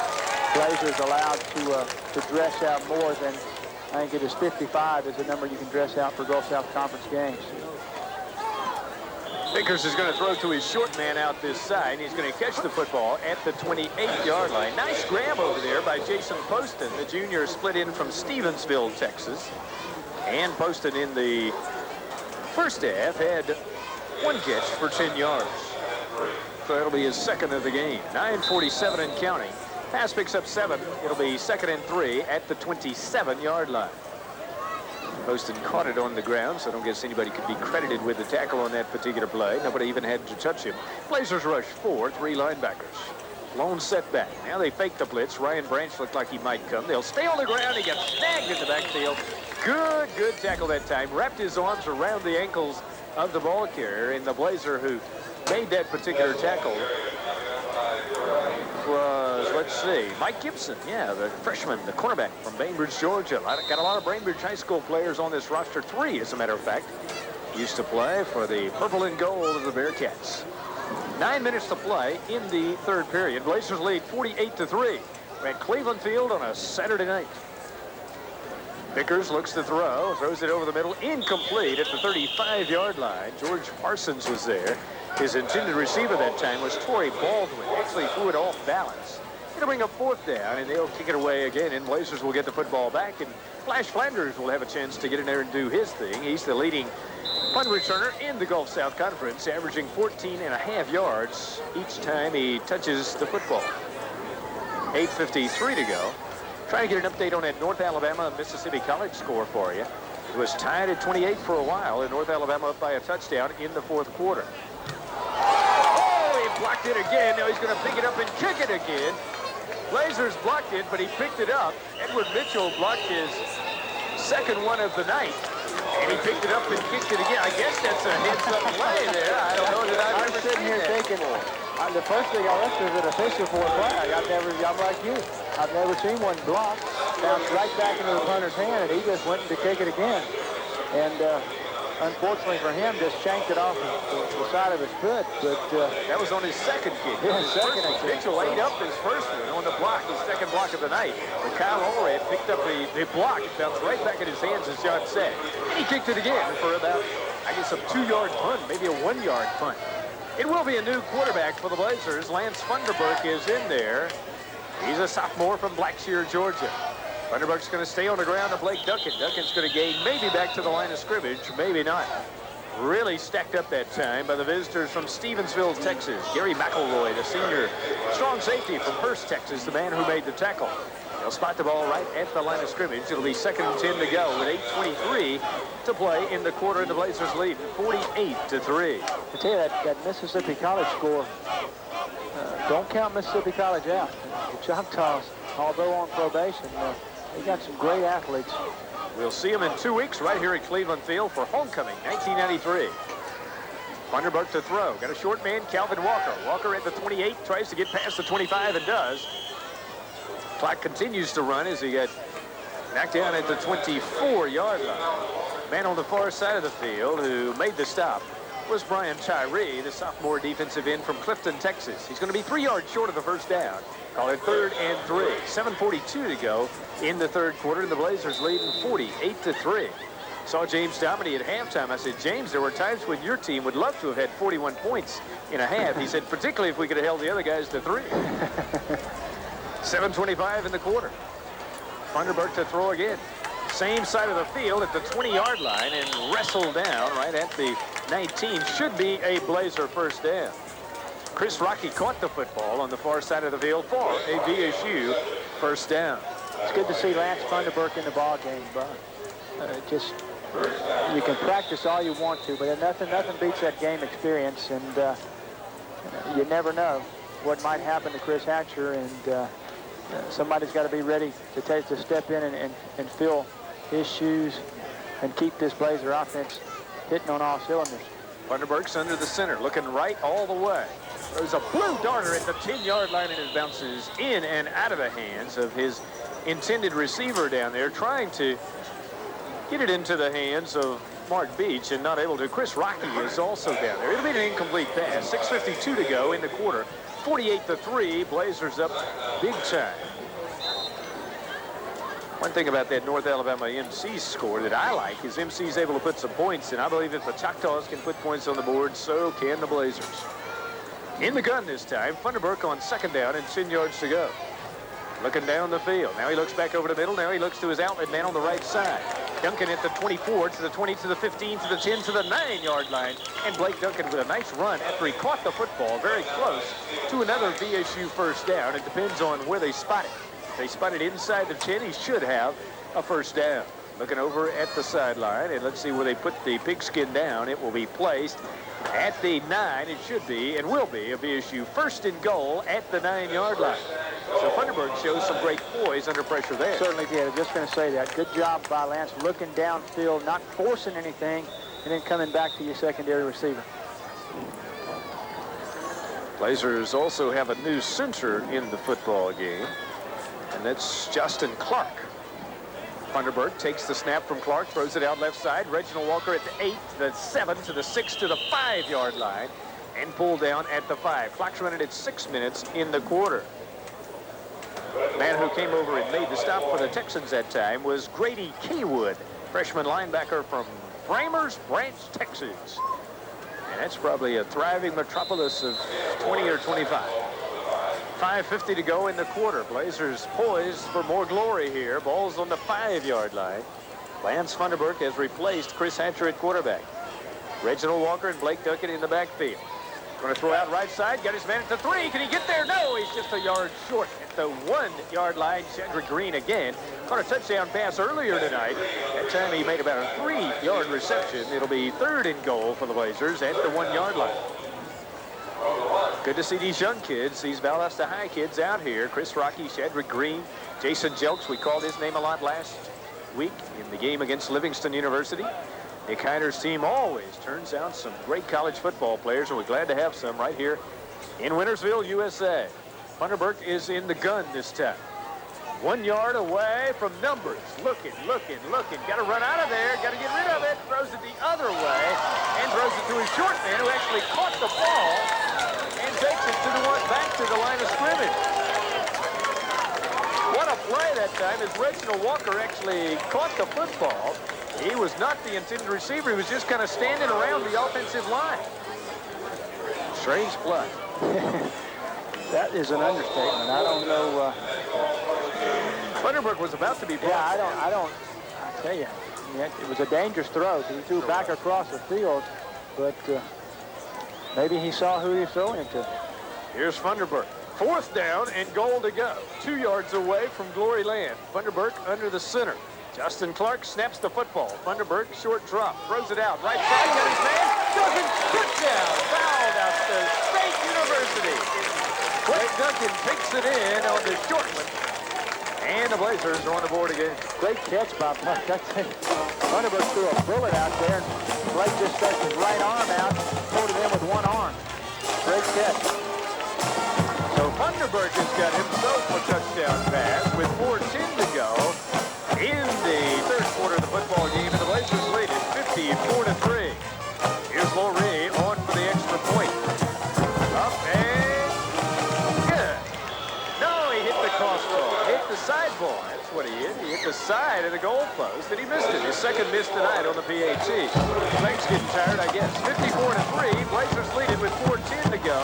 Speaker 5: Blazers allowed to dress out more than, I think it is 55 is the number you can dress out for Gulf South Conference games.
Speaker 8: Vickers is going to throw to his short man out this side. He's going to catch the football at the 28-yard line. Nice grab over there by Jason Poston. The junior split in from Stevensville, Texas. And Poston in the first half had 1 catch for 10 yards. So that'll be his 2nd of the game. 9:47 and counting. Pass picks up 7. It'll be 2nd and 3 at the 27-yard line. Poston caught it on the ground, so I don't guess anybody could be credited with the tackle on that particular play. Nobody even had to touch him. Blazers rush 4, 3 linebackers. Lone setback. Now they fake the blitz. Ryan Branch looked like he might come. They'll stay on the ground. He gets snagged in the backfield. Good tackle that time. Wrapped his arms around the ankles of the ball carrier, and the Blazer who made that particular tackle was, let's let's see. Mike Gibson, yeah, the freshman, the cornerback from Bainbridge, Georgia. Got a lot of Bainbridge High School players on this roster. 3, as a matter of fact, used to play for the purple and gold of the Bearcats. 9 minutes to play in the third period. Blazers lead 48-3. We're at Cleveland Field on a Saturday night. Vickers looks to throw, throws it over the middle, incomplete at the 35-yard line. George Parsons was there. His intended receiver that time was Torrey Baldwin. Actually threw it off balance. It'll bring up 4th down, and they'll kick it away again, and Blazers will get the football back, and Flash Flanders will have a chance to get in there and do his thing. He's the leading punt returner in the Gulf South Conference, averaging 14.5 yards each time he touches the football. 8:53 to go. Trying to get an update on that North Alabama Mississippi College score for you. It was tied at 28 for a while, and North Alabama up by a touchdown in the 4th quarter. Oh, he blocked it again. Now he's going to pick it up and kick it again. Blazers blocked it, but he picked it up. Edward Mitchell blocked his second one of the night, and he picked it up and kicked it again. I guess that's a heads-up play there. I don't know that I've ever
Speaker 5: sitting
Speaker 8: seen
Speaker 5: here
Speaker 8: that.
Speaker 5: thinking, the first thing I looked is an official for a play. I'm like you. I've never seen one block. Bounced right back into the punter's hand, and he just went to kick it again. And unfortunately for him, just shanked it off the side of his foot. But
Speaker 8: that was on his second kick.
Speaker 5: Yeah, second kick.
Speaker 8: Mitchell ate up his first one on the block, his second block of the night. But Kyle Allred picked up the block. It bounced right back in his hands, as John said. And he kicked it again for about, I guess, a 2-yard punt, maybe a 1-yard punt. It will be a new quarterback for the Blazers. Lance Funderburk is in there. He's a sophomore from Blackshear, Georgia. Funderburk's going to stay on the ground to Blake Duncan. Duncan's going to gain maybe back to the line of scrimmage, maybe not. Really stacked up that time by the visitors from Stevensville, Texas. Gary McElroy, the senior strong safety from Hearst, Texas, the man who made the tackle. They'll spot the ball right at the line of scrimmage. It'll be 2nd and 10 to go with 8:23 to play in the quarter, and the Blazers lead 48-3.
Speaker 5: I tell you, that Mississippi College score, don't count Mississippi College out. The Choctaws, although on probation, they got some great athletes.
Speaker 8: We'll see them in 2 weeks right here at Cleveland Field for homecoming 1993. Funderburk to throw. Got a short man, Calvin Walker. Walker at the 28, tries to get past the 25 and does. Clock continues to run as he got knocked down at the 24-yard line. Man on the far side of the field who made the stop was Brian Tyree, the sophomore defensive end from Clifton, Texas. He's going to be 3 yards short of the first down. Call it 3rd and 3. 7:42 to go in the third quarter, and the Blazers leading 48-3. Saw James Dominey at halftime. I said, James, there were times when your team would love to have had 41 points in a half. He said, particularly if we could have held the other guys to 3. 7:25 in the quarter. Funderburk to throw again. Same side of the field at the 20-yard line and wrestled down right at the 19. Should be a Blazer first down. Chris Rocky caught the football on the far side of the field for a BSU first down.
Speaker 5: It's good to see Lance Funderburk in the ball game, but you can practice all you want to, but nothing beats that game experience, and you never know what might happen to Chris Hatcher, and somebody's got to be ready to step in and fill his shoes and keep this Blazer offense hitting on all cylinders.
Speaker 8: Funderburk's under the center, looking right all the way. There's a blue darter at the 10-yard line, and it bounces in and out of the hands of his intended receiver down there, trying to get it into the hands of Mark Beach and not able to. Chris Rocky is also down there. It'll be an incomplete pass. 6:52 to go in the quarter. 48-3. Blazers up big time. One thing about that North Alabama MC score that I like is MC's able to put some points, and I believe if the Choctaws can put points on the board, so can the Blazers. In the gun this time, Funderburk on 2nd down and 10 yards to go. Looking down the field. Now he looks back over the middle. Now he looks to his outlet man on the right side. Duncan at the 24, to the 20, to the 15, to the 10, to the 9-yard line. And Blake Duncan with a nice run after he caught the football very close to another BSU first down. It depends on where they spot it. If they spot it inside the 10, he should have a first down. Looking over at the sideline, and let's see where they put the pigskin down. It will be placed at the 9. It should be and will be a BSU first and goal at the 9-yard line. So Funderburk shows some great poise under pressure there.
Speaker 5: Certainly did. I'm just going to say that. Good job by Lance looking downfield, not forcing anything, and then coming back to your secondary receiver.
Speaker 8: Blazers also have a new center in the football game, and that's Justin Clark. Funderburk takes the snap from Clark, throws it out left side. Reginald Walker at the 8, the 7, to the 6, to the 5-yard line, and pulled down at the 5. Clock's running at 6 minutes in the quarter. Man who came over and made the stop for the Texans that time was Grady Keywood, freshman linebacker from Framers Branch, Texas. And that's probably a thriving metropolis of 20 or 25. 5:50 to go in the quarter. Blazers poised for more glory here. Ball's on the 5-yard line. Lance Funderburk has replaced Chris Hatcher at quarterback. Reginald Walker and Blake Duckett in the backfield. Going to throw out right side. Got his man at the 3. Can he get there? No, he's just a yard short at the 1-yard line. Cedric Green again. Caught a touchdown pass earlier tonight. That time he made about a 3-yard reception. It'll be 3rd and goal for the Blazers at the 1-yard line. Good to see these young kids, these Valdosta High kids out here. Chris Rocky, Cedric Green, Jason Jelks. We called his name a lot last week in the game against Livingston University. Nick Heiner's team always turns out some great college football players, and we're glad to have some right here in Wintersville, USA. Funderburk is in the gun this time. 1 yard away from numbers. Looking. Got to run out of there. Got to get rid of it. Throws it the other way and throws it to his short man who actually caught the ball and takes it to the one back to the line of scrimmage. What a play that time as Reginald Walker actually caught the football. He was not the intended receiver. He was just kind of standing around the offensive line. Strange play.
Speaker 5: That is an understatement. I don't know.
Speaker 8: Funderburk was about to be blocked.
Speaker 5: Yeah, I tell you, it was a dangerous throw. He threw back across the field, but maybe he saw who he was throwing it to.
Speaker 8: Here's Funderburk. 4th down and goal to go. 2 yards away from Glory Land. Funderburk under the center. Justin Clark snaps the football. Funderburk, short drop, throws it out. Right side, got his man. Doesn't touchdown. Fouled out to State University. Blake Duncan takes it in on the short one. And the Blazers are on the board again.
Speaker 5: Great catch by Blake. Funderburk threw a bullet out there, and Blake just stuck his right arm out, pulled it in with one arm. Great catch.
Speaker 8: So Funderburk has got himself a touchdown pass with 4:10 to go in the 3rd quarter of the football game, and the Blazers lead it 54-3. Here's Laurie on for the extra point. Up and good. No, he hit the Cosper. Hit the side ball. That's what he hit. He hit the side of the goal post, and he missed it. His 2nd miss tonight on the PAT. Blake's getting tired, I guess. 54-3. Blazers lead it with 4:10 to go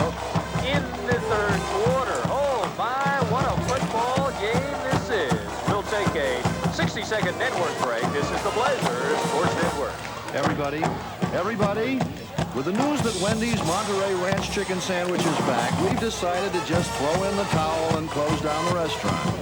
Speaker 8: in the 3rd quarter. Oh my, what a football game this is. We'll take a 60-second network break. This is the Blazers Sports Network.
Speaker 10: Everybody, with the news that Wendy's Monterey Ranch Chicken Sandwich is back, we've decided to just throw in the towel and close down the restaurant.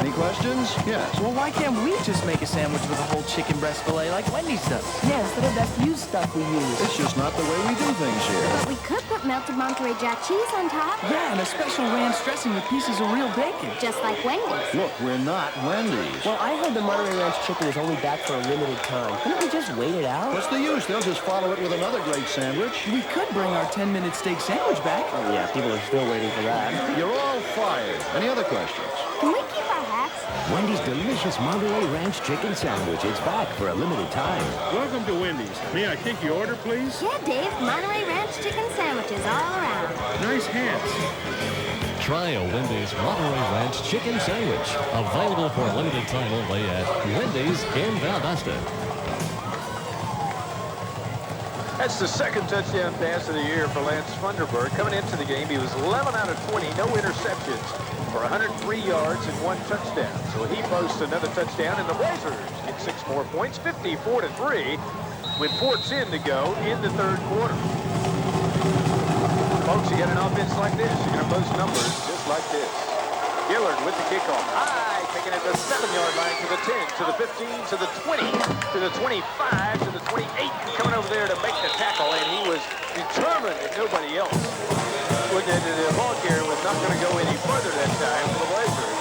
Speaker 10: Any questions? Yes.
Speaker 11: Well, why can't we just make a sandwich with a whole chicken breast fillet like Wendy's does?
Speaker 12: Yeah, instead of that fused stuff we use.
Speaker 10: It's just not the way we do things here.
Speaker 13: But we could put melted Monterey Jack cheese on top.
Speaker 11: Yeah, and a special ranch dressing with pieces of real bacon.
Speaker 13: Just like Wendy's.
Speaker 10: Look, we're not Wendy's.
Speaker 12: Well, I heard the Monterey Ranch chicken is only back for a limited time. Couldn't we just wait it out?
Speaker 10: What's the use? They'll just follow it with another great sandwich.
Speaker 11: We could bring our 10-minute steak sandwich back.
Speaker 12: Oh, yeah, people are still waiting for that.
Speaker 10: You're all fired. Any other questions?
Speaker 13: Can we keep our hats?
Speaker 18: Wendy's delicious Monterey Ranch Chicken Sandwich is back for a limited time.
Speaker 15: Welcome to Wendy's. May I take your order, please?
Speaker 13: Yeah, Dave. Monterey Ranch chicken sandwiches all around.
Speaker 15: Nice hats.
Speaker 3: Try a Wendy's Monterey Ranch Chicken Sandwich. Available for a limited time only at Wendy's in Valdosta.
Speaker 8: That's the 2nd touchdown pass of the year for Lance Funderburk. Coming into the game, he was 11 out of 20, no interceptions, for 103 yards and 1 touchdown. So he posts another touchdown, and the Blazers get 6 more points, 54-3, with 4:10 to go in the 3rd quarter. Folks, you get an offense like this, you're going to post numbers just like this. Gilbert with the kickoff. High, taking it to the 7-yard line, to the 10, to the 15, to the 20, to the 25, to the 28. Coming over there to make the tackle, and he was determined that nobody else would. The ball carrier was not going to go any further that time for the Blazers.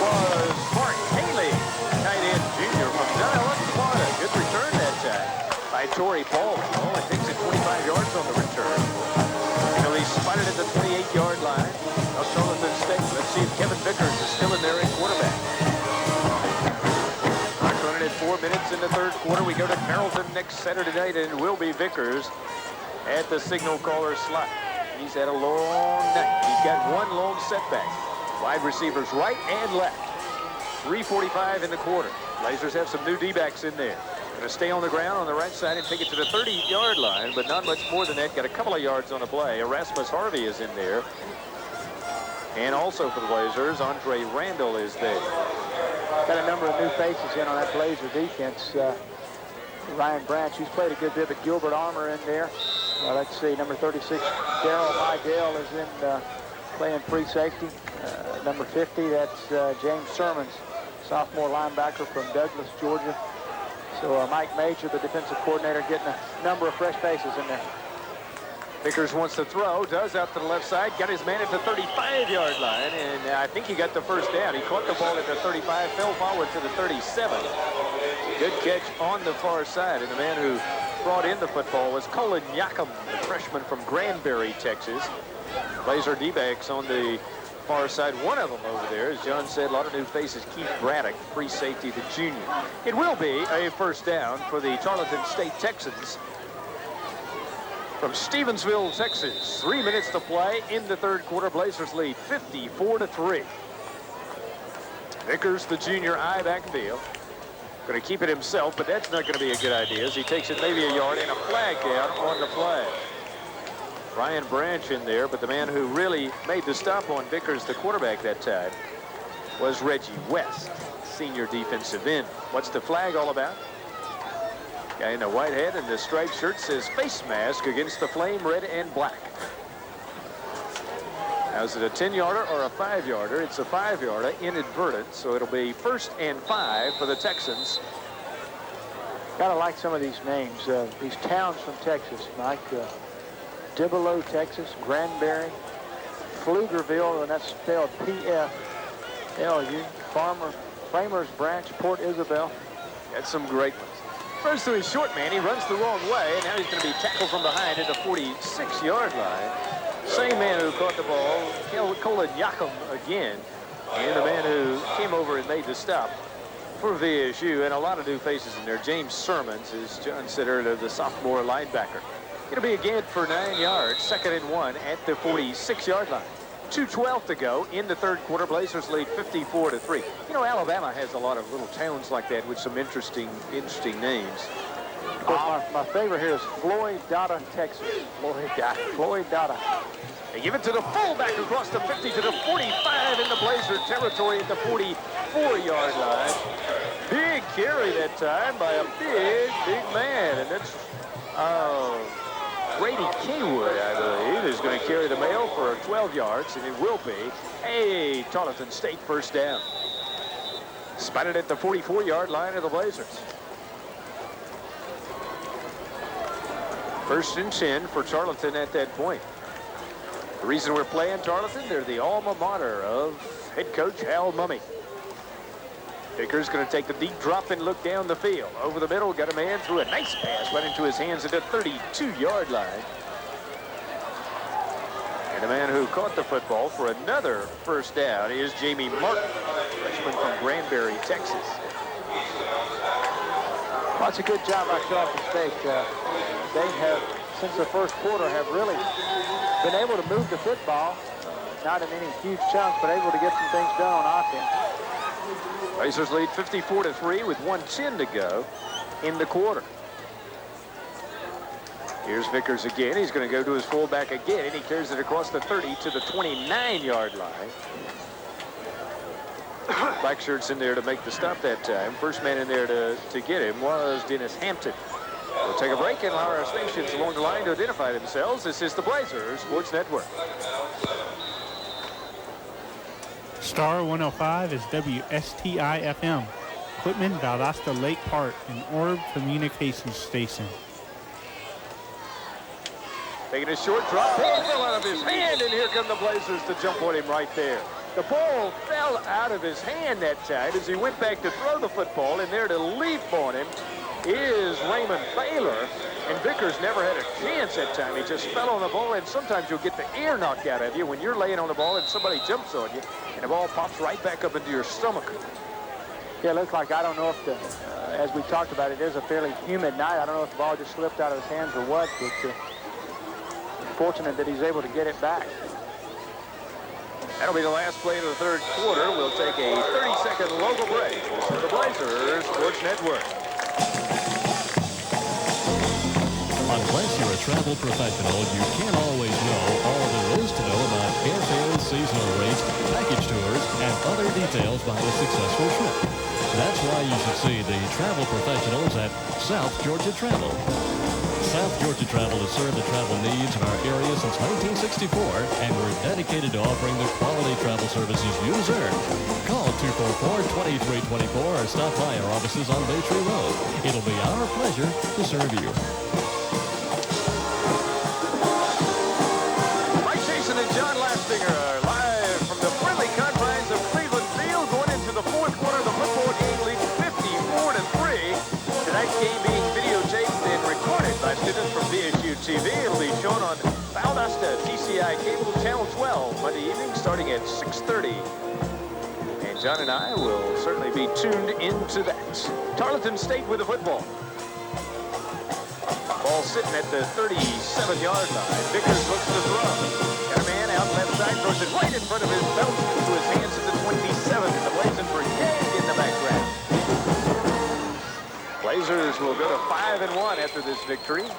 Speaker 8: Was Mark Haley, tight end junior from Dallas, Florida. Good return that time by Torrey Paul. He only takes it 25 yards on the return. He spotted at the 28. quarter. We go to Carrollton next Saturday night, and it will be Vickers at the signal caller slot. He's had a long night. He's got one long setback. Wide receivers right and left. 3:45 in the quarter. Blazers have some new D-backs in there. Going to stay on the ground on the right side and take it to the 30-yard line, but not much more than that. Got a couple of yards on the play. Erasmus Harvey is in there. And also for the Blazers, Andre Randall is there.
Speaker 5: Got a number of new faces in on that Blazer defense. Ryan Branch, who's played a good bit, but Gilbert Armour in there. Let's see, number 36, Darryl Mydale is in playing free safety. Number 50, that's James Sermons, sophomore linebacker from Douglas, Georgia. So Mike Major, the defensive coordinator, getting a number of fresh faces in there.
Speaker 8: Vickers wants to throw, does out to the left side, got his man at the 35-yard line, and I think he got the first down. He caught the ball at the 35, fell forward to the 37. Good catch on the far side, and the man who brought in the football was Colin Yakum, the freshman from Granbury, Texas. Blazer D-backs on the far side. One of them over there, as John said, a lot of new faces. Keith Braddock, free safety, the junior. It will be a first down for the Tarleton State Texans from Stevensville, Texas. 3 minutes to play in the third quarter. Blazers lead 54-3. Vickers, the junior, eye backfield. Going to keep it himself, but that's not going to be a good idea as he takes it maybe a yard and a flag down on the play. Ryan Branch in there, but the man who really made the stop on Vickers, the quarterback that time, was Reggie West, senior defensive end. What's the flag all about? Guy in the white hat and the striped shirt says face mask against the flame red and black. Now, is it a 10-yarder or a 5-yarder? It's a 5-yarder, inadvertent, so it'll be 1st and 5 for the Texans.
Speaker 5: Gotta like some of these names, these towns from Texas, Mike. Dibelow, Texas, Granbury, Pflugerville, and that's spelled P-F-L-U, Framers Branch, Port Isabel.
Speaker 8: That's some great ones. First to his short man, he runs the wrong way, and now he's going to be tackled from behind at the 46-yard line. Same man who caught the ball, Colin Yakum again, and the man who came over and made the stop for VSU, and a lot of new faces in there. James Sermons, as John said earlier, the sophomore linebacker. It'll be again for 9 yards, 2nd and 1 at the 46-yard line. 2:12 to go in the third quarter. Blazers lead 54-3. You know, Alabama has a lot of little towns like that with some interesting names.
Speaker 5: Of course, my favorite here is Floydada, Texas. Floydada.
Speaker 8: They give it to the fullback across the 50 to the 45 in the Blazer territory at the 44-yard line. Big carry that time by a big man, and that's Brady Kaywood, I believe, is going to carry the mail for 12 yards, and it will be a Tarleton State first down. Spotted at the 44-yard line of the Blazers. 1st and 10 for Tarleton at that point. The reason we're playing Tarleton, they're the alma mater of head coach Hal Mumme. Vickers going to take the deep drop and look down the field. Over the middle, got a man through a nice pass right into his hands at the 32-yard line. And the man who caught the football for another first down is Jamie Martin, freshman from Granbury, Texas.
Speaker 5: Well, that's a good job by Tarleton State. They have, since the first quarter, have really been able to move the football. Not in any huge chunks, but able to get some things done on offense.
Speaker 8: Blazers lead 54-3 with 1:10 to go in the quarter. Here's Vickers again. He's going to go to his fullback again, and he carries it across the 30 to the 29-yard line. Black shirt's in there to make the stop that time. First man in there to get him was Dennis Hampton. We'll take a break and allow our stations along the line to identify themselves. This is the Blazers Sports Network.
Speaker 7: Star 105 is WSTI-FM. Equipment, Valdosta Lake Park, and Orb Communications Station.
Speaker 8: Taking a short drop, ball fell out of his hand, and here come the Blazers to jump on him right there. The ball fell out of his hand that time as he went back to throw the football, and there to leap on him is Raymond Baylor, and Vickers never had a chance that time. He just fell on the ball, and sometimes you'll get the air knocked out of you when you're laying on the ball and somebody jumps on you, and the ball pops right back up into your stomach.
Speaker 5: Yeah, it looks like, I don't know if the, as we talked about, it is a fairly humid night. I don't know if the ball just slipped out of his hands or what, but fortunate that he's able to get it back.
Speaker 8: That'll be the last play of the third quarter. We'll take a 30-second local break. This is the Blazers Sports Network.
Speaker 3: Unless you're a travel professional, you can't always know all there is to know about airfares, seasonal rates, package tours, and other details behind a successful trip. That's why you should see the travel professionals at South Georgia Travel. South Georgia Travel has served the travel needs of our area since 1964, and we're dedicated to offering the quality travel services you deserve. Call 244-2324 or stop by our offices on Bay Tree Road. It'll be our pleasure to serve you.
Speaker 8: And John Lastinger are live from the friendly confines of Cleveland Field, going into the fourth quarter of the football game, leading 54-3. Tonight's game being videotaped and recorded by students from VSU TV. It'll be shown on Valdosta TCI Cable Channel 12 Monday evening, starting at 6:30. And John and I will certainly be tuned into that. Tarleton State with the football. Ball sitting at the 37-yard line. Vickers looks to throw. Got a man out left side, throws it right in front of his belt into his hands at the 27, and the Blazing Brigade in the background. Blazers will go to 5-1 after this victory.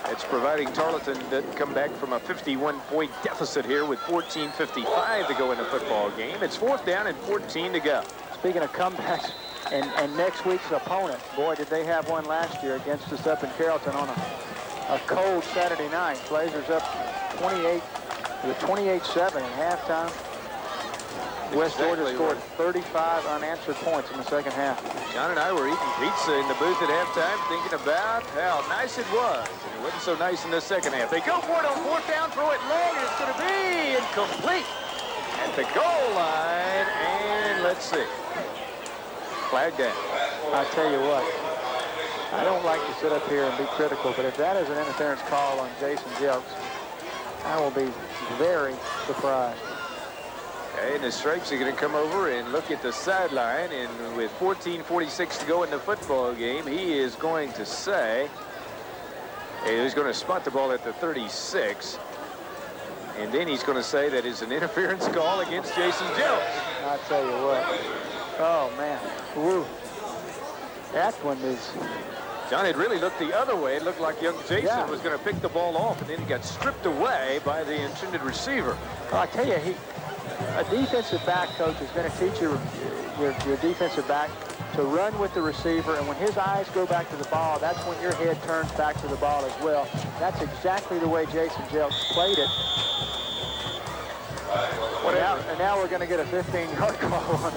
Speaker 8: It's providing Tarleton didn't come back from a 51-point deficit here with 14:55 to go in the football game. It's 4th down and 14 to go.
Speaker 5: Speaking of comebacks, and next week's opponent, boy, did they have one last year against us up in Carrollton on a cold Saturday night. Blazers up 28-7 at halftime. West Georgia scored 35 unanswered points in the second half.
Speaker 8: John and I were eating pizza in the booth at halftime, thinking about how nice it was. And it wasn't so nice in the second half. They go for it on 4th down, throw it long, and it's going to be incomplete at the goal line. And let's see. Flag down.
Speaker 5: I tell you what, I don't like to sit up here and be critical, but if that is an interference call on Jason Jelks, I will be very surprised.
Speaker 8: Okay, and the Stripes are going to come over and look at the sideline, and with 14:46 to go in the football game, he is going to say, he's going to spot the ball at the 36, and then he's going to say that is an interference call against Jason Jelks.
Speaker 5: I tell you what. Oh, man. Woo. That one is...
Speaker 8: John, it really looked the other way. It looked like young Jason was going to pick the ball off, and then he got stripped away by the intended receiver.
Speaker 5: Well, I tell you, a defensive back coach is going to teach your defensive back to run with the receiver, and when his eyes go back to the ball, that's when your head turns back to the ball as well. That's exactly the way Jason Jelks played it. And now we're going to get a 15-yard call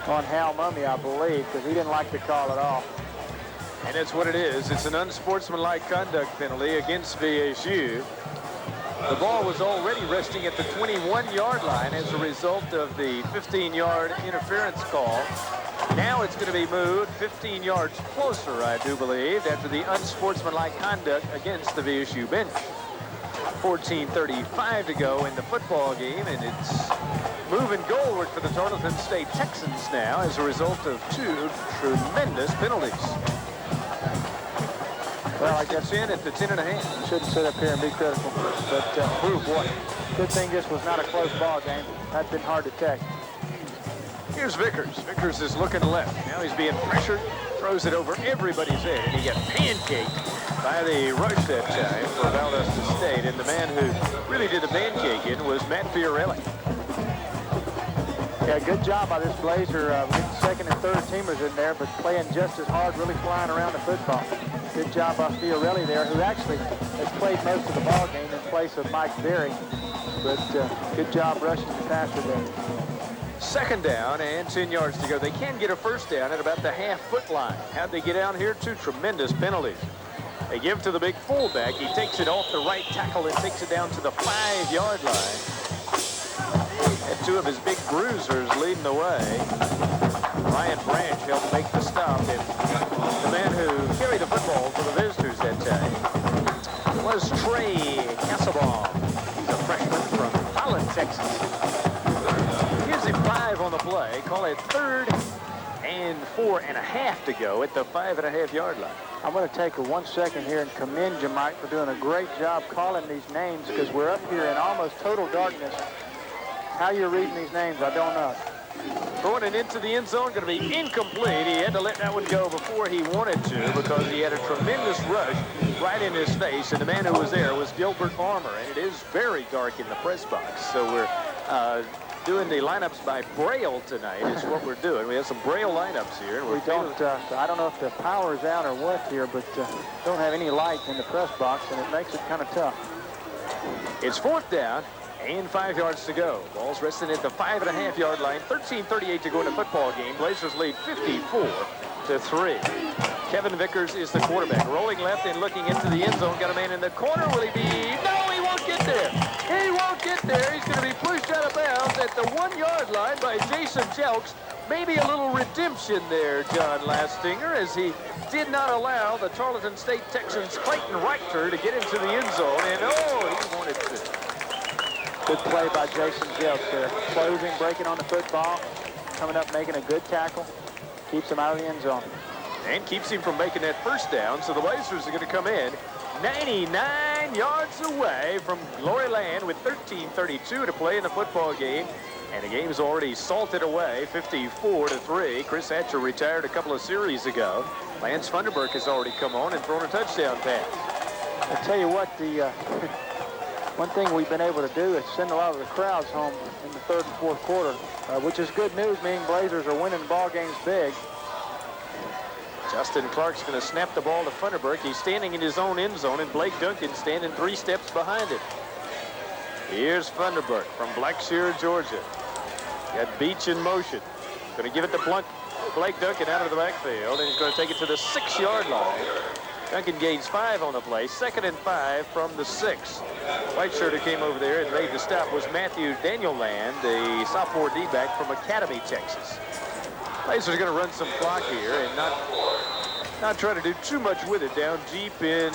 Speaker 5: on Howe Mumme, I believe, because he didn't like the call at all.
Speaker 8: And that's what it is. It's an unsportsmanlike conduct penalty against VSU. The ball was already resting at the 21-yard line as a result of the 15-yard interference call. Now it's going to be moved 15 yards closer, I do believe, after the unsportsmanlike conduct against the VSU bench. 14:35 to go in the football game, and it's moving goalward for the Tarleton State Texans now as a result of 2 tremendous penalties.
Speaker 5: Well, I guess
Speaker 8: in at the 10.5.
Speaker 5: Shouldn't sit up here and be critical, but boy, good thing this was not a close ball game. That's been hard to take.
Speaker 8: Here's Vickers. Vickers is looking left. Now he's being pressured, throws it over everybody's head, and he got pancaked by the rush that time for Valdosta State. And the man who really did the pancaking was Matt Fiorelli.
Speaker 5: Yeah, good job by this Blazer. Getting second and third teamers in there, but playing just as hard, really flying around the football. Good job by Fiorelli there, who actually has played most of the ball game in place of Mike Berry. But good job rushing the passer there.
Speaker 8: 2nd down and 10 yards to go. They can get a first down at about the half-foot line. How'd they get down here? 2 tremendous penalties. They give to the big fullback. He takes it off the right tackle and takes it down to the 5-yard line. And 2 of his big bruisers leading the way. Ryan Branch helped make the stop, and the man who carried the football for the visitors that time was Trey Castlebaum. He's a freshman from Holland, Texas. Gives him 5 on the play. play. Call it 3rd and 4.5 to go at the 5.5-yard line.
Speaker 5: I'm going to take 1 second here and commend you, Mike, for doing a great job calling these names, because we're up here in almost total darkness. How you're reading these names, I don't know.
Speaker 8: Throwing it into the end zone, going to be incomplete. He had to let that one go before he wanted to because he had a tremendous rush right in his face, and the man who was there was Gilbert Armour, and it is very dark in the press box. So we're doing the lineups by Braille tonight is what we're doing. We have some Braille lineups here. And
Speaker 5: we don't, I don't know if the power's out or what here, but don't have any light in the press box, and it makes it kind of tough.
Speaker 8: It's 4th down and 5 yards to go. Ball's resting at the 5.5-yard line. 13:38 to go in the football game. Blazers lead 54-3. Kevin Vickers is the quarterback. Rolling left and looking into the end zone. Got a man in the corner. Will he be? No, he won't get there. He won't get there. He's going to be pushed out of bounds at the 1-yard line by Jason Jelks. Maybe a little redemption there, John Lastinger, as he did not allow the Tarleton State Texans' Clayton Reichter to get into the end zone. And, he wanted to.
Speaker 5: Good play by Jason Jelks there. Closing, breaking on the football, coming up, making a good tackle. Keeps him out of the end zone.
Speaker 8: And keeps him from making that first down. So the Blazers are going to come in 99 yards away from Glory Land with 13:32 to play in the football game. And the game's already salted away, 54-3. Chris Hatcher retired a couple of series ago. Lance Funderburk has already come on and thrown a touchdown pass.
Speaker 5: I'll tell you what, the one thing we've been able to do is send a lot of the crowds home in the 3rd and 4th quarter, which is good news, meaning Blazers are winning ball games big.
Speaker 8: Justin Clark's going to snap the ball to Funderburk. He's standing in his own end zone, and Blake Duncan standing 3 steps behind him. Here's Funderburk from Blackshear, Georgia. Got Beach in motion. Going to give it to Blake Duncan out of the backfield, and he's going to take it to the 6-yard line. Duncan gains 5 on the play. 2nd and 5 from the 6. White shirt who came over there and made the stop was Matthew Daniel-Land, the sophomore D-back from Academy, Texas. Blazers are going to run some clock here and not try to do too much with it down deep in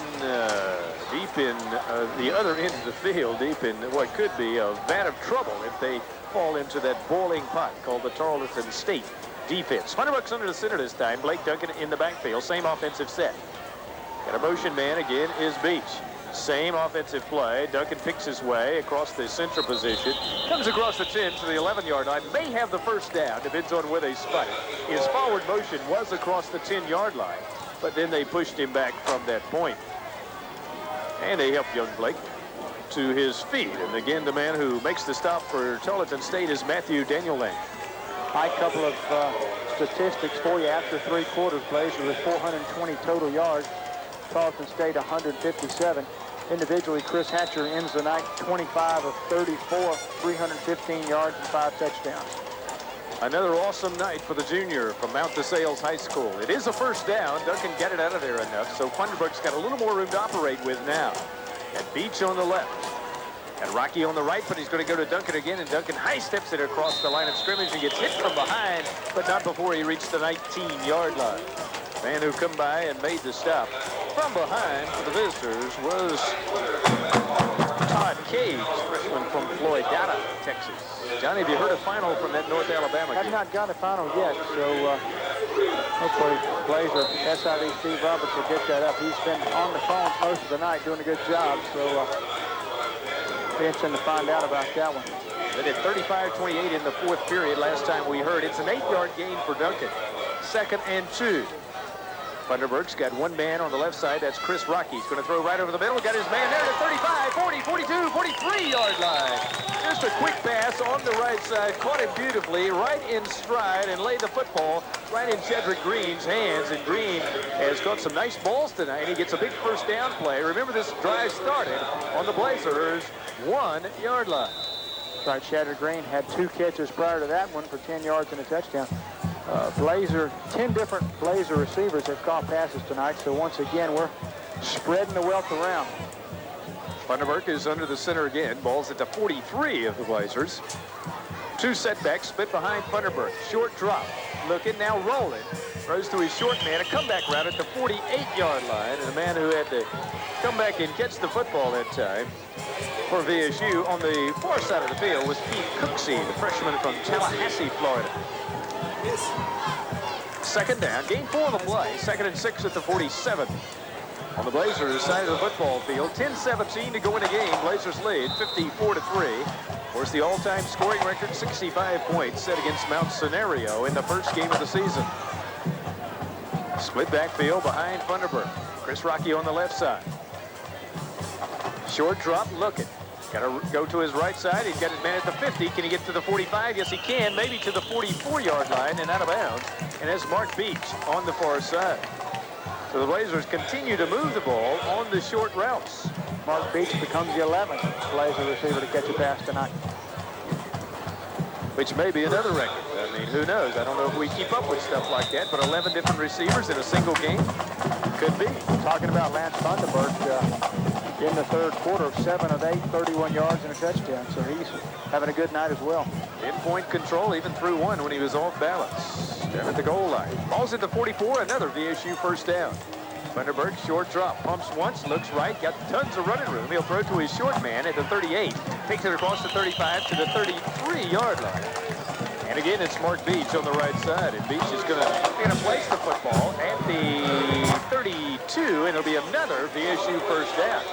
Speaker 8: the other end of the field, deep in what could be a vat of trouble if they fall into that boiling pot called the Tarleton State defense. Funderburk's under the center this time. Blake Duncan in the backfield. Same offensive set. Got a motion man again is Beach. Same offensive play. Duncan picks his way across the center position. Comes across the 10 to the 11-yard line. May have the first down. Depends on where they spot it. His forward motion was across the 10-yard line, but then they pushed him back from that point. And they helped young Blake to his feet. And again, the man who makes the stop for Tarleton State is Matthew Daniel-Land.
Speaker 5: High couple of statistics for you after 3 quarters. Blazers with 420 total yards. Tarleton State 157. Individually, Chris Hatcher ends the night 25 of 34, 315 yards and 5 touchdowns.
Speaker 8: Another awesome night for the junior from Mount DeSales High School. It is a first down. Duncan got it out of there enough, so Funderburk's got a little more room to operate with now. And Beach on the left. And Rocky on the right, but he's going to go to Duncan again, and Duncan high steps it across the line of scrimmage and gets hit from behind, but not before he reached the 19-yard line. Man who come by and made the stop from behind for the visitors was Todd Cage, freshman from Floydada, Texas. Johnny, have you heard a final from that North Alabama game?
Speaker 5: I've not got a final yet, so hopefully Blazer SID Steve Roberts will get that up. He's been on the phones most of the night doing a good job, so be interesting to find out about that one.
Speaker 8: They did 35-28 in the 4th period last time we heard. It's an 8-yard gain for Duncan. 2nd and 2. Funderburk's got one man on the left side. That's Chris Rocky. He's going to throw right over the middle. Got his man there to 35, 40, 42, 43-yard line. Just a quick pass on the right side. Caught him beautifully right in stride and laid the football right in Chedrick Green's hands. And Green has caught some nice balls tonight. He gets a big first down play. Remember, this drive started on the Blazers' 1-yard line.
Speaker 5: Right, Chedrick Green had 2 catches prior to that one for 10 yards and a touchdown. 10 different Blazer receivers have caught passes tonight, so once again, we're spreading the wealth around.
Speaker 8: Funderburk is under the center again. Ball's at the 43 of the Blazers. 2 setbacks, split behind Funderburk. Short drop. Looking, now rolling. Throws to his short man. A comeback route at the 48-yard line. And a man who had to come back and catch the football that time For VSU on the far side of the field was Keith Cooksey, the freshman from Tallahassee, Florida. Second down, gain 4 on the play, 2nd and 6 at the 47. On the Blazers side of the football field, 10-17 to go in the game. Blazers lead 54-3. Of course, the all-time scoring record, 65 points, set against Mount Scenario in the first game of the season. Split backfield behind Funderburk. Chris Rocky on the left side. Short drop, looking. Got to go to his right side. He's got his man at the 50. Can he get to the 45? Yes, he can. Maybe to the 44-yard line and out of bounds. And that's Mark Beach on the far side. So the Blazers continue to move the ball on the short routes.
Speaker 5: Mark Beach becomes the 11th Blazer receiver to catch a pass tonight.
Speaker 8: Which may be another record. I mean, who knows? I don't know if we keep up with stuff like that, but 11 different receivers in a single game could be.
Speaker 5: Talking about Lance Funderburk in the third quarter, 7 of 8, 31 yards and a touchdown. So he's having a good night as well.
Speaker 8: In-point control, even through one when he was off balance. Down at the goal line. Ball's at the 44, another VSU first down. Funderburk, short drop, pumps once, looks right, got tons of running room. He'll throw to his short man at the 38. Takes it across the 35 to the 33-yard line. And again, it's Mark Beach on the right side. And Beach is going to place the football at the 32, and it'll be another VSU first down.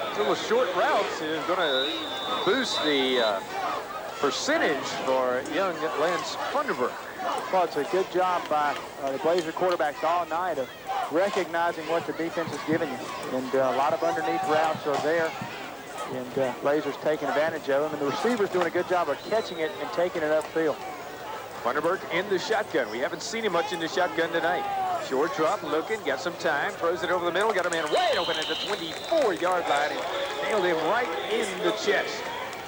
Speaker 8: These little short routes is going to boost the percentage for young Lance Funderburk.
Speaker 5: Well, it's a good job by the Blazer quarterbacks all night of recognizing what the defense is giving you. And a lot of underneath routes are there. And Blazers taking advantage of them. And the receivers doing a good job of catching it and taking it upfield.
Speaker 8: Funderburk in the shotgun. We haven't seen him much in the shotgun tonight. Short drop, looking, got some time, throws it over the middle, got a man wide open at the 24-yard line and nailed him right in the chest.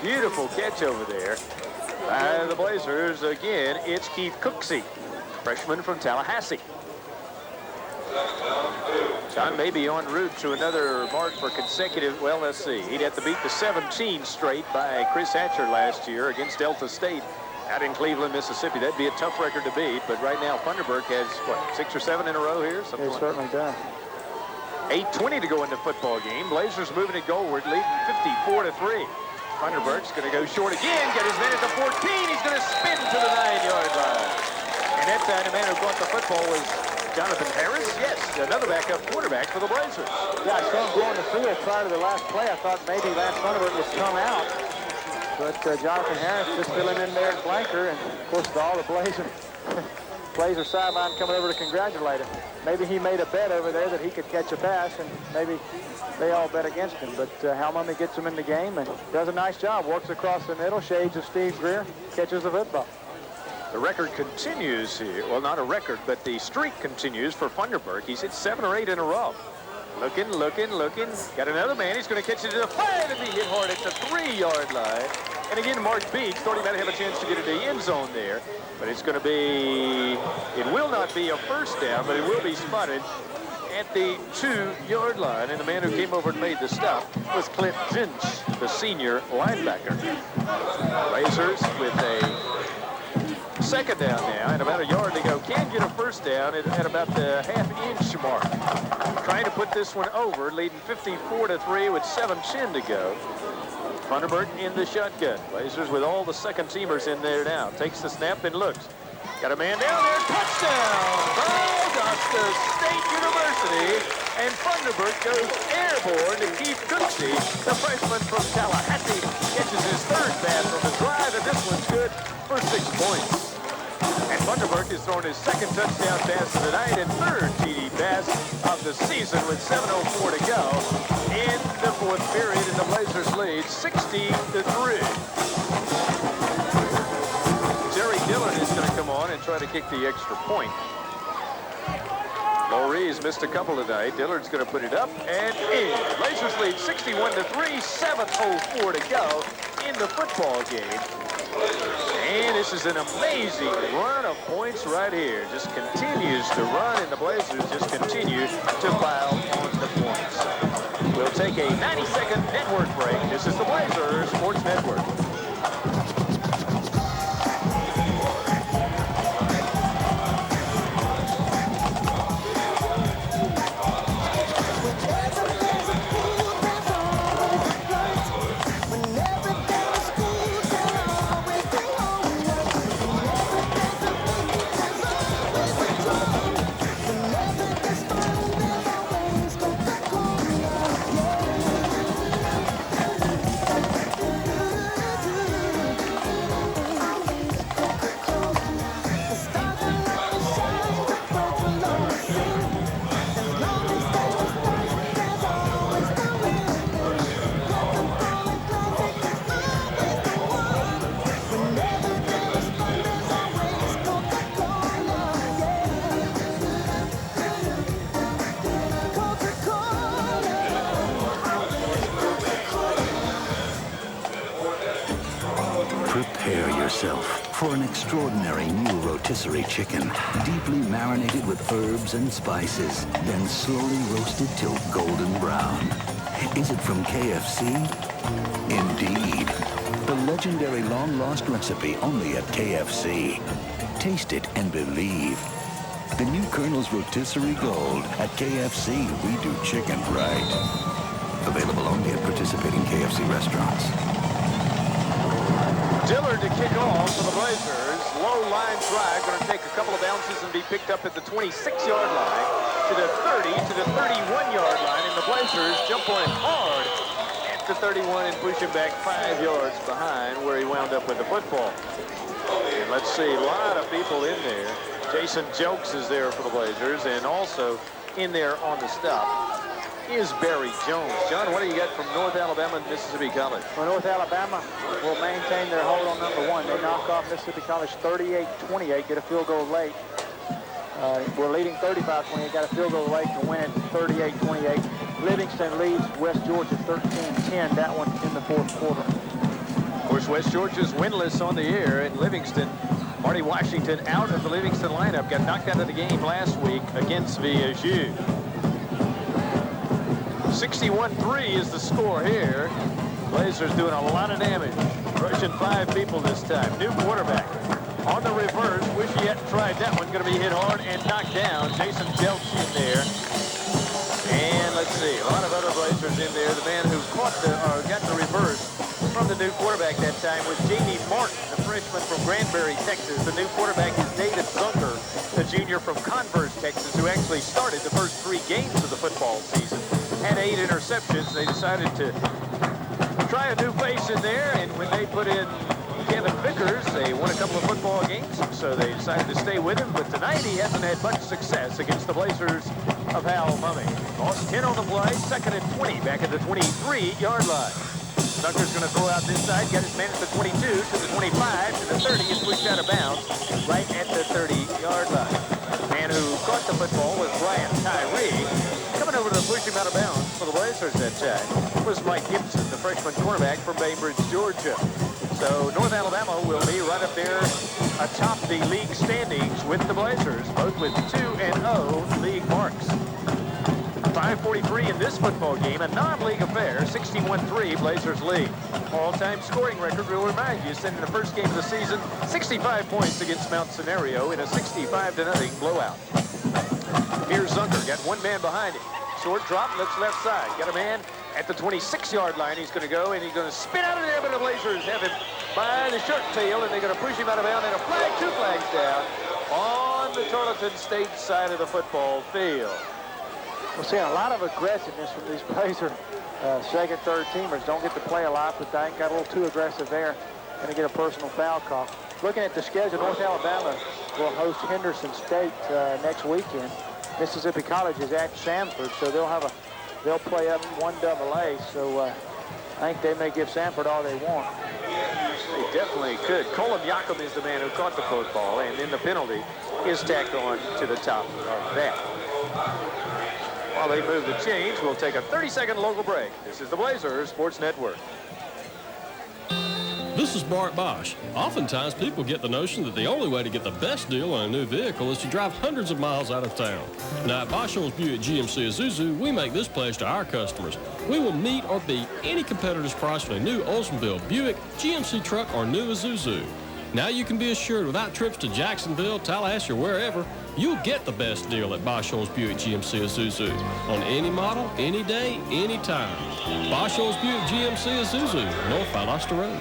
Speaker 8: Beautiful catch over there by the Blazers. Again, it's Keith Cooksey, freshman from Tallahassee. John may be en route to another mark for consecutive, well, let's see. He'd have to beat the 17 straight by Chris Hatcher last year against Delta State out in Cleveland, Mississippi. That'd be a tough record to beat, but right now Funderburk has, what, 6 or 7 in a row here?
Speaker 5: He certainly does.
Speaker 8: 8:20 to go in the football game. Blazers moving it goalward, leading 54-3. Funderburk's going to go short again, get his man at the 14. He's going to spin to the 9-yard line. And that time the man who brought the football was Jonathan Harris. Yes, another backup quarterback for the Blazers.
Speaker 5: Yeah, I saw him go on the field prior to the last play. I thought maybe Lance Funderburk would come out. But Jonathan Harris just filling in there at flanker. And, of course, all the Blazer sideline coming over to congratulate him. Maybe he made a bet over there that he could catch a pass, and maybe they all bet against him. But Mumme gets him in the game and does a nice job. Works across the middle, shades of Steve Greer, catches the football.
Speaker 8: The record continues here. Well, not a record, but the streak continues for Funderburk. He's hit 7 or 8 in a row. Looking. Got another man. He's going to catch it to the 5 and be hit hard at the 3-yard line. And again, Mark Beach thought he might have a chance to get into the end zone there. But it's going to be, it will not be a first down, but it will be spotted at the 2-yard line. And the man who came over and made the stop was Clint Zinch, the senior linebacker. Blazers with a second down now, and about a yard to go. Can get a first down at about the half-inch mark. Trying to put this one over, leading 54-3 with 7:10 to go. Funderburk in the shotgun. Blazers with all the second-teamers in there now. Takes the snap and looks. Got a man down there. Touchdown! Valdosta State University. And Funderburk goes airborne to Keith Cooksey, the freshman from Tallahassee. Catches his third pass on the drive, and this one's good for 6 points. And Funderburk has thrown his second touchdown pass of the night and third TD pass of the season with 7:04 to go in the fourth period, and the Blazers lead 60-3. Jerry Dillard is going to come on and try to kick the extra point. Lowry's missed a couple tonight. Dillard's going to put it up and in. Blazers lead 61-3, 7:04 to go in the football game. And this is an amazing run of points right here. Just continues to run, and the Blazers just continue to pile on the points. We'll take a 90-second network break. This is the Blazers Sports Network.
Speaker 16: When
Speaker 14: Prepare yourself for an extraordinary new rotisserie chicken, deeply marinated with herbs and spices, then slowly roasted till golden brown. Is it from KFC? Indeed. The legendary long-lost recipe only at KFC. Taste it and believe. The new Colonel's Rotisserie Gold. At KFC, we do chicken right. Available only at participating KFC restaurants.
Speaker 8: Dillard to kick off for the Blazers. Low line drive, going to take a couple of bounces and be picked up at the 26-yard line to the 30, to the 31-yard line, and the Blazers jump on him hard at the 31 and push him back 5 yards behind where he wound up with the football. And let's see, a lot of people in there. Jason Jokes is there for the Blazers, and also in there on the stop is Barry Jones. John, what do you got from North Alabama and Mississippi College?
Speaker 5: Well, North Alabama will maintain their hold on number 1. They knock off Mississippi College 38-28, get a field goal late. We're leading 35-28, got a field goal late to win it 38-28. Livingston leads West Georgia 13-10, that one in the fourth quarter.
Speaker 8: Of course, West Georgia's winless on the year, and Livingston, Marty Washington out of the Livingston lineup, got knocked out of the game last week against VSU. 61-3 is the score here. Blazers doing a lot of damage. Rushing 5 people this time. New quarterback on the reverse. Wish he hadn't tried that one. Going to be hit hard and knocked down. Jason Jelks in there. And let's see, a lot of other Blazers in there. The man who caught got the reverse from the new quarterback that time was Jamie Martin, the freshman from Granbury, Texas. The new quarterback is David Zunker, the junior from Converse, Texas, who actually started the first 3 games of the football season. Had 8 interceptions. They decided to try a new face in there, and when they put in Kevin Vickers, they won a couple of football games, so they decided to stay with him. But tonight he hasn't had much success against the Blazers of Howe Mumme. Lost 10 on the play, 2nd and 20, back at the 23-yard line. Tucker's going to throw out this side, got his man at the 22, to the 25, to the 30, and pushed out of bounds right at the 30-yard line. The man who caught the football was Ryan Tyree. Coming over to push him out of bounds for the Blazers that time was Mike Gibson, the freshman quarterback from Bainbridge, Georgia. So North Alabama will be right up there atop the league standings with the Blazers, both with 2-0 league marks. 5:43 in this football game, a non-league affair, 61-3 Blazers lead. All-time scoring record, we'll remind you, set in the first game of the season, 65 points against Mount Scenario in a 65-0 blowout. Here's Zunker, got one man behind him. Short drop, looks left side. Got a man at the 26-yard line. He's going to go, and he's going to spin out of there, but the Blazers have him by the shirt tail, and they're going to push him out of bounds, and a flag, 2 flags down on the Tarleton State side of the football field.
Speaker 5: We're seeing a lot of aggressiveness from these Blazer second, third teamers. Don't get to play a lot, but they got a little too aggressive there. Going to get a personal foul call. Looking at the schedule, North Alabama will host Henderson State next weekend. Mississippi College is at Samford, so they'll play up 1AA. So I think they may give Samford all they want.
Speaker 8: They definitely could. Colin Yakum is the man who caught the football, and then the penalty is tacked on to the top of that. While they move the change, we'll take a 30-second local break. This is the Blazers Sports Network.
Speaker 2: This is Bart Bosch. Oftentimes people get the notion that the only way to get the best deal on a new vehicle is to drive hundreds of miles out of town. Now at Bosch Owens Buick GMC Isuzu, we make this pledge to our customers. We will meet or beat any competitor's price on a new Oldsmobile, Buick, GMC truck, or new Isuzu. Now you can be assured without trips to Jacksonville, Tallahassee, or wherever, you'll get the best deal at Bosch Owens Buick GMC Isuzu on any model, any day, any time. Bosch Owens Buick GMC Isuzu, North Valdosta Road.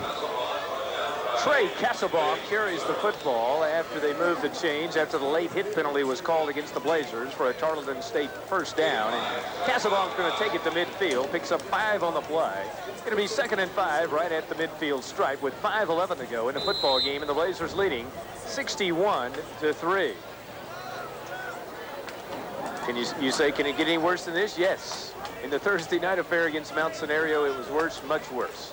Speaker 8: Trey Kasselbaum carries the football after they moved the chains after the late hit penalty was called against the Blazers for a Tarleton State first down. And Kasselbaum's going to take it to midfield, picks up 5 on the play. Going to be 2nd and 5 right at the midfield stripe with 5:11 to go in the football game, and the Blazers leading 61-3. Can you say, can it get any worse than this? Yes. In the Thursday night affair against Mount Scenario, it was worse, much worse.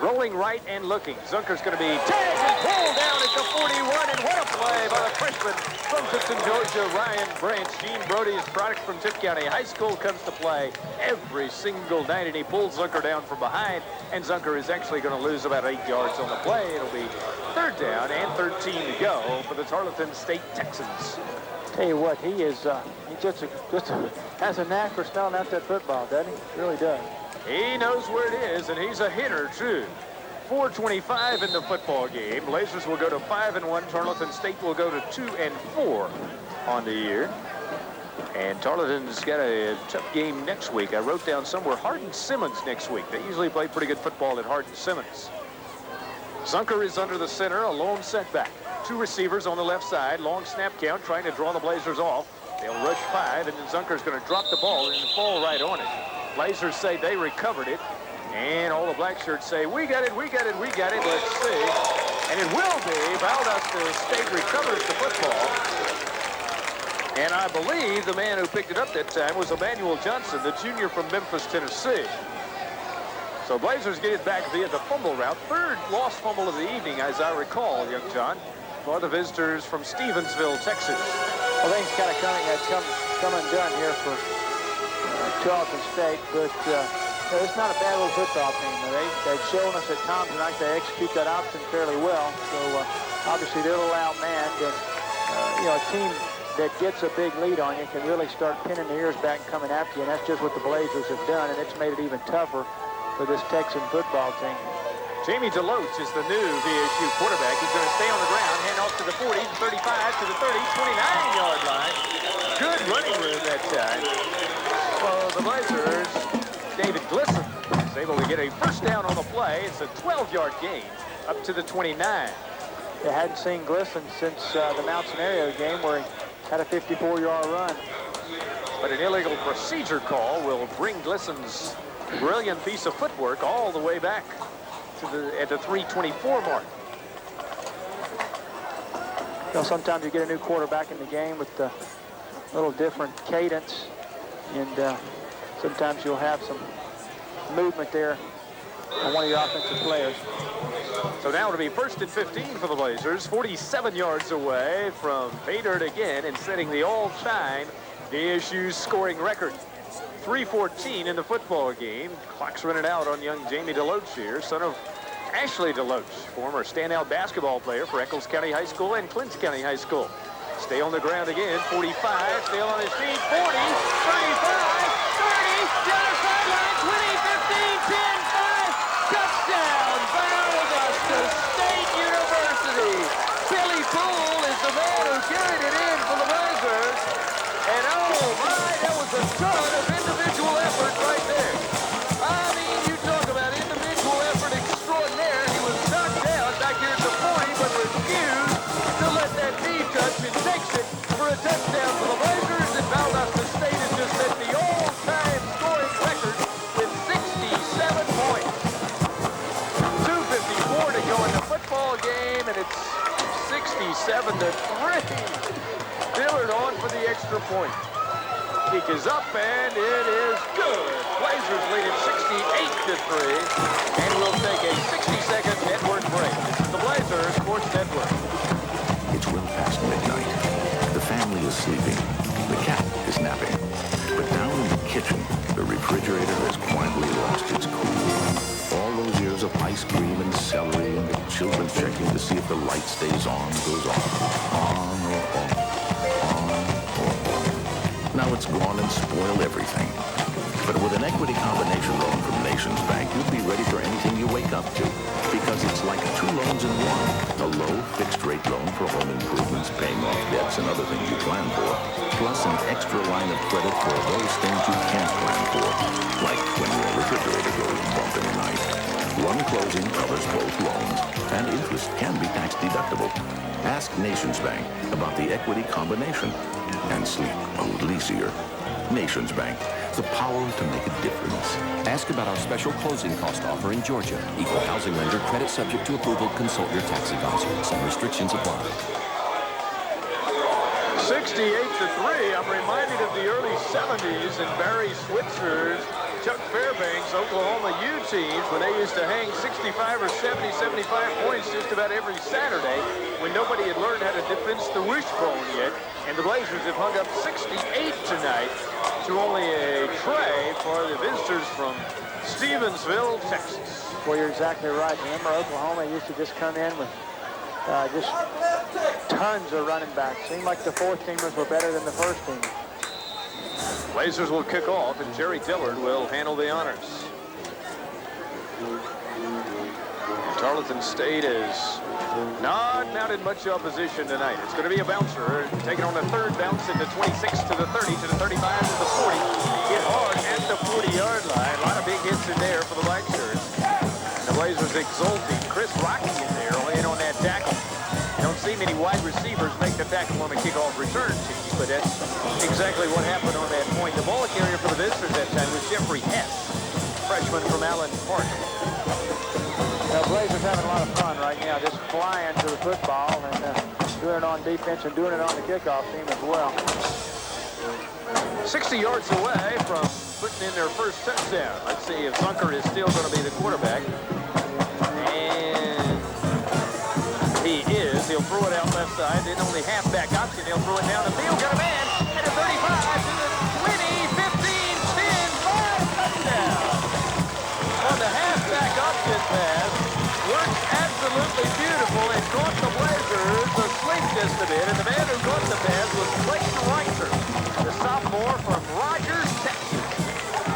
Speaker 8: Rolling right and looking. Zunker's going to be tagged and pulled down at the 41, and what a play by the freshman from Tipton, Georgia, Ryan Branch. Gene Brody's product from Tipp County High School comes to play every single night, and he pulls Zunker down from behind, and Zunker is actually going to lose about 8 yards on the play. It'll be 3rd down and 13 to go for the Tarleton State Texans.
Speaker 5: Tell you what, he is he just has a knack for smelling out that football, doesn't he? Really does.
Speaker 8: He knows where it is, and he's a hitter, too. 4:25 in the football game. Blazers will go to 5-1. Tarleton State will go to 2-4 on the year. And Tarleton's got a tough game next week. I wrote down somewhere Hardin-Simmons next week. They usually play pretty good football at Hardin-Simmons. Zunker is under the center, a lone setback. 2 receivers on the left side. Long snap count, trying to draw the Blazers off. They'll rush 5, and then Zunker's going to drop the ball and fall right on it. Blazers say they recovered it, and all the black shirts say, we got it, we got it, we got it. Let's see. And it will be. Valdosta State recovers the football. And I believe the man who picked it up that time was Emmanuel Johnson, the junior from Memphis, Tennessee. So Blazers get it back via the fumble route. 3rd lost fumble of the evening, as I recall, young John, for the visitors from Stevensville, Texas.
Speaker 5: Well, things kind of come undone here for Tarleton State, but it's not a bad little football team. They've shown us at times tonight they execute that option fairly well. So obviously they're a little outmanned, and a team that gets a big lead on you can really start pinning their ears back and coming after you, and that's just what the Blazers have done, and it's made it even tougher for this Texan football team.
Speaker 8: Jamie DeLoach is the new VSU quarterback. He's going to stay on the ground, hand off to the 40, the 35, to the 30, 29-yard line. Good running room that time. Well, the Blazers, David Glisson is able to get a first down on the play. It's a 12-yard gain up to the 29.
Speaker 5: They hadn't seen Glisson since the Mount Scenario game where he had a 54-yard run.
Speaker 8: But an illegal procedure call will bring Glisson's brilliant piece of footwork all the way back to at the 3:24 mark.
Speaker 5: Sometimes you get a new quarterback in the game with a little different cadence, and sometimes you'll have some movement there on one of your offensive players.
Speaker 8: So now it'll be 1st and 15 for the Blazers, 47 yards away from pay dirt again and setting the all-time DSU scoring record. 3:14 in the football game. Clock's running out on young Jamie DeLoach here, son of Ashley DeLoach, former standout basketball player for Eccles County High School and Clinton County High School. Stay on the ground again, 45, still on his feet, 40, 35, 30, the other sideline, 20, 15, 10, 5, touchdown, Valdosta State University. Billy Poole is the man who carried it in for the Blazers, and oh my, that was a ton of individual effort right there. I mean, you talk about individual effort extraordinaire. He was knocked down back here at the 40, but refused to let that knee touch, and takes it for a touchdown for the Blazers. And Valdosta State has just set the all-time scoring record with 67 points. 2:54 to go in the football game, and it's 67-3. Dillard on for the extra point. Kick is up, and it is good. Blazers lead it 68-3, and we'll take a 60-second network break. This is the Blazers Sports Network.
Speaker 14: It's well past midnight. The family is sleeping. The cat is napping. But down in the kitchen, the refrigerator has quietly lost its cool. All those years of ice cream and celery and the children checking to see if the light stays on goes on or off. Now it's gone and spoiled everything. But with an equity combination loan from Nations Bank, you'll be ready for anything you wake up to. Because it's like 2 loans in one. A low fixed-rate loan for home improvements, paying off debts and other things you plan for. Plus an extra line of credit for those things you can't plan for. Like when your refrigerator goes bump in the night. One closing covers both loans, and interest can be tax deductible. Ask Nations Bank about the equity combination and sleep a little easier. Nations Bank, the power to make a difference.
Speaker 19: Ask about our special closing cost offer in Georgia. Equal housing lender, credit subject to approval. Consult your tax advisor. Some restrictions apply.
Speaker 8: 68-3. I'm reminded of the early 70s and Barry Switzer's Chuck Fairbanks, Oklahoma U teams, when they used to hang 65 or 70, 75 points just about every Saturday when nobody had learned how to defense the wishbone yet. And the Blazers have hung up 68 tonight to only a tray for the visitors from Stevensville, Texas.
Speaker 5: Well, you're exactly right. Remember, Oklahoma used to just come in with just tons of running backs. Seemed like the fourth teamers were better than the first teamers.
Speaker 8: Blazers will kick off, and Jerry Dillard will handle the honors. Tarleton State is not mounted much opposition tonight. It's going to be a bouncer, taking on the third bounce in the 26 to the 30 to the 35 to the 40. Hit hard at the 40-yard line. A lot of big hits in there for the black shirts. And the Blazers exulting. Chris Rocky in there, laying on that tackle. You don't see many wide receivers make the tackle on a kickoff return team, but that's exactly what happened on that point. The ball carrier for the visitors that time was Jeffrey Hess, freshman from Allen Park.
Speaker 5: The Blazers having a lot of fun right now, just flying to the football and doing it on defense and doing it on the kickoff team as well.
Speaker 8: 60 yards away from putting in their first touchdown. Let's see if Zunker is still going to be the quarterback. And he is. He'll throw it out left side, then only halfback option. He'll throw it down the field. Got a man at the 35 to the 20, 15, 10, 5, touchdown. On the halfback option pass, works absolutely beautiful and caught the Blazers asleep just a bit. And the man who caught the pass was Clayton Reicher, the sophomore from Rogers, Texas.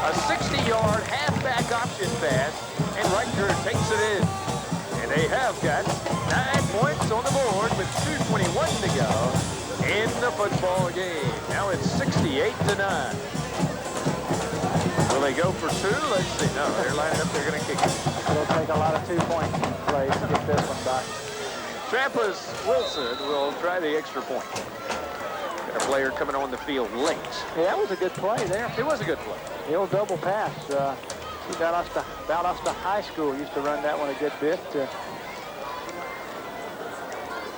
Speaker 8: A 60-yard halfback option pass, and Reicher takes it in. And they have got 9 points on the board with 2:21 to go in the football game. Now it's 68-9. Will they go for two? Let's see. No, they're lining up. They're going to kick it.
Speaker 5: It'll take a lot of 2 points plays to get this one back.
Speaker 8: Trappist Wilson will try the extra point. Got a player coming on the field late.
Speaker 5: Yeah, that was a good play there.
Speaker 8: It was a good play.
Speaker 5: The old double pass. Valdosta High School used to run that one a good bit.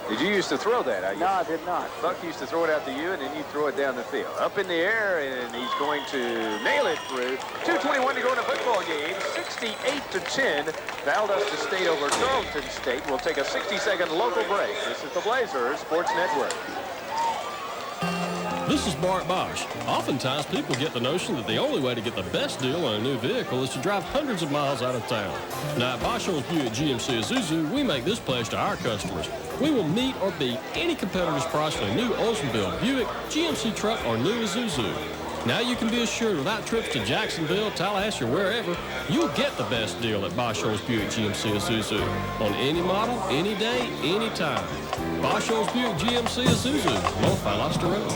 Speaker 8: Did you used to throw that?
Speaker 5: No, I did not.
Speaker 8: Buck used to throw it out to you, and then you throw it down the field. Up in the air, and he's going to nail it through. 2:21 to go in the football game. 68-10. Valdosta State over Tarleton State. We'll take a 60-second local break. This is the Blazers Sports Network.
Speaker 2: This is Bart Bosch. Oftentimes, people get the notion that the only way to get the best deal on a new vehicle is to drive hundreds of miles out of town. Now, at Bosch Owens Buick GMC Isuzu, we make this pledge to our customers. We will meet or beat any competitor's price on a new Oldsmobile, Buick, GMC truck, or new Isuzu. Now you can be assured without trips to Jacksonville, Tallahassee, or wherever, you'll get the best deal at Bosch Owens Buick GMC Isuzu on any model, any day, any time. Bosch Owens Buick GMC Isuzu, North Valdosta Road.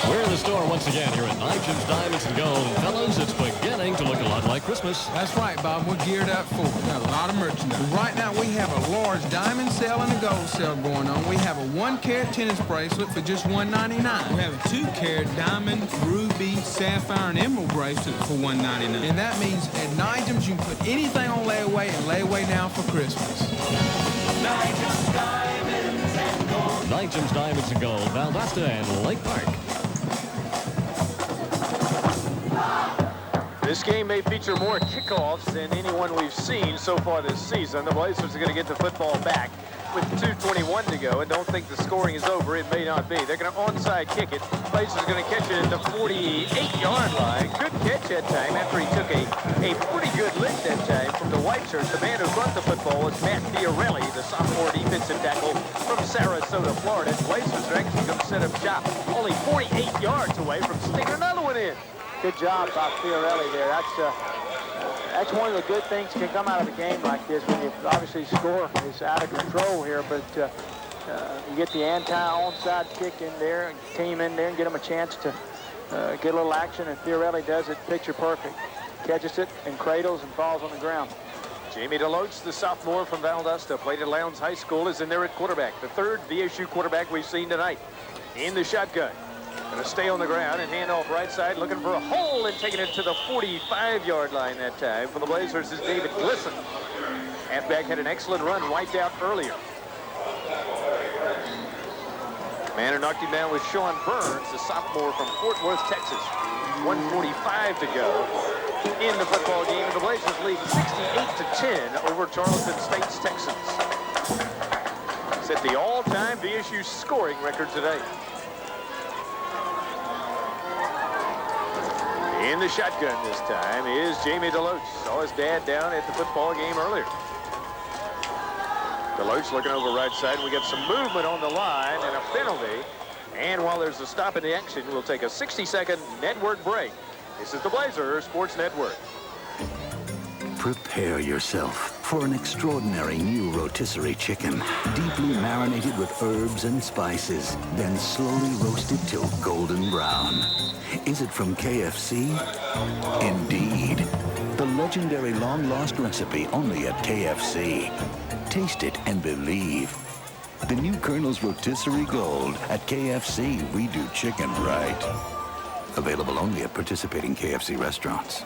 Speaker 3: We're in the store once again here at Night's Diamonds and Gold. And fellas, it's beginning to look a lot like Christmas.
Speaker 4: That's right, Bob. We're geared up for it. We got a lot of merchandise. Right now, we have a large diamond sale and a gold sale going on. We have a 1-carat tennis bracelet for just $1.99. We have a 2-carat diamond, ruby, sapphire, and emerald bracelet for $1.99. And that means at Night's you can put anything on layaway and layaway now for Christmas.
Speaker 16: Night's Diamonds and Gold.
Speaker 3: Night's Diamonds and Gold, Valdosta and Lake Park.
Speaker 8: This game may feature more kickoffs than anyone we've seen so far this season. The Blazers are going to get the football back with 2:21 to go, and don't think the scoring is over. It may not be. They're going to onside kick it. Blazers are going to catch it at the 48-yard line. Good catch that time after he took a pretty good lick that time from the white shirt. The man who brought the football was Matt Fiorelli, the sophomore defensive tackle from Sarasota, Florida. And Blazers are actually going to set up shop only 48 yards away from sticking another one in.
Speaker 5: Good job by Fiorelli there. That's one of the good things can come out of a game like this when you obviously score is out of control here, but you get the anti-onside kick in there, team in there, and get them a chance to get a little action, and Fiorelli does it picture perfect. Catches it and cradles and falls on the ground.
Speaker 8: Jamie DeLoach, the sophomore from Valdosta, played at Lowndes High School, is in there at quarterback. The third VSU quarterback we've seen tonight in the shotgun. Going to stay on the ground and hand off right side, looking for a hole and taking it to the 45-yard line that time. For the Blazers is David Glisson. Halfback had an excellent run, wiped out earlier. Man who knocked him down was Sean Burns, the sophomore from Fort Worth, Texas. 1:45 to go in the football game, and the Blazers lead 68-10 over Tarleton State's Texans. Set the all-time VSU scoring record today. In the shotgun this time is Jamie DeLoach. Saw his dad down at the football game earlier. DeLoach looking over right side. We got some movement on the line and a penalty. And while there's a stop in the action, we'll take a 60-second network break. This is the Blazer Sports Network.
Speaker 14: Prepare yourself for an extraordinary new rotisserie chicken, deeply marinated with herbs and spices, then slowly roasted till golden brown. Is it from KFC? Indeed. The legendary long-lost recipe only at KFC. Taste it and believe. The new Colonel's Rotisserie Gold. At KFC, we do chicken right. Available only at participating KFC restaurants.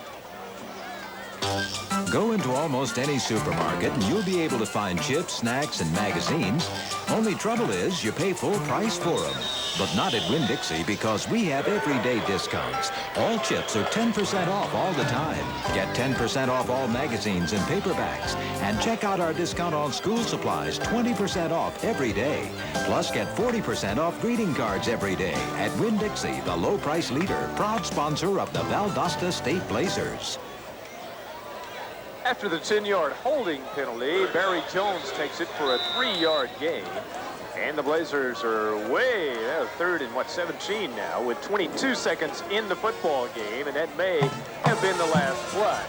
Speaker 20: Go into almost any supermarket and you'll be able to find chips, snacks, and magazines. Only trouble is you pay full price for them. But not at Winn-Dixie, because we have everyday discounts. All chips are 10% off all the time. Get 10% off all magazines and paperbacks. And check out our discount on school supplies, 20% off every day. Plus get 40% off greeting cards every day at Winn-Dixie, the low price leader, proud sponsor of the Valdosta State Blazers.
Speaker 8: After the 10-yard holding penalty, Barry Jones takes it for a 3-yard gain. And the Blazers are way third and 17 now with 22 seconds in the football game, and that may have been the last play.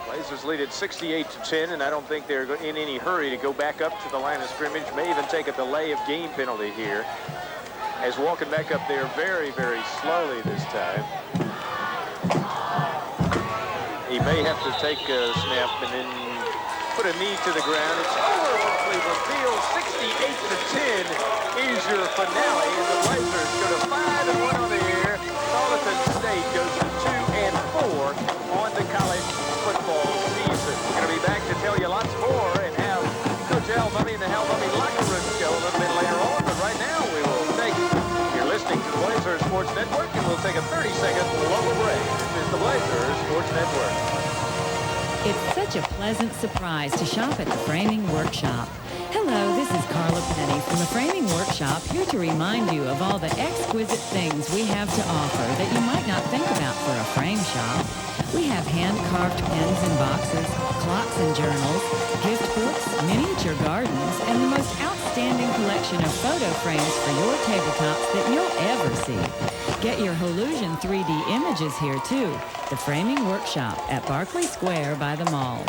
Speaker 8: Blazers lead it 68-10, and I don't think they're in any hurry to go back up to the line of scrimmage. May even take a delay of game penalty here, as walking back up there very, very slowly this time. He may have to take a snap and then put a knee to the ground. It's over on Cleveland Field. 68-10 is your finale, and the Blazers go to 5-1 on the year. Tarleton State goes to 2-4 on the college football season. We're going to be back to tell you lots more and have Coach Al Mumme and the Hal Mumme locker room show a little bit later on. But right now, we will take. You're listening to the Blazer Sports Network, and we'll take a 30-second local break. This is the Blazer Sports Network.
Speaker 9: It's such a pleasant surprise to shop at the Framing Workshop. Hello, this is Carla Penny from the Framing Workshop, here to remind you of all the exquisite things we have to offer that you might not think about for a frame shop. We have hand-carved pens and boxes, clocks and journals, gift books, miniature gardens, and the most outstanding collection of photo frames for your tabletops that you'll ever see. Get your Holusion 3D images here, too. The Framing Workshop at Barclay Square by the mall.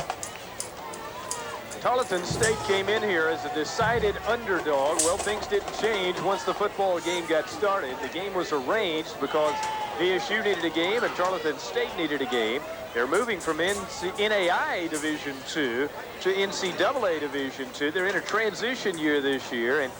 Speaker 8: Tarleton State came in here as a decided underdog. Well, things didn't change once the football game got started. The game was arranged because VSU needed a game and Tarleton State needed a game. They're moving from NAIA Division II to NCAA Division II. They're in a transition year this year, and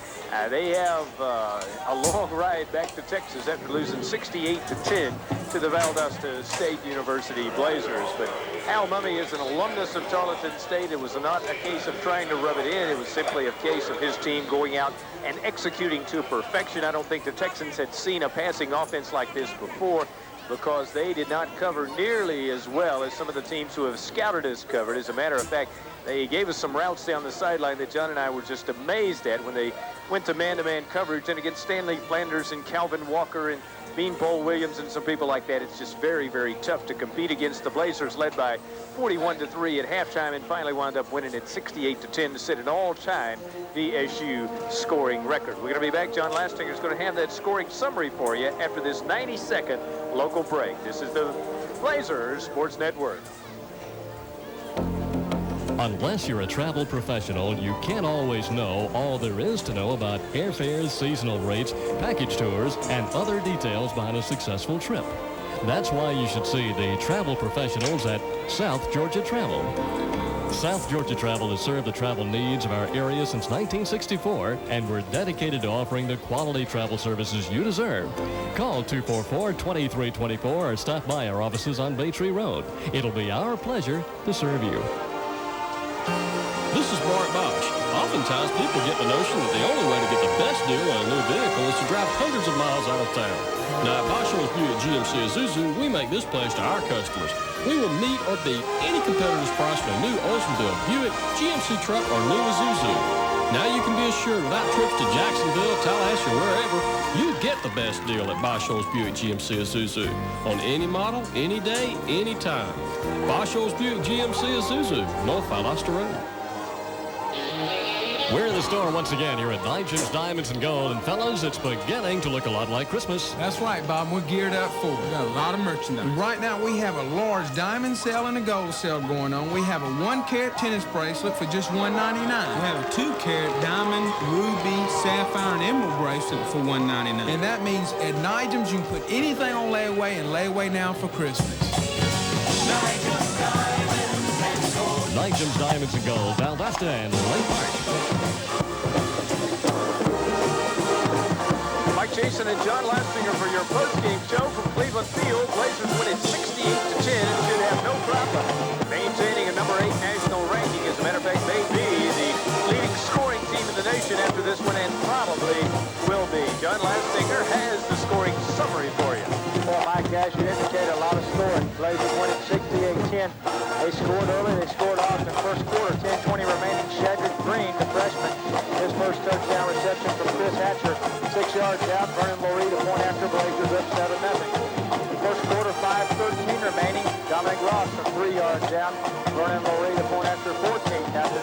Speaker 8: they have a long ride back to Texas after losing 68-10 to the Valdosta State University Blazers. But Al Mumme is an alumnus of Tarleton State. It was not a case of trying to rub it in. It was simply a case of his team going out and executing to perfection. I don't think the Texans had seen a passing offense like this before, because they did not cover nearly as well as some of the teams who have scouted us covered. As a matter of fact, they gave us some routes down the sideline that John and I were just amazed at when they went to man-to-man coverage, and against Stanley Flanders and Calvin Walker and Beanpole Williams and some people like that. It's just very, very tough to compete against. The Blazers led by 41-3 at halftime and finally wound up winning at 68-10 to set an all-time VSU scoring record. We're going to be back. John Lastinger is going to have that scoring summary for you after this 90-second local break. This is the Blazers Sports Network.
Speaker 3: Unless you're a travel professional, you can't always know all there is to know about airfares, seasonal rates, package tours, and other details behind a successful trip. That's why you should see the travel professionals at South Georgia Travel. South Georgia Travel has served the travel needs of our area since 1964, and we're dedicated to offering the quality travel services you deserve. Call 244-2324 or stop by our offices on Baytree Road. It'll be our pleasure to serve you.
Speaker 2: This is Bart Bosch, Oftentimes, people get the notion that the only way to get the best deal on a new vehicle is to drive hundreds of miles out of town. Now, at Bosch's Buick GMC Isuzu, we make this pledge to our customers. We will meet or beat any competitor's price for a new Oldsmobile, Buick, GMC truck, or new Isuzu. Now you can be assured without trips to Jacksonville, Tallahassee, or wherever, you get the best deal at Bosch's Buick GMC Isuzu on any model, any day, any time. Bosch's Buick GMC Isuzu, North Valdosta Road.
Speaker 3: We're in the store once again here at Nigel's Diamonds and Gold. And fellas, it's beginning to look a lot like Christmas.
Speaker 4: That's right, Bob. We're geared up for it. We got a lot of merchandise. And right now, we have a large diamond sale and a gold sale going on. We have a 1-carat tennis bracelet for just $199. We have a 2-carat diamond, ruby, sapphire, and emerald bracelet for $199. And that means at Nigel's, you can put anything on layaway and layaway now for Christmas.
Speaker 3: Nigel's Diamonds and Gold, Valdosta and Lampert.
Speaker 8: Mike Jason and John Lastinger for your post-game show from Cleveland Field. Blazers win it 68-10 and should have no problem maintaining a number 8 national ranking. As a matter of fact, may be the leading scoring team in the nation after this one, and probably will be. John Lastinger has the scoring summary for you.
Speaker 5: Well, Mike, as you indicate, a lot of scoring. Blazers win it 68-10. They scored early. They scored off in the first quarter. 10-20 remaining. Shadrick Green, the freshman, his first touchdown reception from Chris Hatcher. 6 yards out. Vernon Lurie, the point after. Blazers up 7-0. First quarter, 5:13 remaining. Dominic Ross from 3 yards out. Vernon Lurie, the point after. 14-0.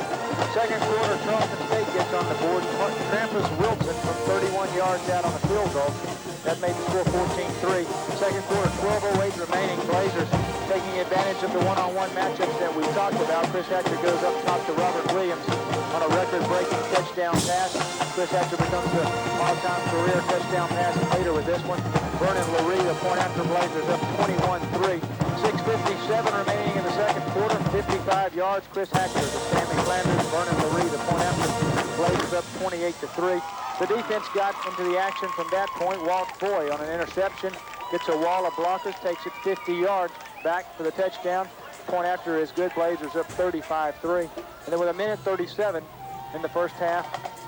Speaker 5: Second quarter, Tarleton State gets on the board. Trampus Wilson from 31 yards out on the field goal. That made the score 14-3. Second quarter, 12:08 remaining. Blazers taking advantage of the one-on-one matchups that we talked about. Chris Hatcher goes up top to Robert Williams on a record-breaking touchdown pass. Chris Hatcher becomes the all-time career touchdown pass leader with this one. Vernon Lurie, the point after. Blazers up 21-3. 6:57 remaining in the second quarter. 55 yards. Chris Hatcher, the Stanley Flanders. Vernon Lurie, the point after. Blazers up 28-3. The defense got into the action from that point. Walt Boy on an interception gets a wall of blockers, takes it 50 yards back for the touchdown. Point after is good. Blazers up 35-3. And then with 1:37 in the first half,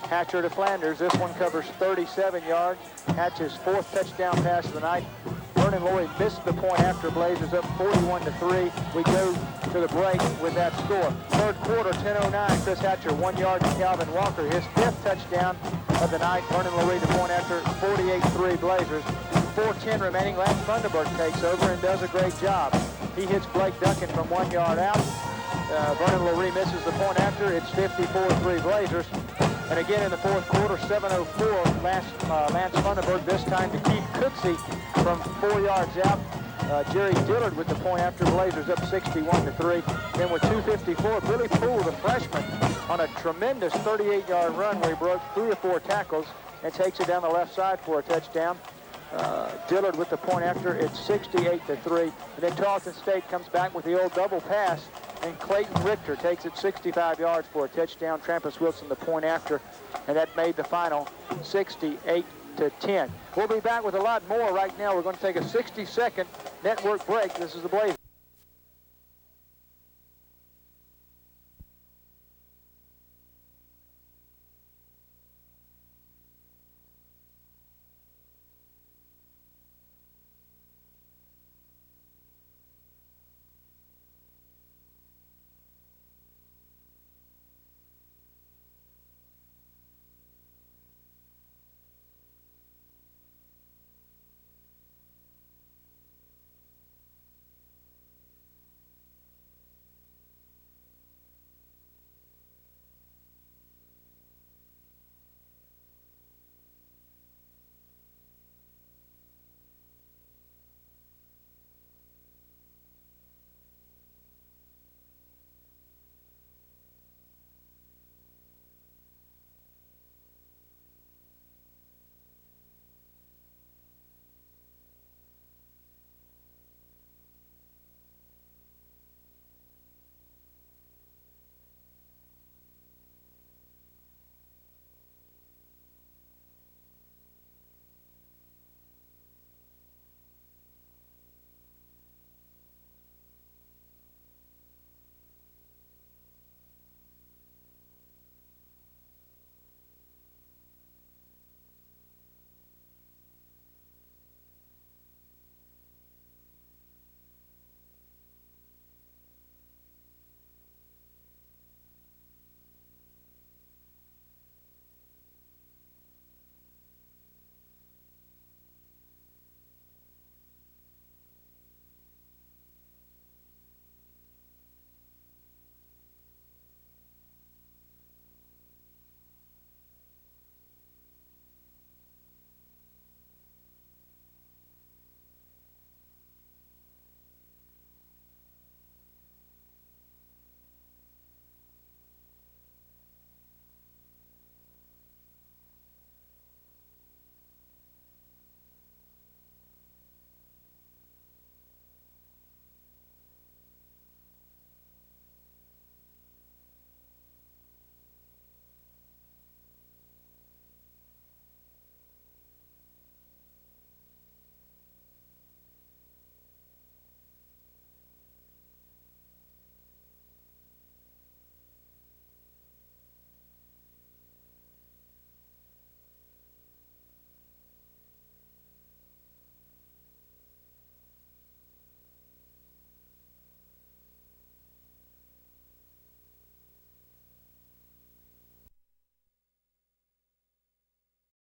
Speaker 5: Hatcher to Flanders. This one covers 37 yards. Hatcher's 4th touchdown pass of the night. Vernon Lurie missed the point after. Blazers up 41-3. We go to the break with that score. Third quarter, 10:09. Chris Hatcher, 1 yard to Calvin Walker. His 5th touchdown of the night. Vernon Lurie, the point after. 48-3 Blazers. 4:10 remaining. Lance Thunderberg takes over and does a great job. He hits Blake Duncan from 1 yard out. Vernon Lurie misses the point after. It's 54-3 Blazers. And again in the fourth quarter, 7:04, Lance Thunderberg, this time to Keith Cooksey from 4 yards out. Jerry Dillard with the point after. Blazers up 61-3. Then with 2:54, Billy Poole, the freshman, on a tremendous 38-yard run where he broke 3 or 4 tackles and takes it down the left side for a touchdown. Dillard with the point after. It's 68-3. And then Tarleton State comes back with the old double pass, and Clayton Richter takes it 65 yards for a touchdown. Trampus Wilson the point after, and that made the final 68-10. We'll be back with a lot more. Right now, we're going to take a 60-second network break. This is the Blazers.